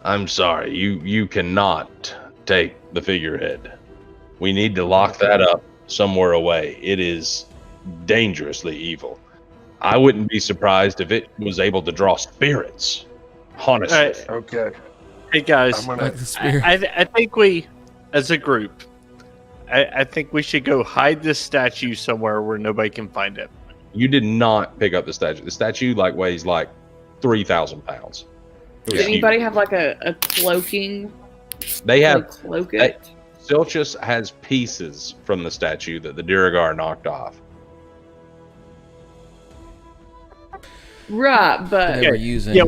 I'm sorry, you cannot take the figurehead. We need to lock that up somewhere away. It is dangerously evil. I wouldn't be surprised if it was able to draw spirits. Honestly. Alright. Okay. Hey guys, I'm gonna. Like the spear. I think we, as a group, I think we should go hide this statue somewhere where nobody can find it. You did not pick up the statue. The statue weighs 3,000 pounds. It Does was anybody huge. have a cloaking? They Like, have cloak it? Silchas has pieces from the statue that the Duragar knocked off. Right, but They were using. Yeah,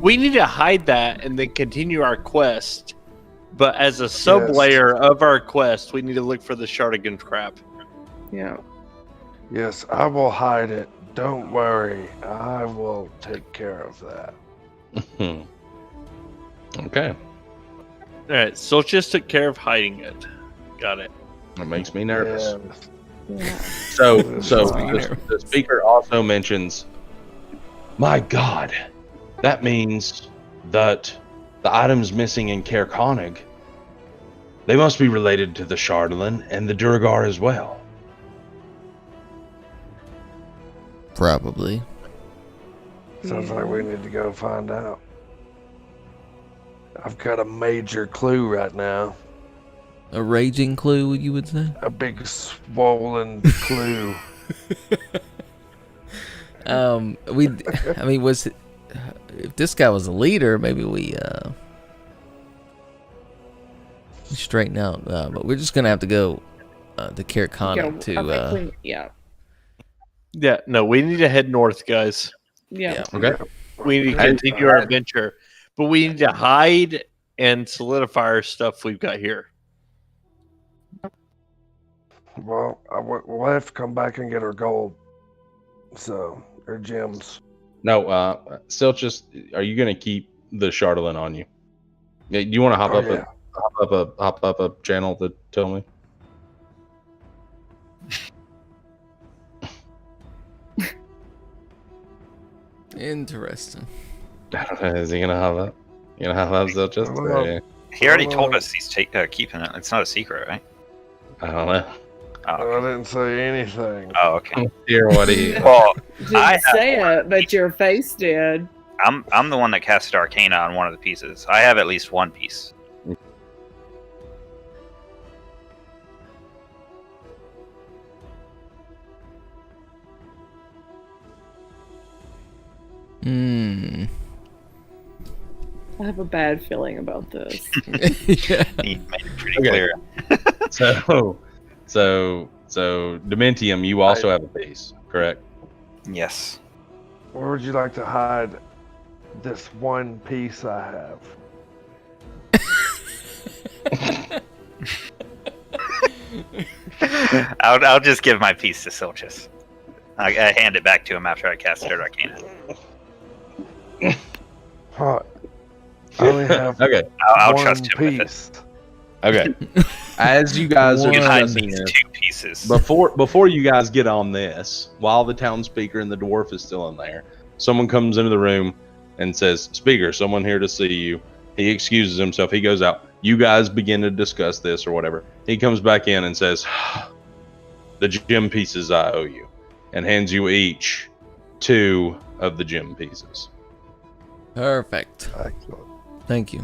we need to hide that and then continue our quest. But as a sub layer of our quest, we need to look for the Shardigan crap. yeah. Yes, I will hide it. Don't worry. I will take care of that. Okay. Alright, so just took care of hiding it. Got it. That makes me nervous. Yeah. So Makes me the speaker also mentions, my God, that means that the items missing in Caer Konig, they must be related to the Shardolin and the Duragar as well. Probably. Sounds like we need to go find out. I've got a major clue right now. A raging clue, you would say? A big swollen clue. I mean, was it, if this guy was a leader, maybe we straighten out. But we're just gonna have to go to Caer Konig to. Yeah. Yeah, no, we need to head north, guys. Yeah. Okay. We need to continue our adventure. But we need to hide and solidify our stuff we've got here. Well, we'll have to come back and get our gold. So, or gems. No, Silchas, are you going to keep the Shardolin on you? Do you want to hop up a channel to tell me? Interesting. Is he gonna have that? You know how that's just? He already told us he's keeping it. It's not a secret, right? I don't know. Oh, I okay. didn't say anything. Oh, okay. Hear what he. Well, Didn't I say it, but your face did. I'm the one that casted Arcana on one of the pieces. I have at least one piece. Hmm. I have a bad feeling about this. Yeah. He made it pretty Okay. clear. So Dementyum, you also have a piece, correct? Yes. Where would you like to hide this one piece I have? I'll just give my piece to Silchas. I hand it back to him after I cast Third Arcana. Huh. I only have Okay. I'll one trust him with it. piece. Okay. As you guys are You can hide discussing these this, 2 pieces. before you guys get on this, while the town speaker and the dwarf is still in there, someone comes into the room and says, "Speaker, someone here to see you." He excuses himself. He goes out. You guys begin to discuss this or whatever. He comes back in and says, "The gem pieces I owe you," and hands you each 2 of the gem pieces. Perfect. Excellent. Thank you.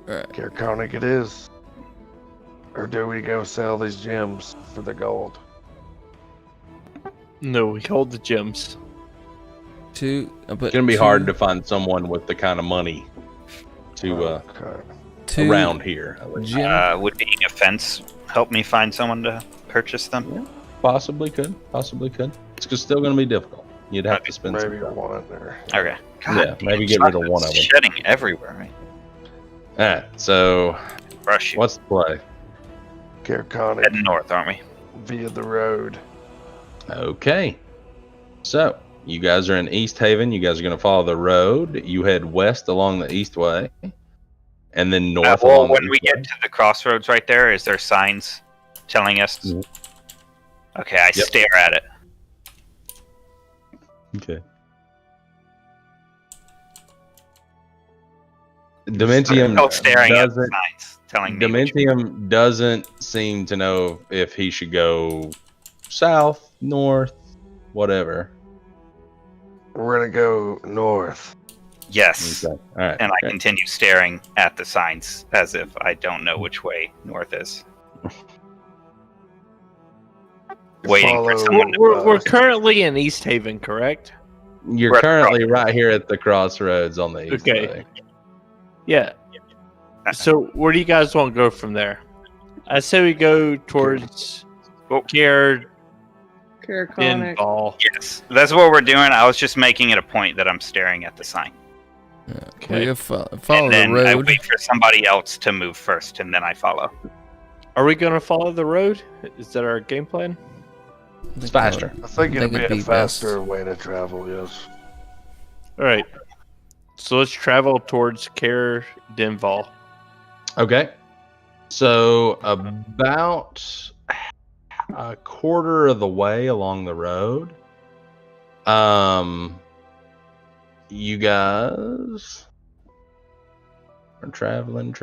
All right. Caer Konig it is. Or do we go sell these gems for the gold? No, we hold the gems. Two. It's gonna be hard to find someone with the kind of money to Okay. two around here. at least. gem. Would being a fence help me find someone to purchase them? Possibly could. It's just still gonna be difficult. You'd have to spend Maybe some time. one or Okay. Yeah, maybe get rid of one of them. Shedding everywhere, right? Alright, so Brush you. what's the play? Caer Konig Heading north, aren't we? via the road. Okay. So you guys are in East Haven. You guys are gonna follow the road. You head west along the east way. And then north Well, along when the we east way. get to the crossroads right there, is there signs telling us? Mhm. Okay, I Yep. stare at it. Okay. Dementyum Oh, staring at doesn't signs telling me. which- Dementyum doesn't seem to know if he should go south, north, whatever. We're gonna go north. Yes. Okay. All right. And I Okay. continue staring at the signs as if I don't know which way north is. Waiting for Follow- someone to We're currently in East Haven, correct? You're We're at the currently right here at the crossroads on the east Okay. bay. Yeah. So where do you guys want to go from there? I say we go towards Care Caraconic. Ball. Yes, that's what we're doing. I was just making it a point that I'm staring at the sign. Okay. We follow And the then I road. wait for somebody else to move first, and then I follow. Are we going to follow the road? Is that our game plan? It's faster. I think it'd think it'd be be a faster best. way to travel. Yes. All right. So let's travel towards Care Denval. Okay. So about a quarter of the way along the road, you guys are traveling.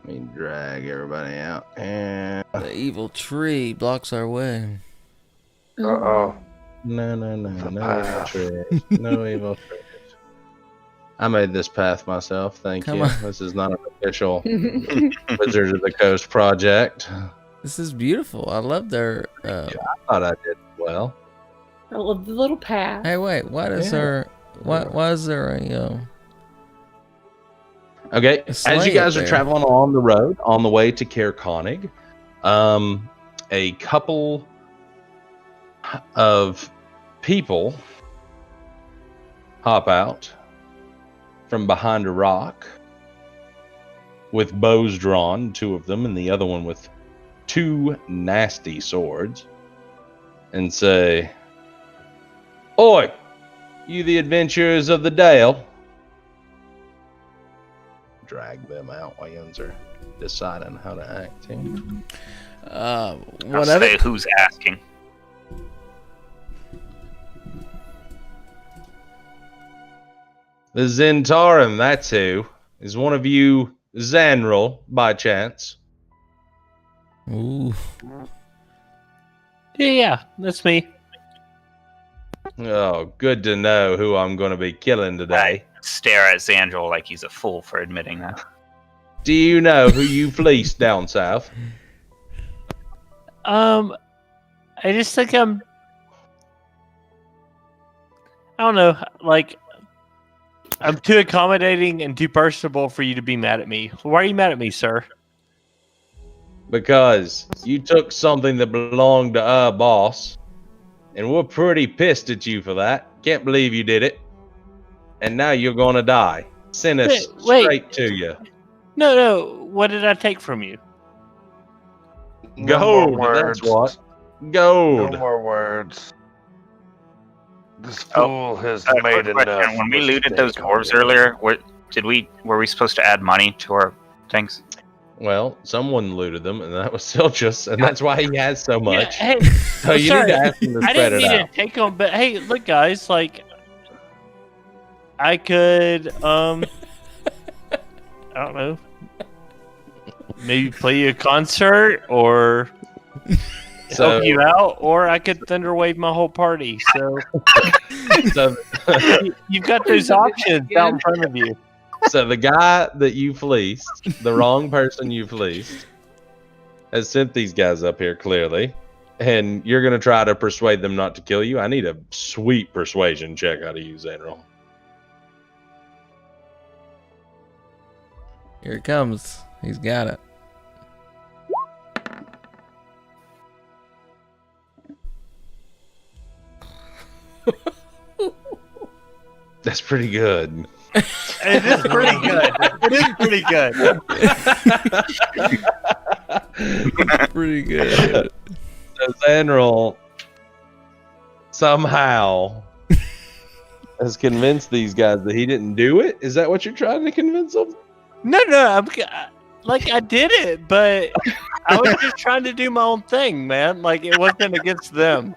Let me drag everybody out. And The evil tree blocks our way. Oh. no The evil path. trees. No evil trees. I made this path myself. Thank Come you. on. This is not an official Wizard of the Coast project. This is beautiful. I love their. I thought I did well. I love the little path. Hey, wait. Why is Yeah. there? Why is there a? Okay, A as sleigh you guys up are there. traveling along the road on the way to Caraconic, a couple of people hop out from behind a rock with bows drawn, two of them, and the other one with two nasty swords, and say, "Oi, you the adventurers of the Dale?" Drag them out while yous are deciding how to act here. I'll Whatever. say who's asking. The Zentarum, that's who. Is one of you Zanril, by chance? Ooh. Yeah, that's me. Oh, good to know who I'm going to be killing today. Stare at Xandril like he's a fool for admitting that. Do you know who you fleeced down south? I just think I don't know, like, I'm too accommodating and too personable for you to be mad at me. Why are you mad at me, sir? Because you took something that belonged to our boss, and we're pretty pissed at you for that. Can't believe you did it. And now you're going to die. Send us Wait. straight to you. No. What did I take from you? No Gold, more that's words. what. Gold. No more words. This Oh, fool has Quick made question. enough. When we looted those mistake on dwarves me. earlier, were we supposed to add money to our things? Well, someone looted them, and that was Silchas, and that's why he has so much. Yeah, hey, So you sorry. need to ask him to I spread didn't it mean out. to take them, but hey, look, guys, like, I could, I don't know, maybe play you a concert or So- help you out, or I could thunderwave my whole party. So So, you've got those options out in front of you. so the guy that you fleeced, the wrong person you fleeced, has sent these guys up here clearly, and you're gonna try to persuade them not to kill you. I need a sweet persuasion check out of you, Zanril. Here it comes. He's got it. That's pretty good. It is pretty good. It is pretty good. Pretty good. So Zanril somehow has convinced these guys that he didn't do it. Is that what you're trying to convince them? No, like I did it, but I was just trying to do my own thing, man. Like it wasn't against them.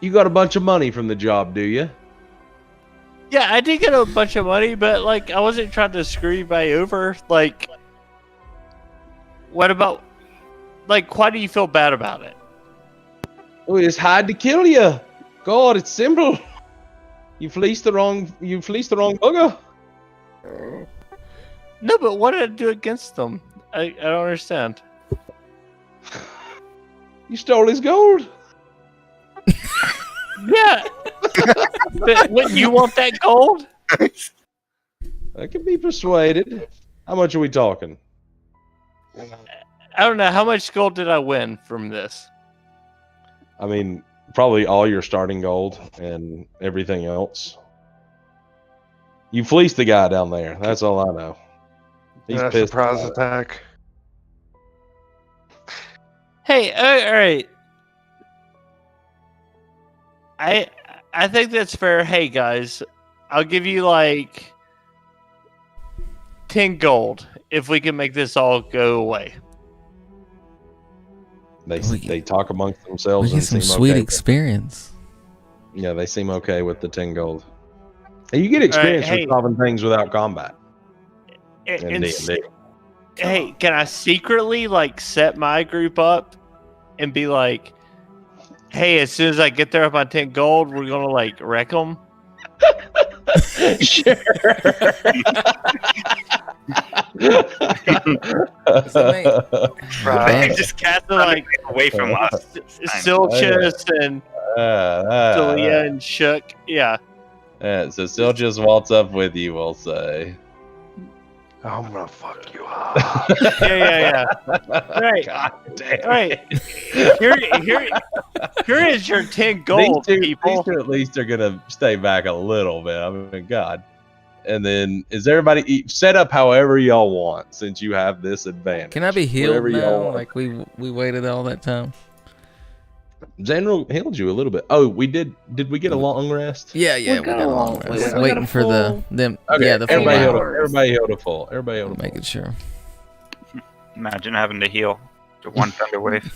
You got a bunch of money from the job, do you? Yeah, I did get a bunch of money, but like I wasn't trying to screw anybody over. Like, what about like, why do you feel bad about it? Oh, it's hard to kill you. God, it's simple. You fleeced the wrong bugger. No, but what did I do against them? I don't understand. You stole his gold. Yeah. But wouldn't you want that gold? I can be persuaded. How much are we talking? I don't know. How much gold did I win from this? I mean, probably all your starting gold and everything else. You fleeced the guy down there. That's all I know. He's That pissed. surprise attack. Hey, all right. I think that's fair. Hey guys, I'll give you like 10 gold if we can make this all go away. They talk amongst themselves We and get some seem sweet okay. experience. Yeah, they seem okay with the 10 gold. And you get experience hey. with solving things without combat. And in D&D. hey, can I secretly like set my group up and be like, hey, as soon as I get there with my 10 gold, we're gonna like wreck them? Sure. Right. Just cast them like away from us. Silchas and Talila and Shook. Yeah. So Silchas waltz up with you, we'll say. I'm gonna fuck you up. Yeah. Right. God damn. Right. Here is your 10 gold, people. These two at least are gonna stay back a little bit. I mean, God. And then is everybody set up however y'all want since you have this advantage? Can I be healed Whatever y'all now? want. Like we waited all that time. General healed you a little bit. Oh, we did. Did we get a long rest? Yeah, we got got a long a- rest. we Waiting got a for full- them. Okay, Yeah, the full everybody healed. hour. Everybody healed a full. Everybody healed a full. Making sure. Imagine having to heal to one thunder wave.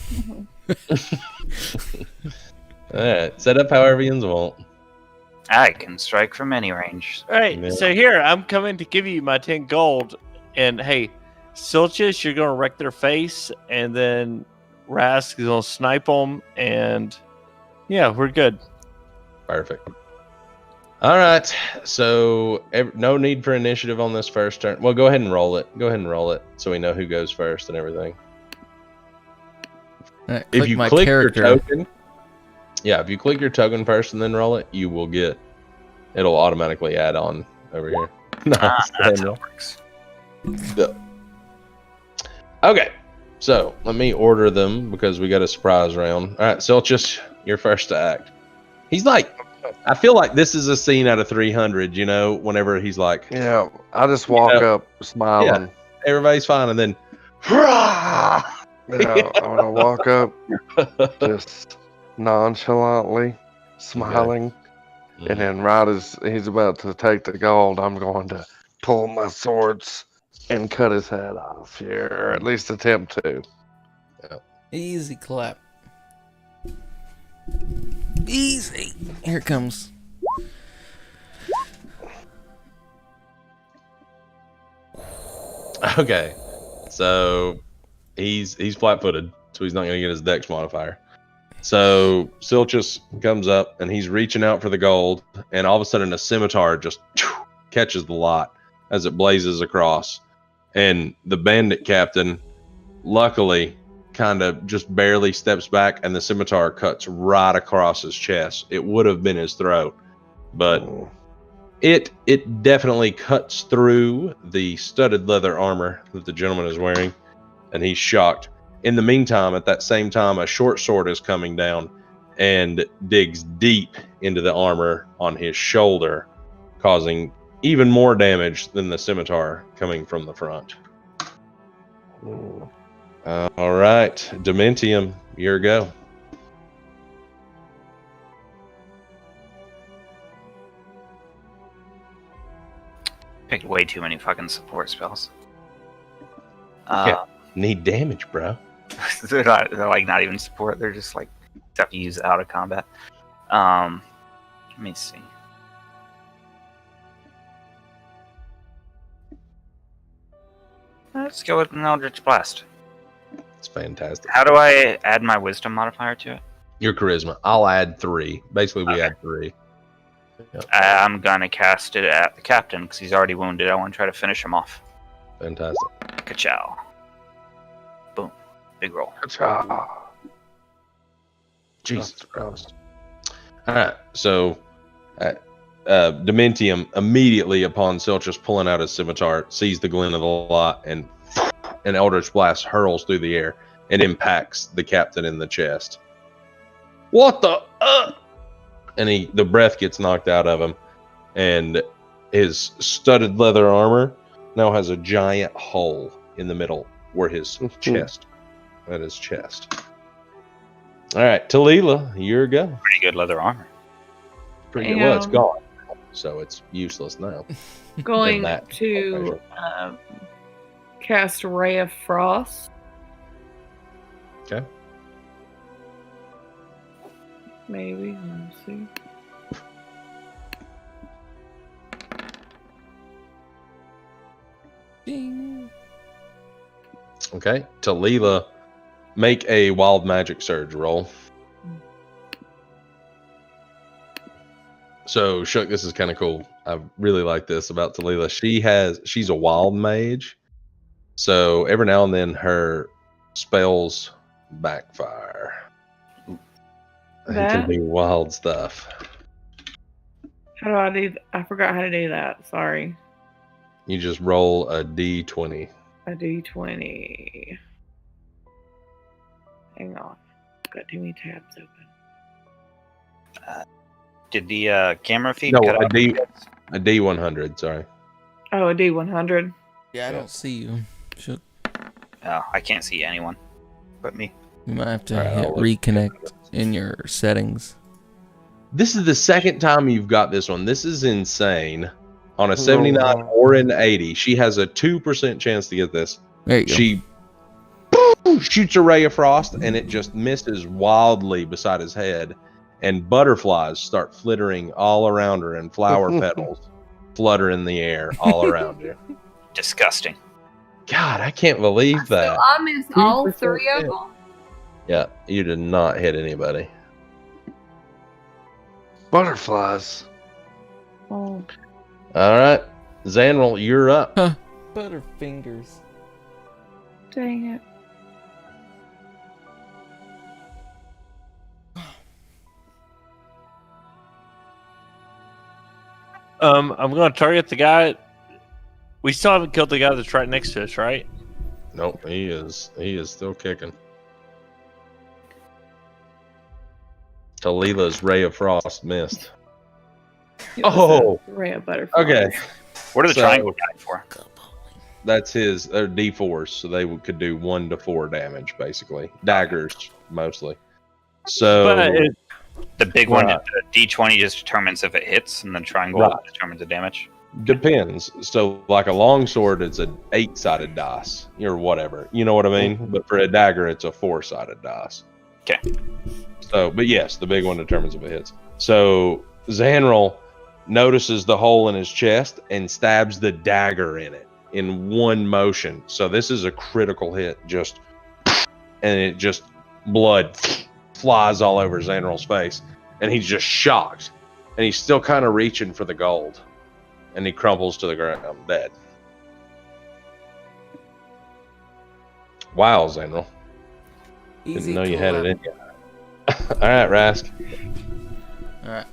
All right, set up however you want. I can strike from any range. All right. Yeah. So here, I'm coming to give you my 10 gold. And hey, Silchas, you're going to wreck their face. And then Rask is going to snipe them. And yeah, we're good. Perfect. All right, so no need for initiative on this first turn. Well, go ahead and roll it. Go ahead and roll it so we know who goes first and everything. Click If you my click character. your token, yeah, if you click your token first and then roll it, you will get. It'll automatically add on over here. That's how Daniel. it works. Okay, so let me order them because we got a surprise round. All right, Silchas, you're first to act. He's like, I feel like this is a scene out of 300. You know, whenever he's like, Yeah, I just walk up smiling. everybody's fine, and then, I'm gonna walk up just nonchalantly, smiling, and then right as he's about to take the gold, I'm going to pull my swords and cut his head off here, or at least attempt to. Easy clap. Easy. Here it comes. Okay, so he's flat-footed, so he's not gonna get his dex modifier. So Silchas comes up and he's reaching out for the gold, and all of a sudden a scimitar just catches the lot as it blazes across, and the bandit captain, luckily, kind of just barely steps back, and the scimitar cuts right across his chest. It would have been his throat, but it definitely cuts through the studded leather armor that the gentleman is wearing, and he's shocked. In the meantime, at that same time, a short sword is coming down and digs deep into the armor on his shoulder, causing even more damage than the scimitar coming from the front. All right, Dementyum, your go. Picked way too many fucking support spells. Yeah. Need damage, bro. They're like not even support. They're just like stuff you use out of combat. Let me see. Let's go with an Eldritch Blast. It's fantastic. How do I add my wisdom modifier to it? Your charisma. I'll add 3. Basically, we Okay. add 3. I'm gonna cast it at the captain because he's already wounded. I want to try to finish him off. Fantastic. Ka-chow. Boom. Big roll. Jesus Christ. All right. So, Dementyum immediately upon Silchas pulling out his scimitar sees the glint of the light, and an Eldritch Blast hurls through the air and impacts the captain in the chest. What the? And the breath gets knocked out of him, and his studded leather armor now has a giant hole in the middle where his chest. That is chest. All right, Talila, your go. Pretty good leather armor. Pretty good. Well, it's gone, so it's useless now. Going that to cast Ray of Frost. Okay. Maybe. Let's see. Ding. Okay, Talila, make a wild magic surge roll. So, Shook, this is kind of cool. I really like this about Talila. She's a wild mage, so every now and then her spells backfire. It can be wild stuff. How do I do? I forgot how to do that. Sorry. You just roll a d20. A D20. Hang on. Got too many tabs open. Did the camera feed No, cut a off? d100. Sorry. Oh, a D100. Yeah, I don't see you. Shook. Oh, I can't see anyone but me. You might have to All right, hit I'll look. reconnect in your settings. This is the second time you've got this one. This is insane. On a 79 or an 80, she has a 2% chance to get this. There you go. She shoots a ray of frost, and it just misses wildly beside his head. And butterflies start flittering all around her, and flower petals flutter in the air all around you. Disgusting. God, I can't believe So that. I missed all 2% 3 of chance. them. Yeah, you did not hit anybody. Butterflies. Oh. All right, Zanrel, you're up. Butterfingers. Dang it. I'm going to target the guy. We still haven't killed the guy that's right next to us, right? Nope, he is still kicking. Talila's ray of frost missed. Oh, Ray of butterflies. okay. What are the So- triangle guys for? That's they're D4s, so they could do 1 to 4 damage, basically. Daggers, mostly. So, But The big one, Right. the D20 just determines if it hits, and the triangle Right. determines the damage. depends. So, like a longsword, it's a 8-sided dice, or whatever. You know what I mean? But for a dagger, it's a 4-sided dice. Okay. So, but yes, the big one determines if it hits. So, Zanrel notices the hole in his chest and stabs the dagger in it in one motion. So this is a critical hit, and it just blood flies all over Zanrel's face, and he's just shocked, and he's still kind of reaching for the gold, and he crumples to the ground dead. Wow, Zanrel. Didn't know you had it in you. All right, Rask. Alright.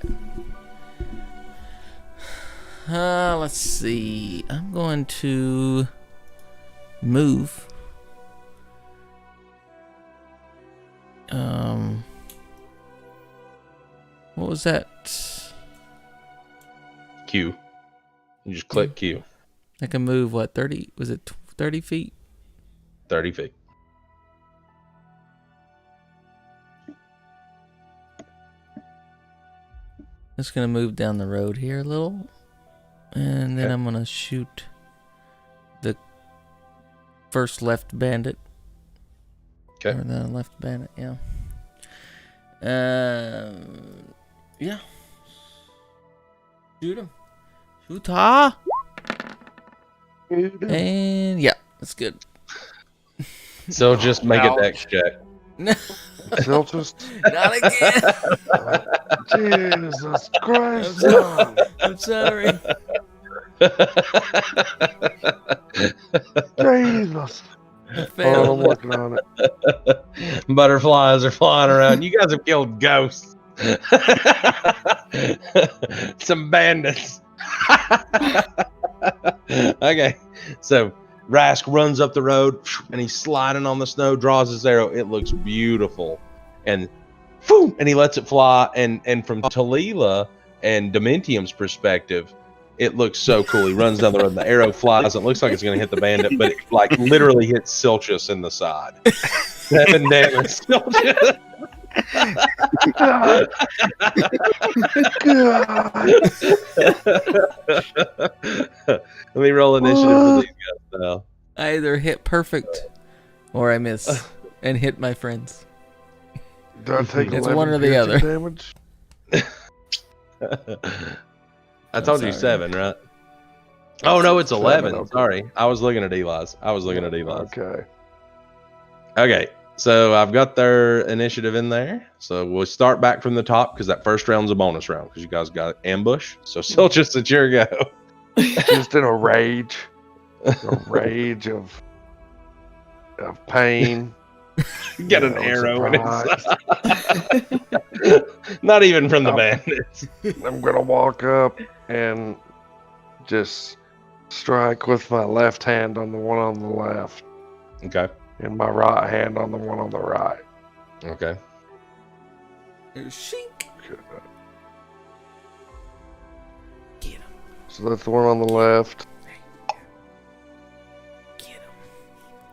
Let's see. I'm going to move. What was that? Q. You just click Q. I can move, what, 30? Was it 30 feet? 30 feet. Just gonna move down the road here a little, and then Okay. I'm gonna shoot the first left bandit. Okay. Or the left bandit, yeah. Yeah. Shoot him. Shoot her. And yeah, that's good. So just make a Ouch. dex check. No, Silchas. not again. Jesus Christ, I'm son. I'm sorry. Jesus. I Hold on, I'm failed. working on it. Butterflies are flying around. You guys have killed ghosts. Some bandits. Okay, so Rask runs up the road and he's sliding on the snow, draws his arrow. It looks beautiful, and he lets it fly. And from Talila and Dementyum's perspective, it looks so cool. He runs down the road, and the arrow flies. It looks like it's going to hit the bandit, but it like literally hits Silchas in the side. 7 damage, Silchas. God. Let me roll initiative for these guys now. I either hit perfect or I miss and hit my friends. Do I take It's 11 one or the piercing other. damage? I told you sorry. 7, right? Oh no, it's 11. okay. Sorry, I was looking at Eli's. Okay. Okay, so I've got their initiative in there. So we'll start back from the top because that first round's a bonus round because you guys got ambush. So Silchas, it's your go. Just in a rage. A rage of pain. You got an No arrow in surprise. its Not even from the Oh. bandits. I'm gonna walk up and just strike with my left hand on the one on the left Okay. and my right hand on the one on the right. Okay. Shink. Get him. So that's the one on the left, Get him.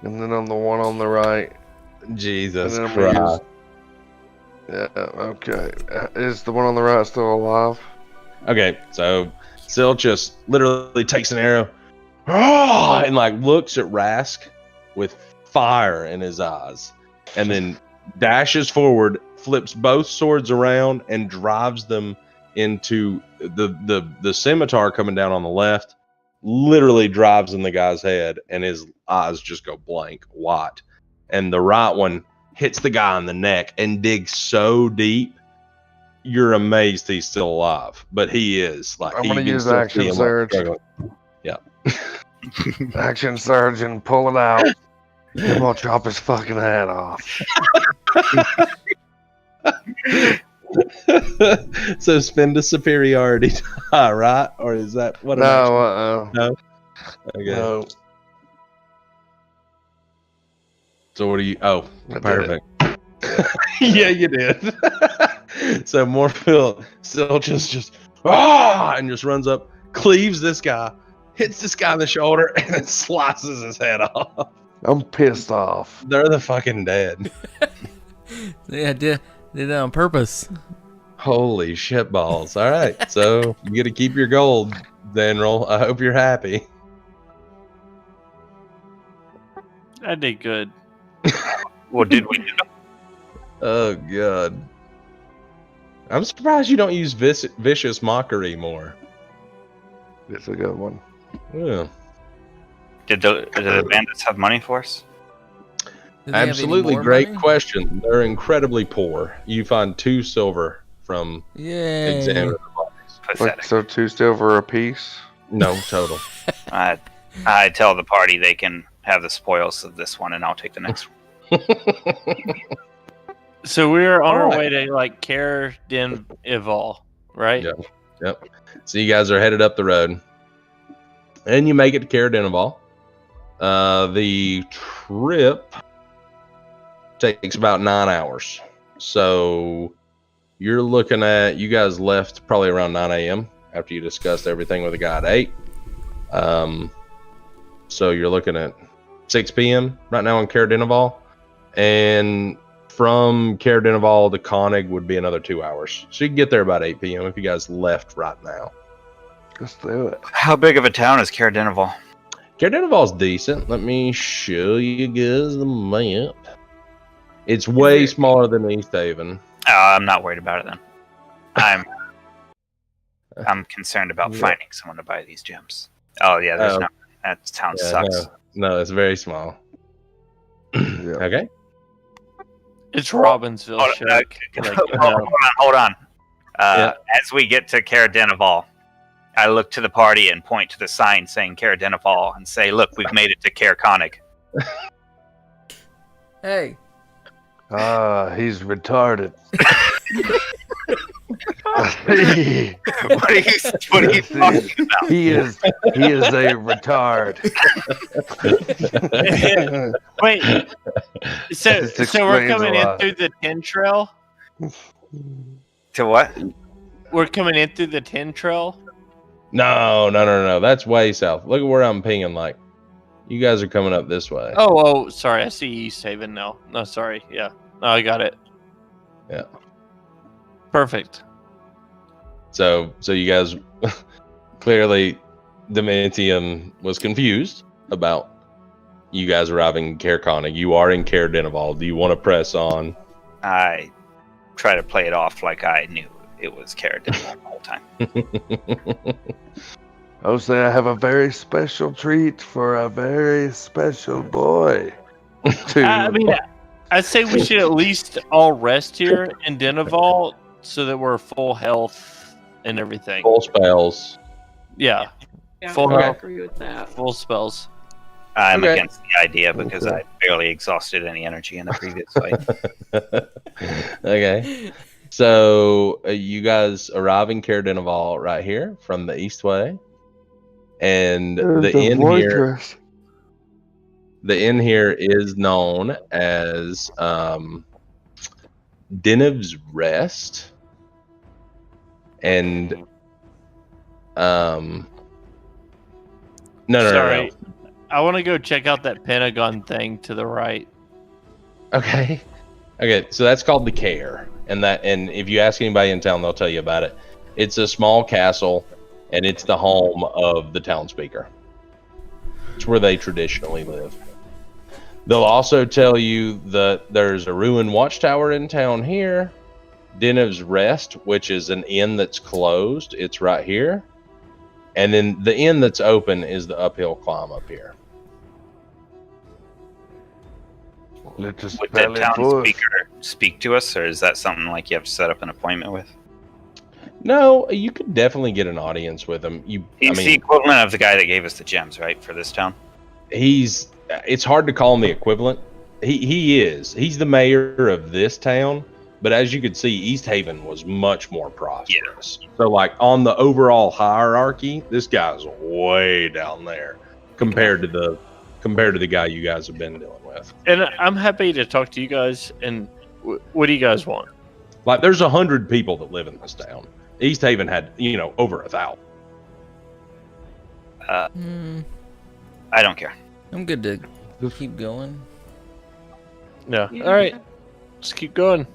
and then on the one on the right. Jesus And then I'm gonna Christ. Yeah, okay. Is the one on the right still alive? Okay, so Silchas literally takes an arrow and like looks at Rask with fire in his eyes, and then dashes forward, flips both swords around, and drives them into the scimitar coming down on the left. Literally drives in the guy's head, and his eyes just go blank white. And the right one hits the guy in the neck and digs so deep. You're amazed he's still alive, but he is. Like I'm you gonna can use still action see him, like, surge. struggling. Yeah. Action surge and pull it out. I'm gonna chop his fucking head off. So spend a superiority die, right? Or is that what? No, No. Okay. no. So what do you? Oh, I did perfect. Yeah, you did. So Morphle still just and just runs up, cleaves this guy, hits this guy in the shoulder, and then slices his head off. I'm pissed off. They're the fucking dead. Yeah, did it on purpose. Holy shit balls. All right. So you get to keep your gold, General. I hope you're happy. I did good. What did we do? Oh, God. I'm surprised you don't use vicious mockery more. It's a good one. Yeah. Did the bandits have money for us? Do they have any Absolutely more great money? question. They're incredibly poor. You find 2 silver from Yay. examining the bodies. Pathetic. Like, so 2 silver a piece. No, total. I tell the party they can have the spoils of this one, and I'll take the next one. So we're on our Alright. way to like Care Den Evol, right? Yeah. Yep. So you guys are headed up the road, and you make it to Caradenival. The trip takes about 9 hours. So you're looking at, you guys left probably around 9 a.m. after you discussed everything with the guy at 8. So you're looking at 6 p.m. right now in Caradenival, and from Caradenival to Koenig would be another 2 hours. So you can get there about 8 p.m. if you guys left right now. Let's do it. How big of a town is Caradenival? Caradenival's decent. Let me show you guys the map. It's way smaller than East Haven. I'm not worried about it then. I'm concerned about Yeah. finding someone to buy these gems. Oh yeah, there's Oh. no. That town Yeah, sucks. No, it's very small. Yeah, Okay. It's Robbinsville, Hold, Shaq. hold on. Yeah. As we get to Caradenival, I look to the party and point to the sign saying Caradenival and say, "Look, we've made it to Caerconic." Hey. He's retarded. What are you talking about? He is a retard. Wait, so This we're explains coming a in lot. through the tin trail? To what? We're coming in through the tin trail? No. That's way south. Look at where I'm pinging. Like, you guys are coming up this way. Oh, sorry. I see East Haven now. No, sorry. Yeah. No, I got it. Yeah. Perfect. So you guys clearly, Dementyum was confused about you guys arriving in Caerconic. You are in Caradenival. Do you want to press on? I try to play it off like I knew it was Caradenival the whole time. I would say I have a very special treat for a very special boy. I mean, I'd say we should at least all rest here in Denival so that we're full health and everything. Full spells. Yeah, Yeah, Full I health. agree with that. full spells. I'm Okay. against the idea because I barely exhausted any energy in the previous fight. Okay. So you guys arrive in Caradenival right here from the east way. And the inn here, the inn here is known as Denev's Rest. And no. Sorry. I want to go check out that Pentagon thing to the right. Okay. So that's called the Care, and if you ask anybody in town, they'll tell you about it. It's a small castle, and it's the home of the town speaker. It's where they traditionally live. They'll also tell you that there's a ruined watchtower in town here, Denev's Rest, which is an inn that's closed. It's right here, and then the inn that's open is the uphill climb up here. Would the town speaker speak to us, or is that something like you have to set up an appointment with? No, you could definitely get an audience with him. He's the equivalent of the guy that gave us the gems, right, for this town? It's hard to call him the equivalent. He's the mayor of this town, but as you could see, East Haven was much more prosperous. Yeah. So like on the overall hierarchy, this guy's way down there compared to the guy you guys have been dealing with. And I'm happy to talk to you guys. And what do you guys want? Like, there's 100 people that live in this town. East Haven had, over 1,000. I don't care. I'm good to keep going. Yeah. All right. Let's keep going.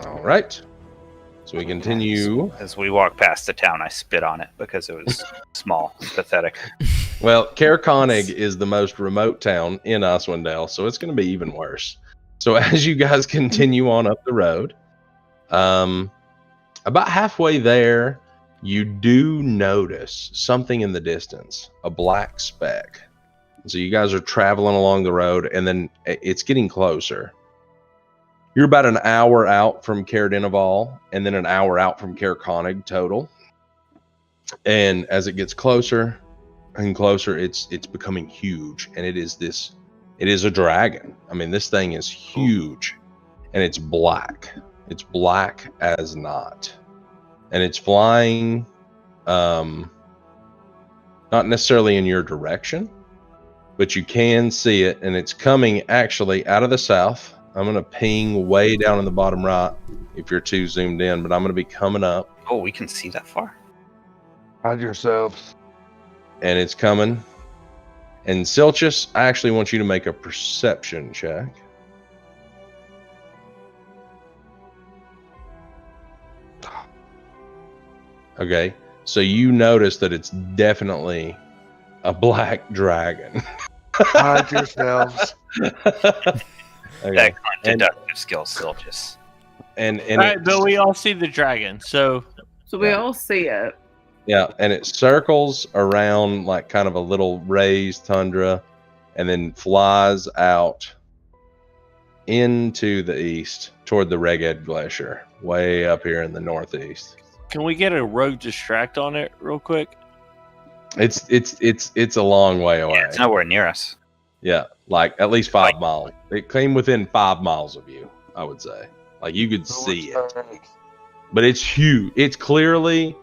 All right. So we continue. As we walk past the town, I spit on it because it was small and pathetic. Well, Caerconic is the most remote town in Icewind, so it's going to be even worse. So as you guys continue on up the road, about halfway there, you do notice something in the distance, a black speck. So you guys are traveling along the road, and then it's getting closer. You're about an hour out from Caradenival, and then an hour out from Caerconic total. And as it gets closer and closer, it's becoming huge, and it is a dragon. I mean, this thing is huge, and it's black. It's black as night, and it's flying, not necessarily in your direction, but you can see it, and it's coming actually out of the south. I'm going to ping way down in the bottom right if you're too zoomed in, but I'm going to be coming up. Oh, we can see that far. Hide yourselves. And it's coming. And Silchas, I actually want you to make a perception check. Okay, so you notice that it's definitely a black dragon. Hide yourselves. Okay. Excellent deductive skills, Silchas. And All right, but we all see the dragon, so we all see it. yeah, and it circles around like kind of a little raised tundra, and then flies out into the east toward the Reged Glacier, way up here in the northeast. Can we get a rogue distract on it real quick? It's a long way away. Yeah, it's nowhere near us. Yeah, like at least 5 miles. It came within 5 miles of you, I would say. Like you could see it. But it's huge. It's clearly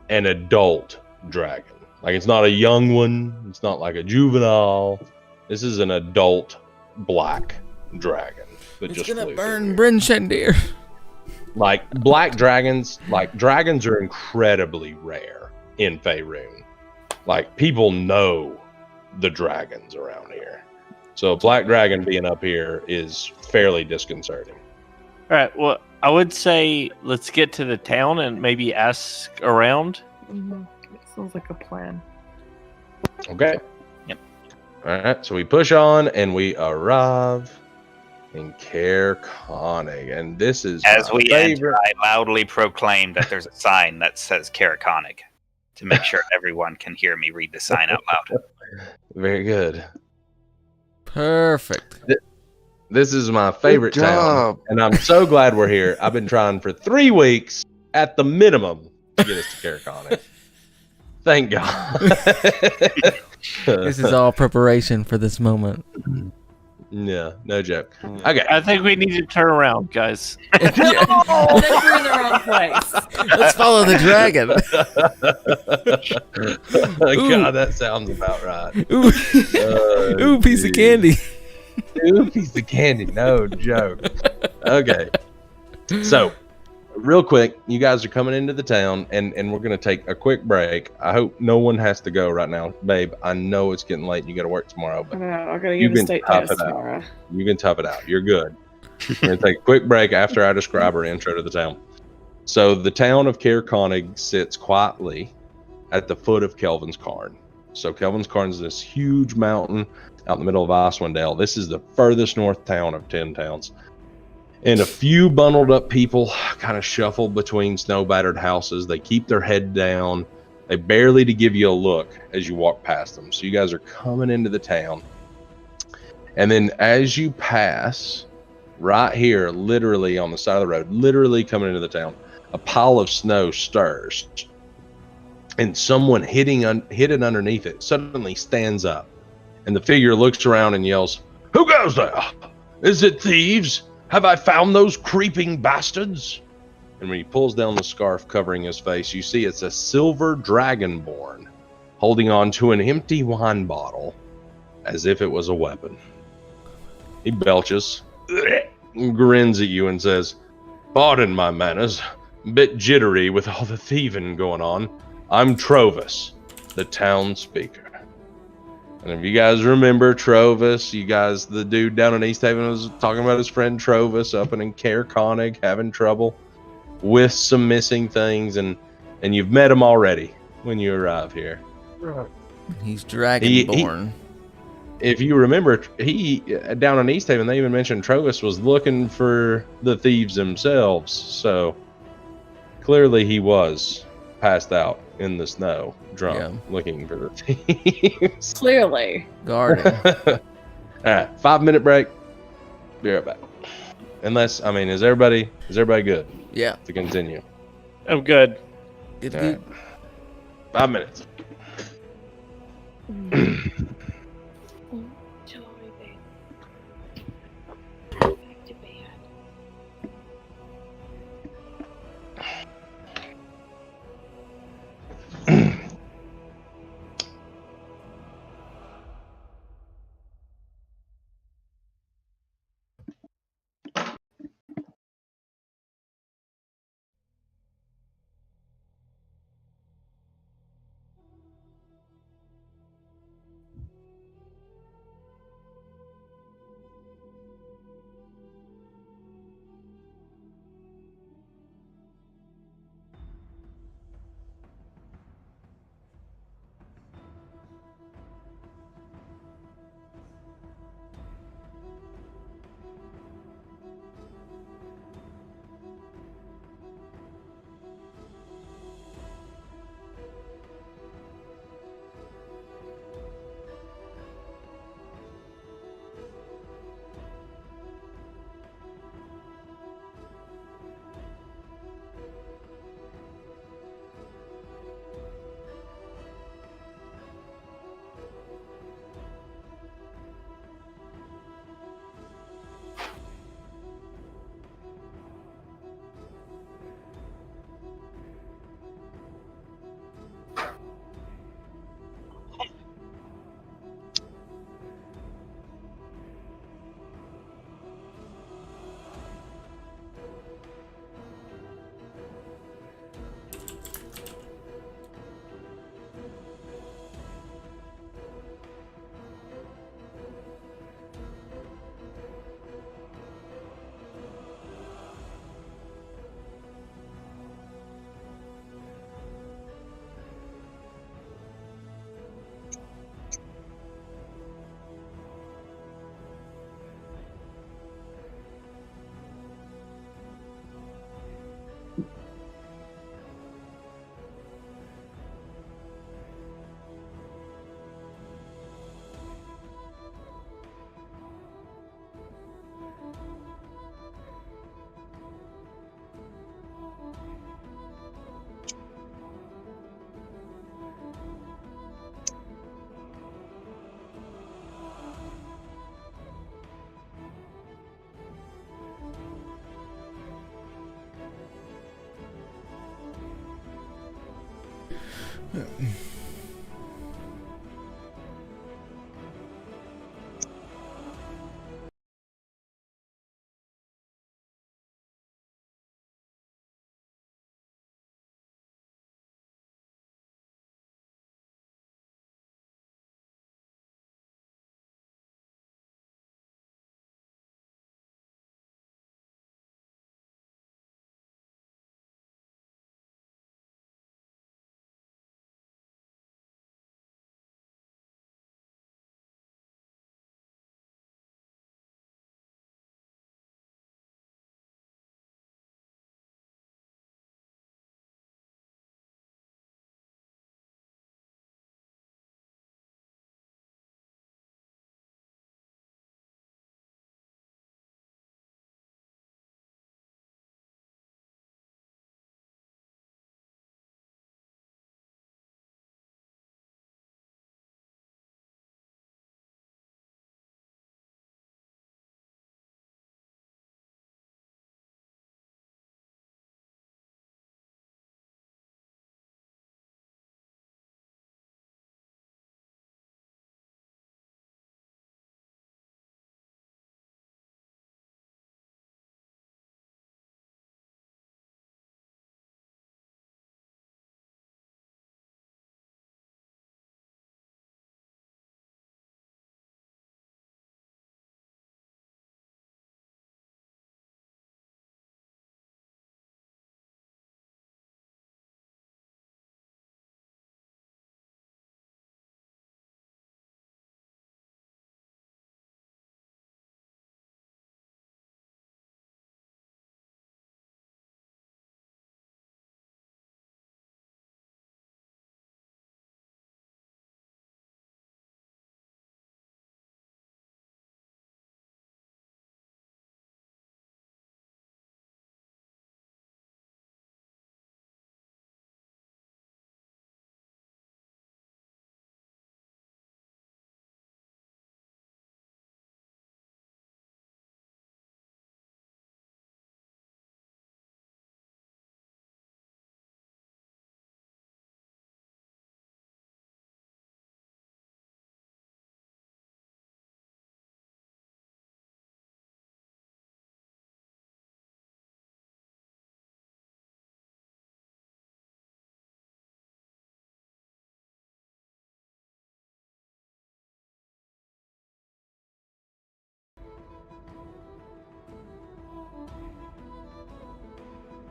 an adult dragon. Like it's not a young one. It's not like a juvenile. This is an adult black dragon. That It's just gonna flew burn through. Bryn Shandir. Like black dragons, like dragons are incredibly rare in Faerun. Like people know the dragons around here. So a black dragon being up here is fairly disconcerting. All right. Well, I would say let's get to the town and maybe ask around. Sounds like a plan. Okay. Yep. All right. So we push on and we arrive in Caer Konig, and this is As my we favorite. enter, I loudly proclaim that there's a sign that says Caraconic to make sure everyone can hear me read the sign out loud. Very good. Perfect. This is my favorite Good town, job. and I'm so glad we're here. I've been trying for 3 weeks at the minimum to get us to Caer Konig. Thank God. This is all preparation for this moment. Yeah, no joke. Okay. I think we need to turn around, guys. I think we're in the wrong place. Let's follow the dragon. God, that sounds about right. Ooh, ooh, piece of geez. candy. Ooh, piece of candy. No joke. Okay. So, real quick, you guys are coming into the town, and we're going to take a quick break. I hope no one has to go right now. Babe, I know it's getting late and you got to work tomorrow, but I gotta you give a can state tough test it out. tomorrow. You can tough it out. You're good. We're going to take a quick break after I describe our intro to the town. So, the town of Caer Konig sits quietly at the foot of Kelvin's Cairn. So, Kelvin's Cairn is this huge mountain out in the middle of Icewind Dale. This is the furthest north town of 10 towns. And a few bundled up people kind of shuffle between snow-battered houses. They keep their head down. They barely to give you a look as you walk past them. So you guys are coming into the town. And then as you pass, right here, literally on the side of the road, literally coming into the town, a pile of snow stirs. And someone hidden underneath it suddenly stands up. And the figure looks around and yells, "Who goes there? Is it thieves? Have I found those creeping bastards?" And when he pulls down the scarf covering his face, you see it's a silver dragonborn holding on to an empty wine bottle as if it was a weapon. He belches, grins at you and says, "Pardon my manners, bit jittery with all the thieving going on. I'm Trovis, the town speaker." And if you guys remember Trovis, the dude down in East Haven was talking about his friend Trovis up in Caer Konig having trouble with some missing things, and you've met him already when you arrive here. Right. He's dragonborn. If you remember, he down in East Haven, they even mentioned Trovis was looking for the thieves themselves. So clearly he was passed out in the snow, drunk, looking for the thieves. Clearly. Guarding. All right, 5-minute break. Be right back. Unless, I mean, is everybody good Yeah. to continue? I'm good. Good, All good. right. 5 minutes.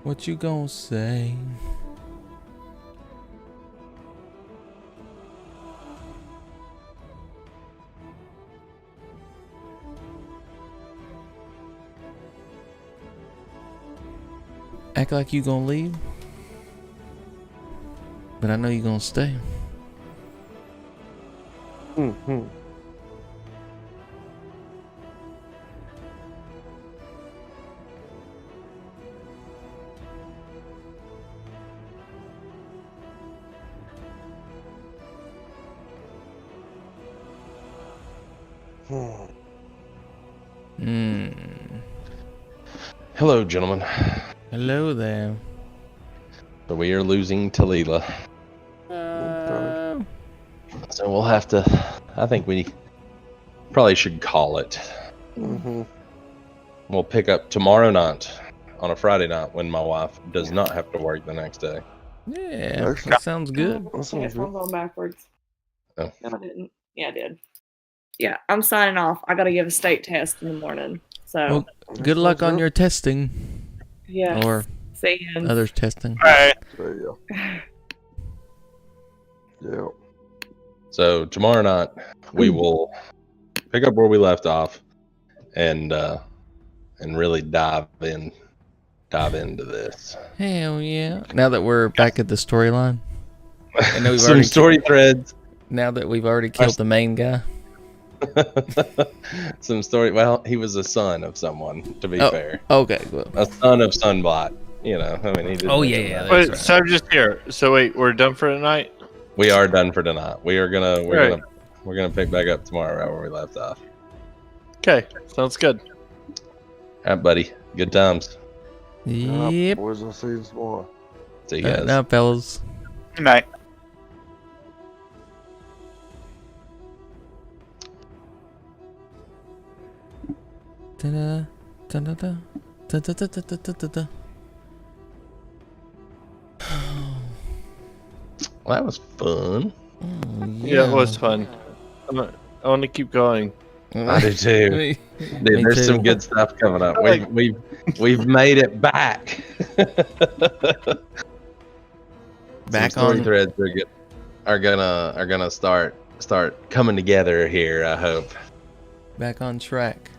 What you gonna say? Act like you gonna leave, but I know you gonna stay. Mm-hmm. Hello, gentlemen. Hello there. So we are losing Talila. So we'll have to. I think we probably should call it. Mm-hmm. We'll pick up tomorrow night on a Friday night when my wife does not have to work the next day. Yeah, that sounds good. That sounds I'm good. going backwards. Oh. No, I didn't. Yeah, I did. Yeah, I'm signing off. I got to give a state test in the morning. So, Well, good luck on your testing. yeah. Or See you. others testing. Alright. There you go. Yeah. So tomorrow night we will pick up where we left off and really dive into this. Hell yeah. Now that we're back at the storyline. I know we've Some already story threads. Now that we've already killed the main guy. Some story. Well, he was a son of someone, to be fair. Okay, well. A son of Sunblight. You know, I mean, he did. Oh, yeah, that. Wait, right. so I'm just here. So wait, we're done for tonight? We are done for tonight. We're gonna pick back up tomorrow right where we left off. Okay, sounds good. All right, buddy. Good times. Yep. Boys, I'll see you tomorrow. See you guys. Now, fellas. Good night. Da-da, da-da-da, da-da-da-da-da-da-da. Well, that was fun. Yeah, it was fun. I want to keep going. I do too. Me Dude, there's too. some good stuff coming up. We've made it back. Back some story on. threads are gonna start coming together here. I hope. Back on track.